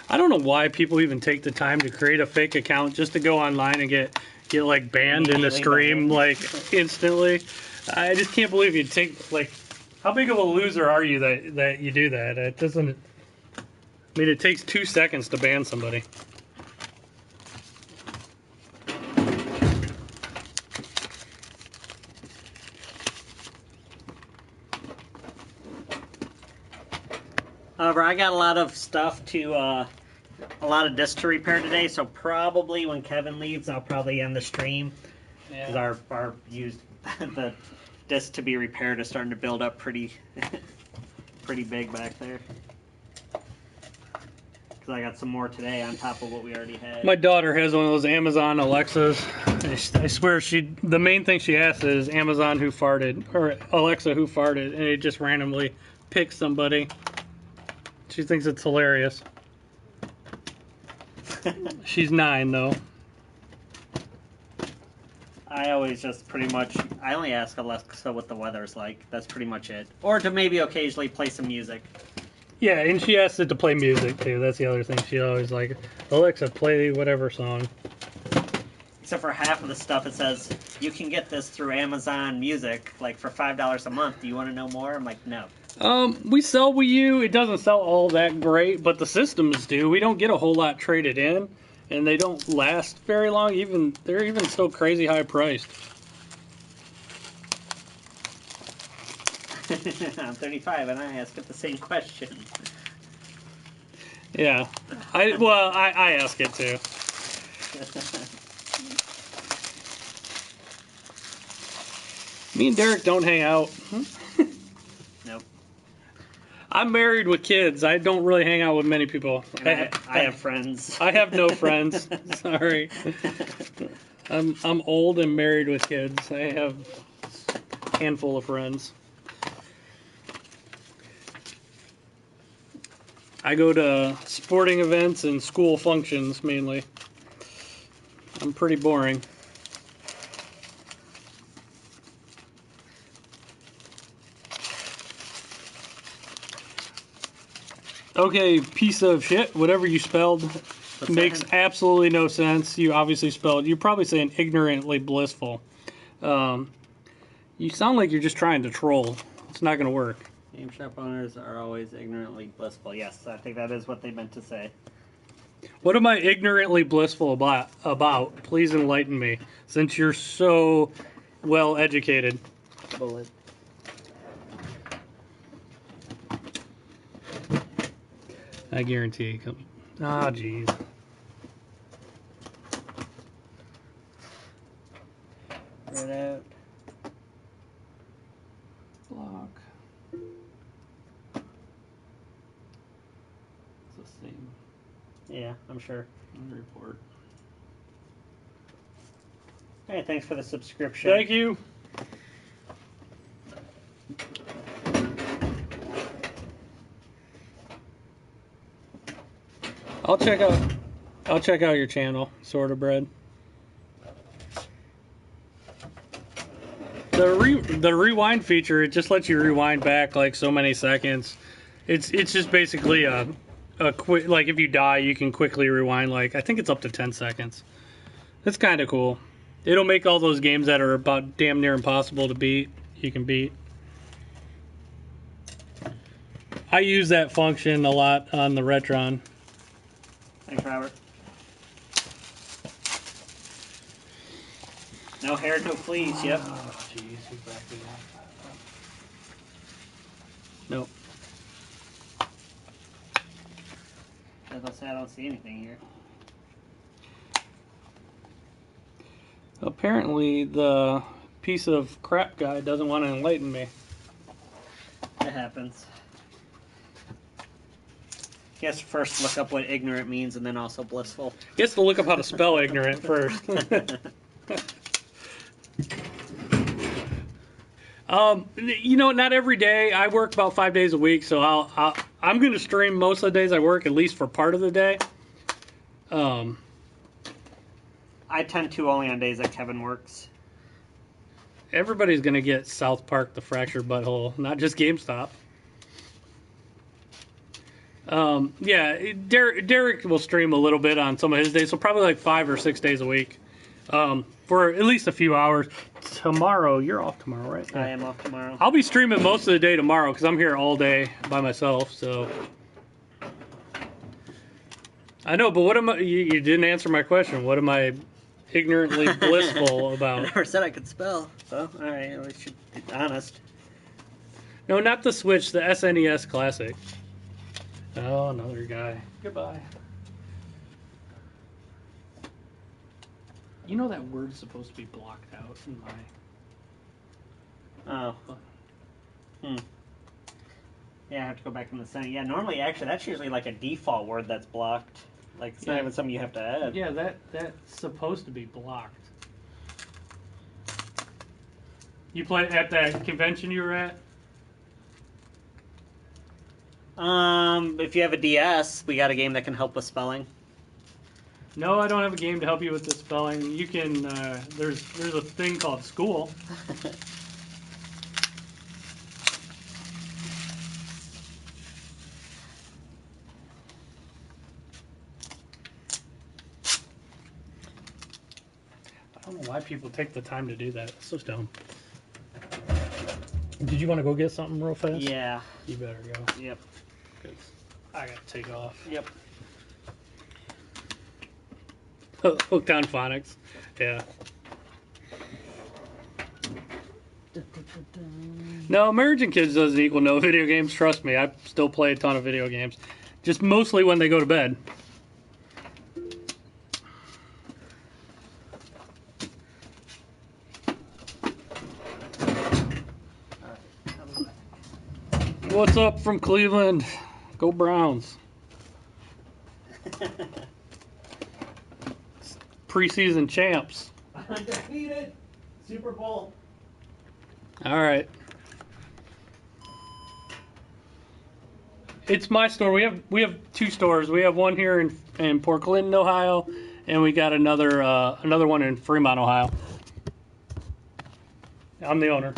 I don't know why people even take the time to create a fake account just to go online and get like banned in the stream like instantly. I just can't believe you take like. How big of a loser are you that you do that? It doesn't. I mean, it takes 2 seconds to ban somebody. However, I got a lot of stuff a lot of discs to repair today, so probably when Kevin leaves, I'll probably end the stream. Because our used the disc to be repaired is starting to build up pretty big back there. Because I got some more today on top of what we already had. My daughter has one of those Amazon Alexas. I swear the main thing she asks is Amazon who farted, or Alexa who farted, and it just randomly picks somebody. She thinks it's hilarious. She's 9 though. I always just I only ask Alexa what the weather's like. That's pretty much it. Or to maybe occasionally play some music. Yeah, and she asks it to play music too. That's the other thing. She always like, Alexa, play whatever song. Except for half of the stuff it says, you can get this through Amazon Music, like for $5 a month. Do you want to know more? I'm like, no. We sell Wii U. It doesn't sell all that great, but the systems do. We don't get a whole lot traded in, and they don't last very long. They're even still crazy high priced. I'm 35 and I ask it the same question. Yeah. I ask it too. Me and Derek don't hang out. Nope. I'm married with kids. I don't really hang out with many people. And I have friends. I have no friends. Sorry. I'm old and married with kids. I have a handful of friends. I go to sporting events and school functions mainly. I'm pretty boring. Okay, piece of shit. Whatever you spelled makes absolutely no sense. You obviously spelled. You're probably saying ignorantly blissful. You sound like you're just trying to troll. It's not going to work. Game shop owners are always ignorantly blissful. Yes, I think that is what they meant to say. What am I ignorantly blissful about? Please enlighten me, since you're so well educated. Bullet. I guarantee you come. Ah, jeez. Right out. Block. It's the same. Yeah, I'm sure. Report. Hey, thanks for the subscription. Thank you. I'll check out your channel, Sorta Bread. The rewind feature, it just lets you rewind back like so many seconds. It's just basically a quick, like if you die you can quickly rewind, like I think it's up to 10 seconds. It's kind of cool. It'll make all those games that are about damn near impossible to beat, you can beat. I use that function a lot on the Retron. Thanks, Robert. No hair, no fleas, yep. Oh, jeez, who backed it up? Nope. As I say, I don't see anything here. Apparently, the piece of crap guy doesn't want to enlighten me. It happens. He has to first look up what ignorant means and then also blissful. He has to look up how to spell ignorant first. You know, not every day. I work about 5 days a week, so I'm going to stream most of the days I work, at least for part of the day. I tend to only on days that Kevin works. Everybody's going to get South Park: The Fractured Butthole, not just GameStop. Yeah, Derek will stream a little bit on some of his days, so probably like 5 or 6 days a week. For at least a few hours. Tomorrow, you're off tomorrow, right? I am off tomorrow. I'll be streaming most of the day tomorrow because I'm here all day by myself, so. I know, but what am I, you didn't answer my question. What am I ignorantly blissful I about? never said I could spell, so alright, we should be honest. No, not the Switch, the SNES Classic. Oh, another guy. Goodbye. You know that word's supposed to be blocked out in my... Oh. Yeah, I have to go back in the setting. Yeah, normally, actually, that's usually like a default word that's blocked. Like, it's not even something you have to add. Yeah, that's supposed to be blocked. You played at that convention you were at? If you have a DS, we got a game that can help with spelling. No, I don't have a game to help you with the spelling. You can, there's a thing called School. I don't know why people take the time to do that. It's so dumb. Did you want to go get something real fast? Yeah. You better go. Yep. 'Cause I gotta take off. Yep. Hooked on phonics. Yeah. No, marriage and kids doesn't equal no video games. Trust me, I still play a ton of video games. Just mostly when they go to bed. What's up from Cleveland? Go Browns. Preseason champs. Undefeated. Super Bowl. All right. It's my store. We have two stores. We have one here in Port Clinton, Ohio, and we got another one in Fremont, Ohio. I'm the owner.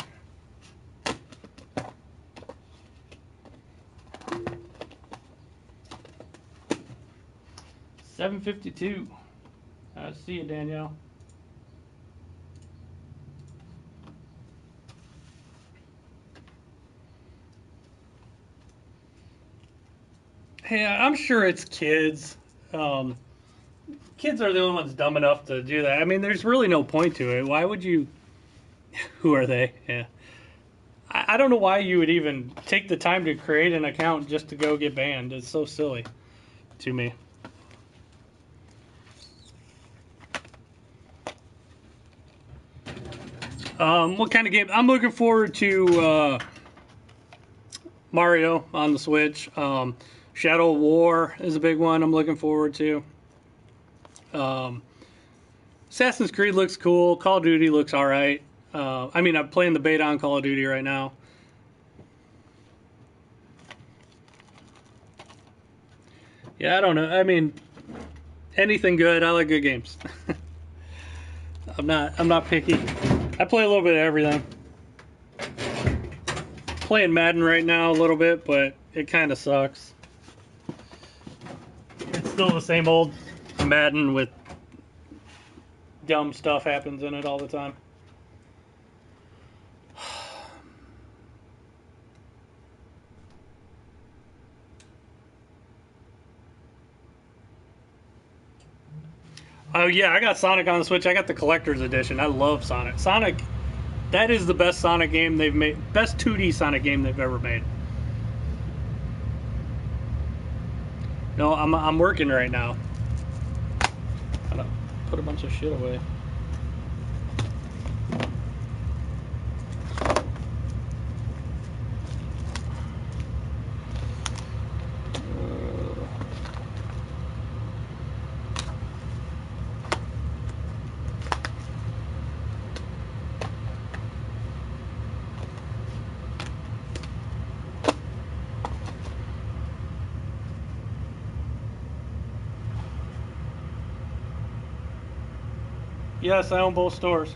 $7.52. See you, Danielle. Yeah, I'm sure it's kids. Kids are the only ones dumb enough to do that. I mean, there's really no point to it. Why would you? Who are they? Yeah. I don't know why you would even take the time to create an account just to go get banned. It's so silly to me. What kind of game? I'm looking forward to Mario on the Switch. Shadow of War is a big one I'm looking forward to. Assassin's Creed looks cool. Call of Duty looks alright. I mean, I'm playing the beta on Call of Duty right now. Yeah, I don't know. I mean, anything good. I like good games. I'm not picky. I play a little bit of everything. Playing Madden right now a little bit, but it kind of sucks. It's still the same old Madden with dumb stuff happens in it all the time. Oh yeah, I got Sonic on the Switch. I got the collector's edition. I love Sonic. Sonic, that is the best Sonic game they've made. Best 2D Sonic game they've ever made. No, I'm working right now. Gotta put a bunch of shit away. Yes, I own both stores.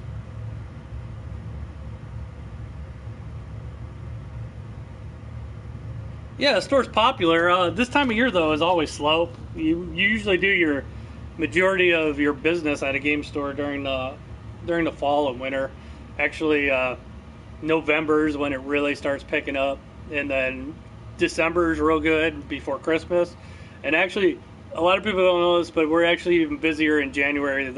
Yeah, the store's popular. This time of year, though, is always slow. You usually do your majority of your business at a game store during the fall and winter. Actually, November is when it really starts picking up, and then December is real good before Christmas. And actually, a lot of people don't know this, but we're actually even busier in January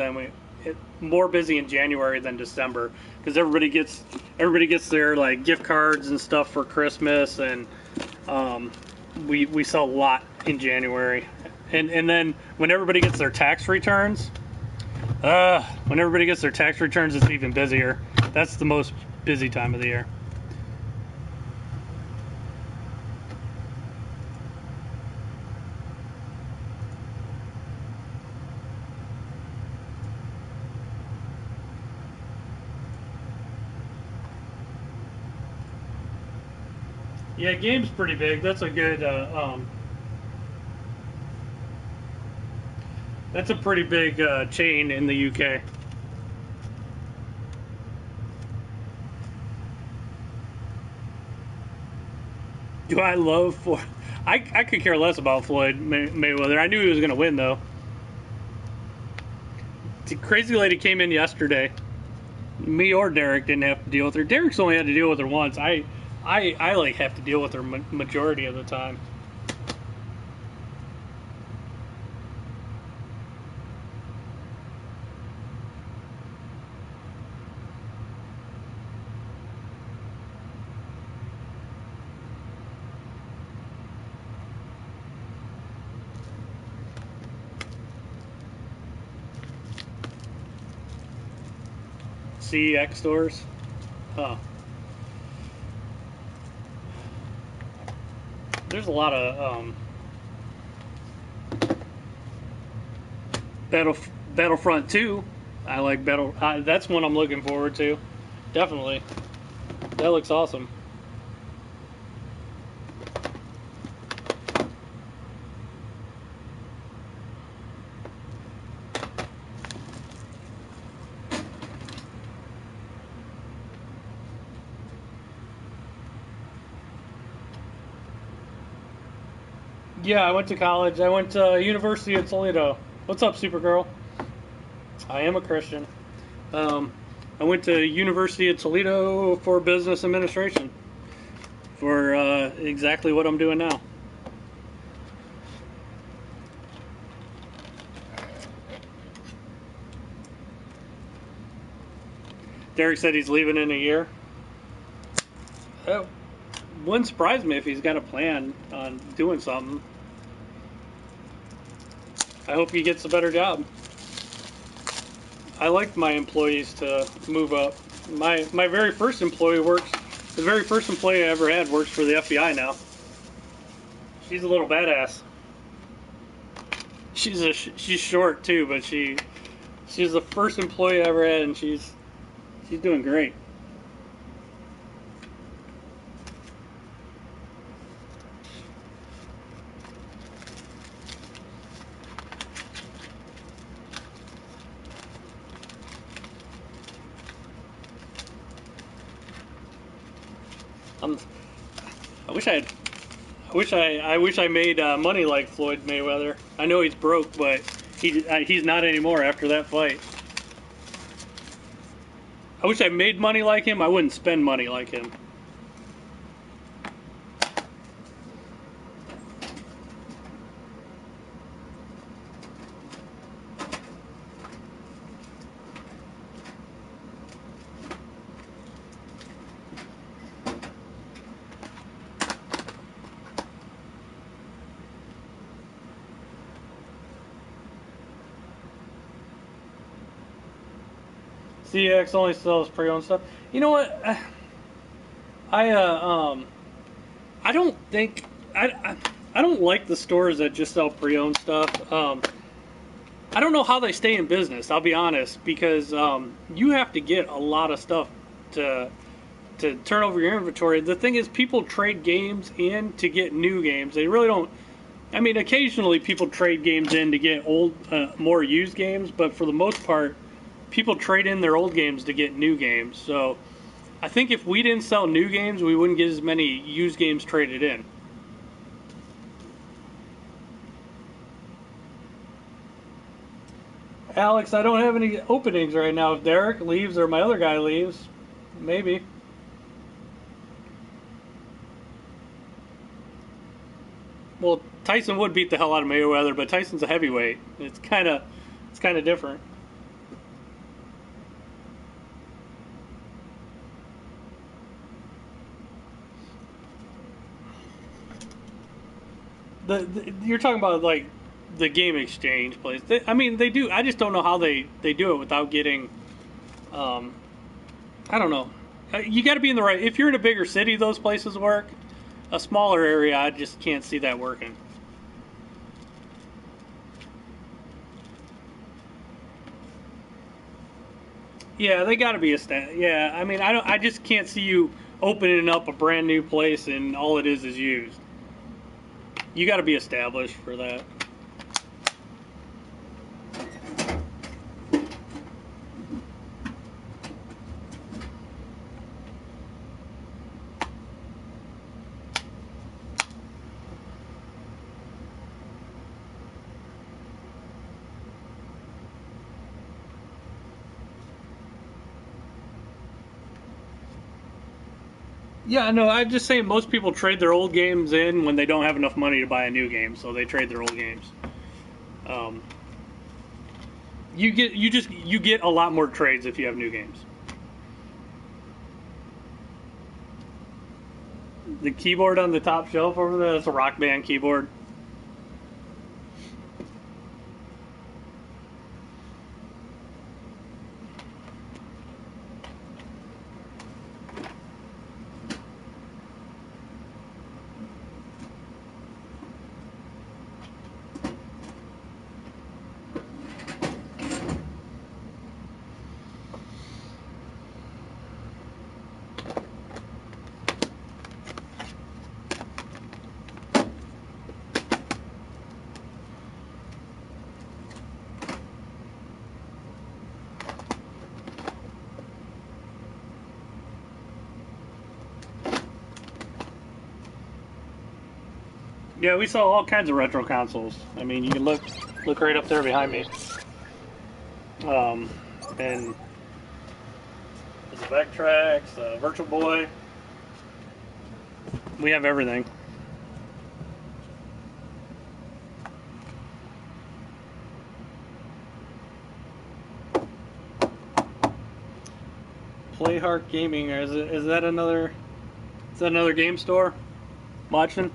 more busy in January than December, because everybody gets their like gift cards and stuff for Christmas, and we sell a lot in January, and then when everybody gets their tax returns, it's even busier. That's the most busy time of the year. Yeah, game's pretty big. That's a good, that's a pretty big chain in the UK. Do I love Floyd? I could care less about Floyd Mayweather. I knew he was going to win, though. The crazy lady came in yesterday. Me or Derek didn't have to deal with her. Derek's only had to deal with her once. I like have to deal with her majority of the time. CX stores. Huh. There's a lot of Battlefront 2. I like that's one I'm looking forward to. Definitely. That looks awesome. Yeah, I went to college. I went to University of Toledo. What's up, Supergirl? I am a Christian. I went to University of Toledo for business administration for exactly what I'm doing now. Derek said he's leaving in a year. That wouldn't surprise me if he's got a plan on doing something. I hope he gets a better job. I like my employees to move up. My very first employee the very first employee I ever had works for the FBI now. She's a little badass. She's short too, but she's the first employee I ever had, and she's doing great. I wish I made money like Floyd Mayweather. I know he's broke, but he's not anymore after that fight. I wish I made money like him. I wouldn't spend money like him. CX only sells pre-owned stuff. You know what? I don't think I don't like the stores that just sell pre-owned stuff. I don't know how they stay in business. I'll be honest, because you have to get a lot of stuff to turn over your inventory. The thing is, people trade games in to get new games. They really don't. I mean, occasionally people trade games in to get old, more used games, but for the most part, people trade in their old games to get new games. So I think if we didn't sell new games, we wouldn't get as many used games traded in. Alex, I don't have any openings right now. If Derek leaves or my other guy leaves, maybe. Well, Tyson would beat the hell out of Mayweather, but Tyson's a heavyweight. It's kind of different. You're talking about like the game exchange place. I mean, they do. I just don't know how they do it without getting. I don't know. You got to be in the right. If you're in a bigger city, those places work. A smaller area, I just can't see that working. Yeah, they got to be yeah, I mean, I just can't see you opening up a brand new place and all it is used. You got to be established for that. Yeah, no, I'm just saying most people trade their old games in when they don't have enough money to buy a new game, so they trade their old games. You get a lot more trades if you have new games. The keyboard on the top shelf over there, that's a Rock Band keyboard. Yeah, we saw all kinds of retro consoles. I mean, you can look right up there behind me. And there's a Vectrex, Virtual Boy. We have everything. Playheart Gaming. Is that another game store? Watching?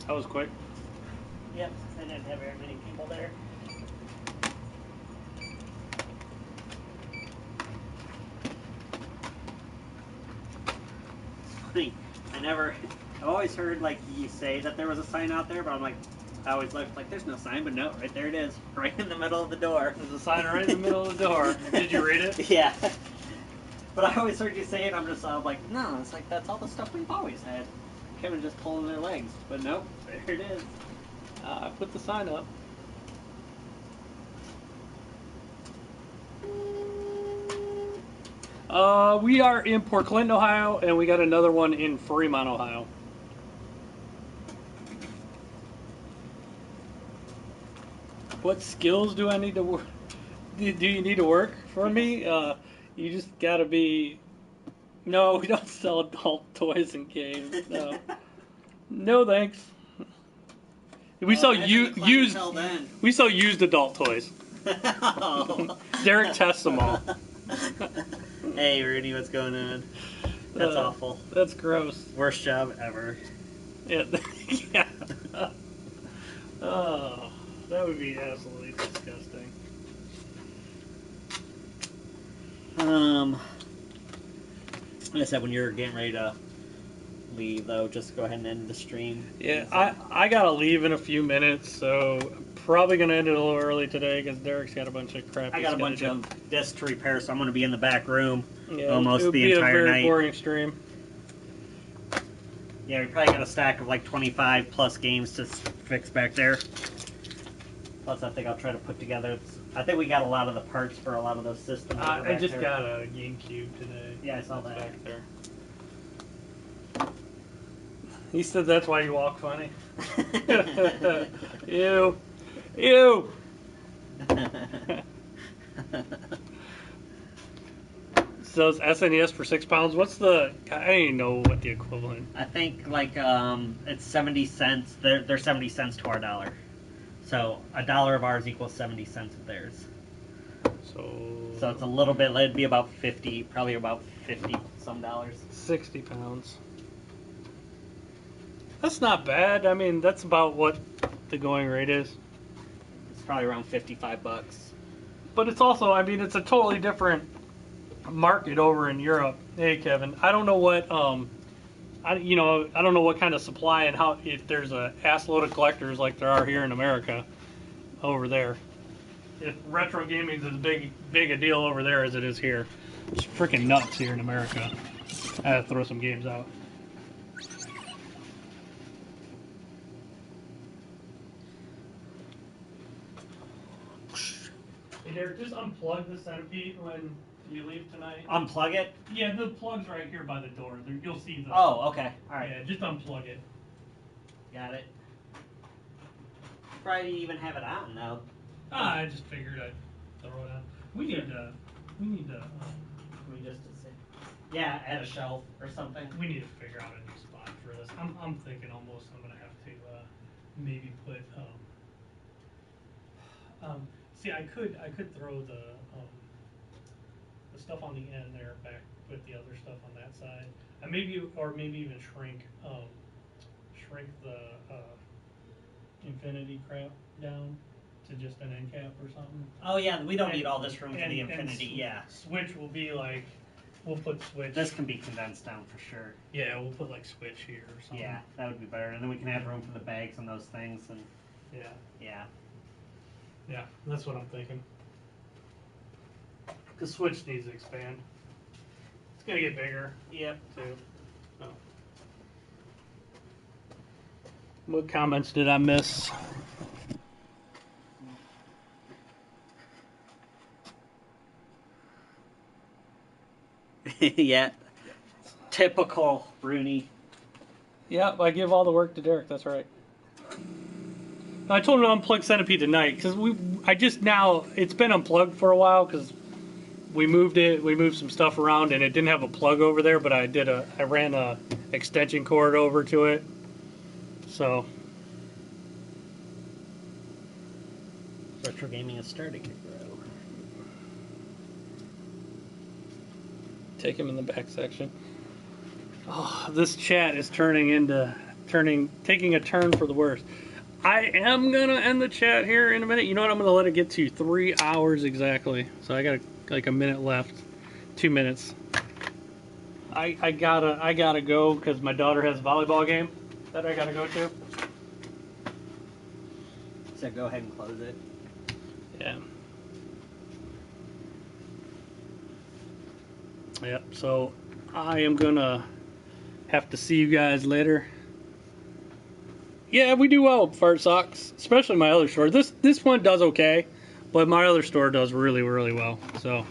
That was quick. Yep, I didn't have very many people there. Funny, I've always heard like you say that there was a sign out there, but I'm like, I always looked like there's no sign, but no, right there it is, right in the middle of the door. There's a sign right in the middle of the door. Did you read it? Yeah. But I always heard you say it, I'm like, no, it's like, that's all the stuff we've always had. Kevin just pulling their legs, but nope, there it is. I put the sign up. We are in Port Clinton, Ohio, and we got another one in Fremont, Ohio. What skills do I need to work? Do you need to work for me? You just gotta be. No, we don't sell adult toys and games. No, no thanks. We sell used. We sell used adult toys. Oh. Derek tests them all. Hey, Rudy, what's going on? That's awful. That's gross. Worst job ever. Yeah. Yeah. Oh, that would be absolutely disgusting. Like I said, when you're getting ready to leave, though, just go ahead and end the stream. Yeah, I gotta leave in a few minutes, so I'm probably gonna end it a little early today because Derek's got a bunch of crap. I got a bunch of discs to repair, so I'm gonna be in the back room almost the entire night. It'll be a very boring stream. Yeah, we probably got a stack of like 25 plus games to fix back there. Plus, I think I'll try to put together. I think we got a lot of the parts for a lot of those systems. I just got a GameCube today. Yeah, I saw that. Back there. He said that's why you walk funny. Ew. Ew. So it's SNES for £6. What's the? I don't even know what the equivalent. I think like it's 70 cents. They're 70 cents to our dollar. So $1 of ours equals 70 cents of theirs. So it's a little bit. It'd be about 50, probably about 50 some dollars. £60. That's not bad. I mean, that's about what the going rate is. It's probably around $55. But it's also, I mean, it's a totally different market over in Europe. Hey, Kevin, I don't know what I don't know what kind of supply and how, if there's a ass load of collectors like there are here in America over there. If retro gaming is as big a deal over there as it is here. It's freaking nuts here in America. I had to throw some games out. Hey Derek, just unplug the centipede when you leave tonight. Unplug it? Yeah, the plug's right here by the door. You'll see the. Oh, okay. Alright. Yeah, just unplug it. Got it. Probably even have it on though. I just figured I'd throw it on. We need to. Yeah, add a shelf or something. We need to figure out a new spot for this. I'm thinking almost I'm gonna have to maybe put. See, I could throw the stuff on the end there back, put the other stuff on that side, and maybe even shrink the Infinity crap down to just an end cap or something. Oh yeah, we don't need all this room for the Infinity. Yeah. Switch will be like, we'll put Switch. This can be condensed down for sure. Yeah, we'll put like Switch here or something. Yeah, that would be better, and then we can have room for the bags and those things, and yeah, that's what I'm thinking. The Switch needs to expand. It's gonna get bigger. Yep. Too. Oh. What comments did I miss? Yeah. Typical Rooney. Yeah, I give all the work to Derek. That's right. I told him to unplug Centipede tonight because it's been unplugged for a while because we moved some stuff around and it didn't have a plug over there, but I ran a extension cord over to it. So Retro gaming is starting to grow. take him in the back section. Oh, this chat is taking a turn for the worse. I am gonna end the chat here in a minute. You know what? I'm gonna let it get to 3 hours exactly. So I got like a minute left, 2 minutes. I gotta go because my daughter has a volleyball game that I gotta go to. So go ahead and close it. Yeah. Yep. So I am gonna have to see you guys later. Yeah, we do well with fart socks, especially my other store. This one does okay, but my other store does really, really well. So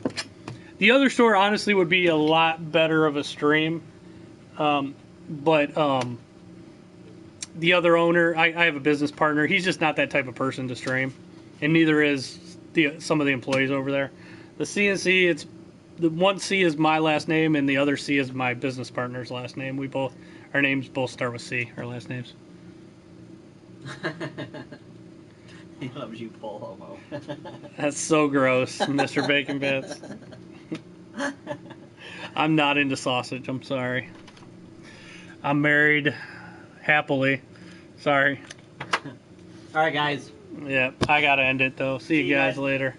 the other store honestly would be a lot better of a stream, but the other owner, I have a business partner. He's just not that type of person to stream, and neither is some of the employees over there. The CNC, the one C is my last name, and the other C is my business partner's last name. Our names both start with C. Our last names. He loves you full homo. That's so gross, Mr. Bacon Bits. I'm not into sausage. I'm sorry. I'm married happily. Sorry. Alright, guys. Yeah, I gotta end it though. See you guys later.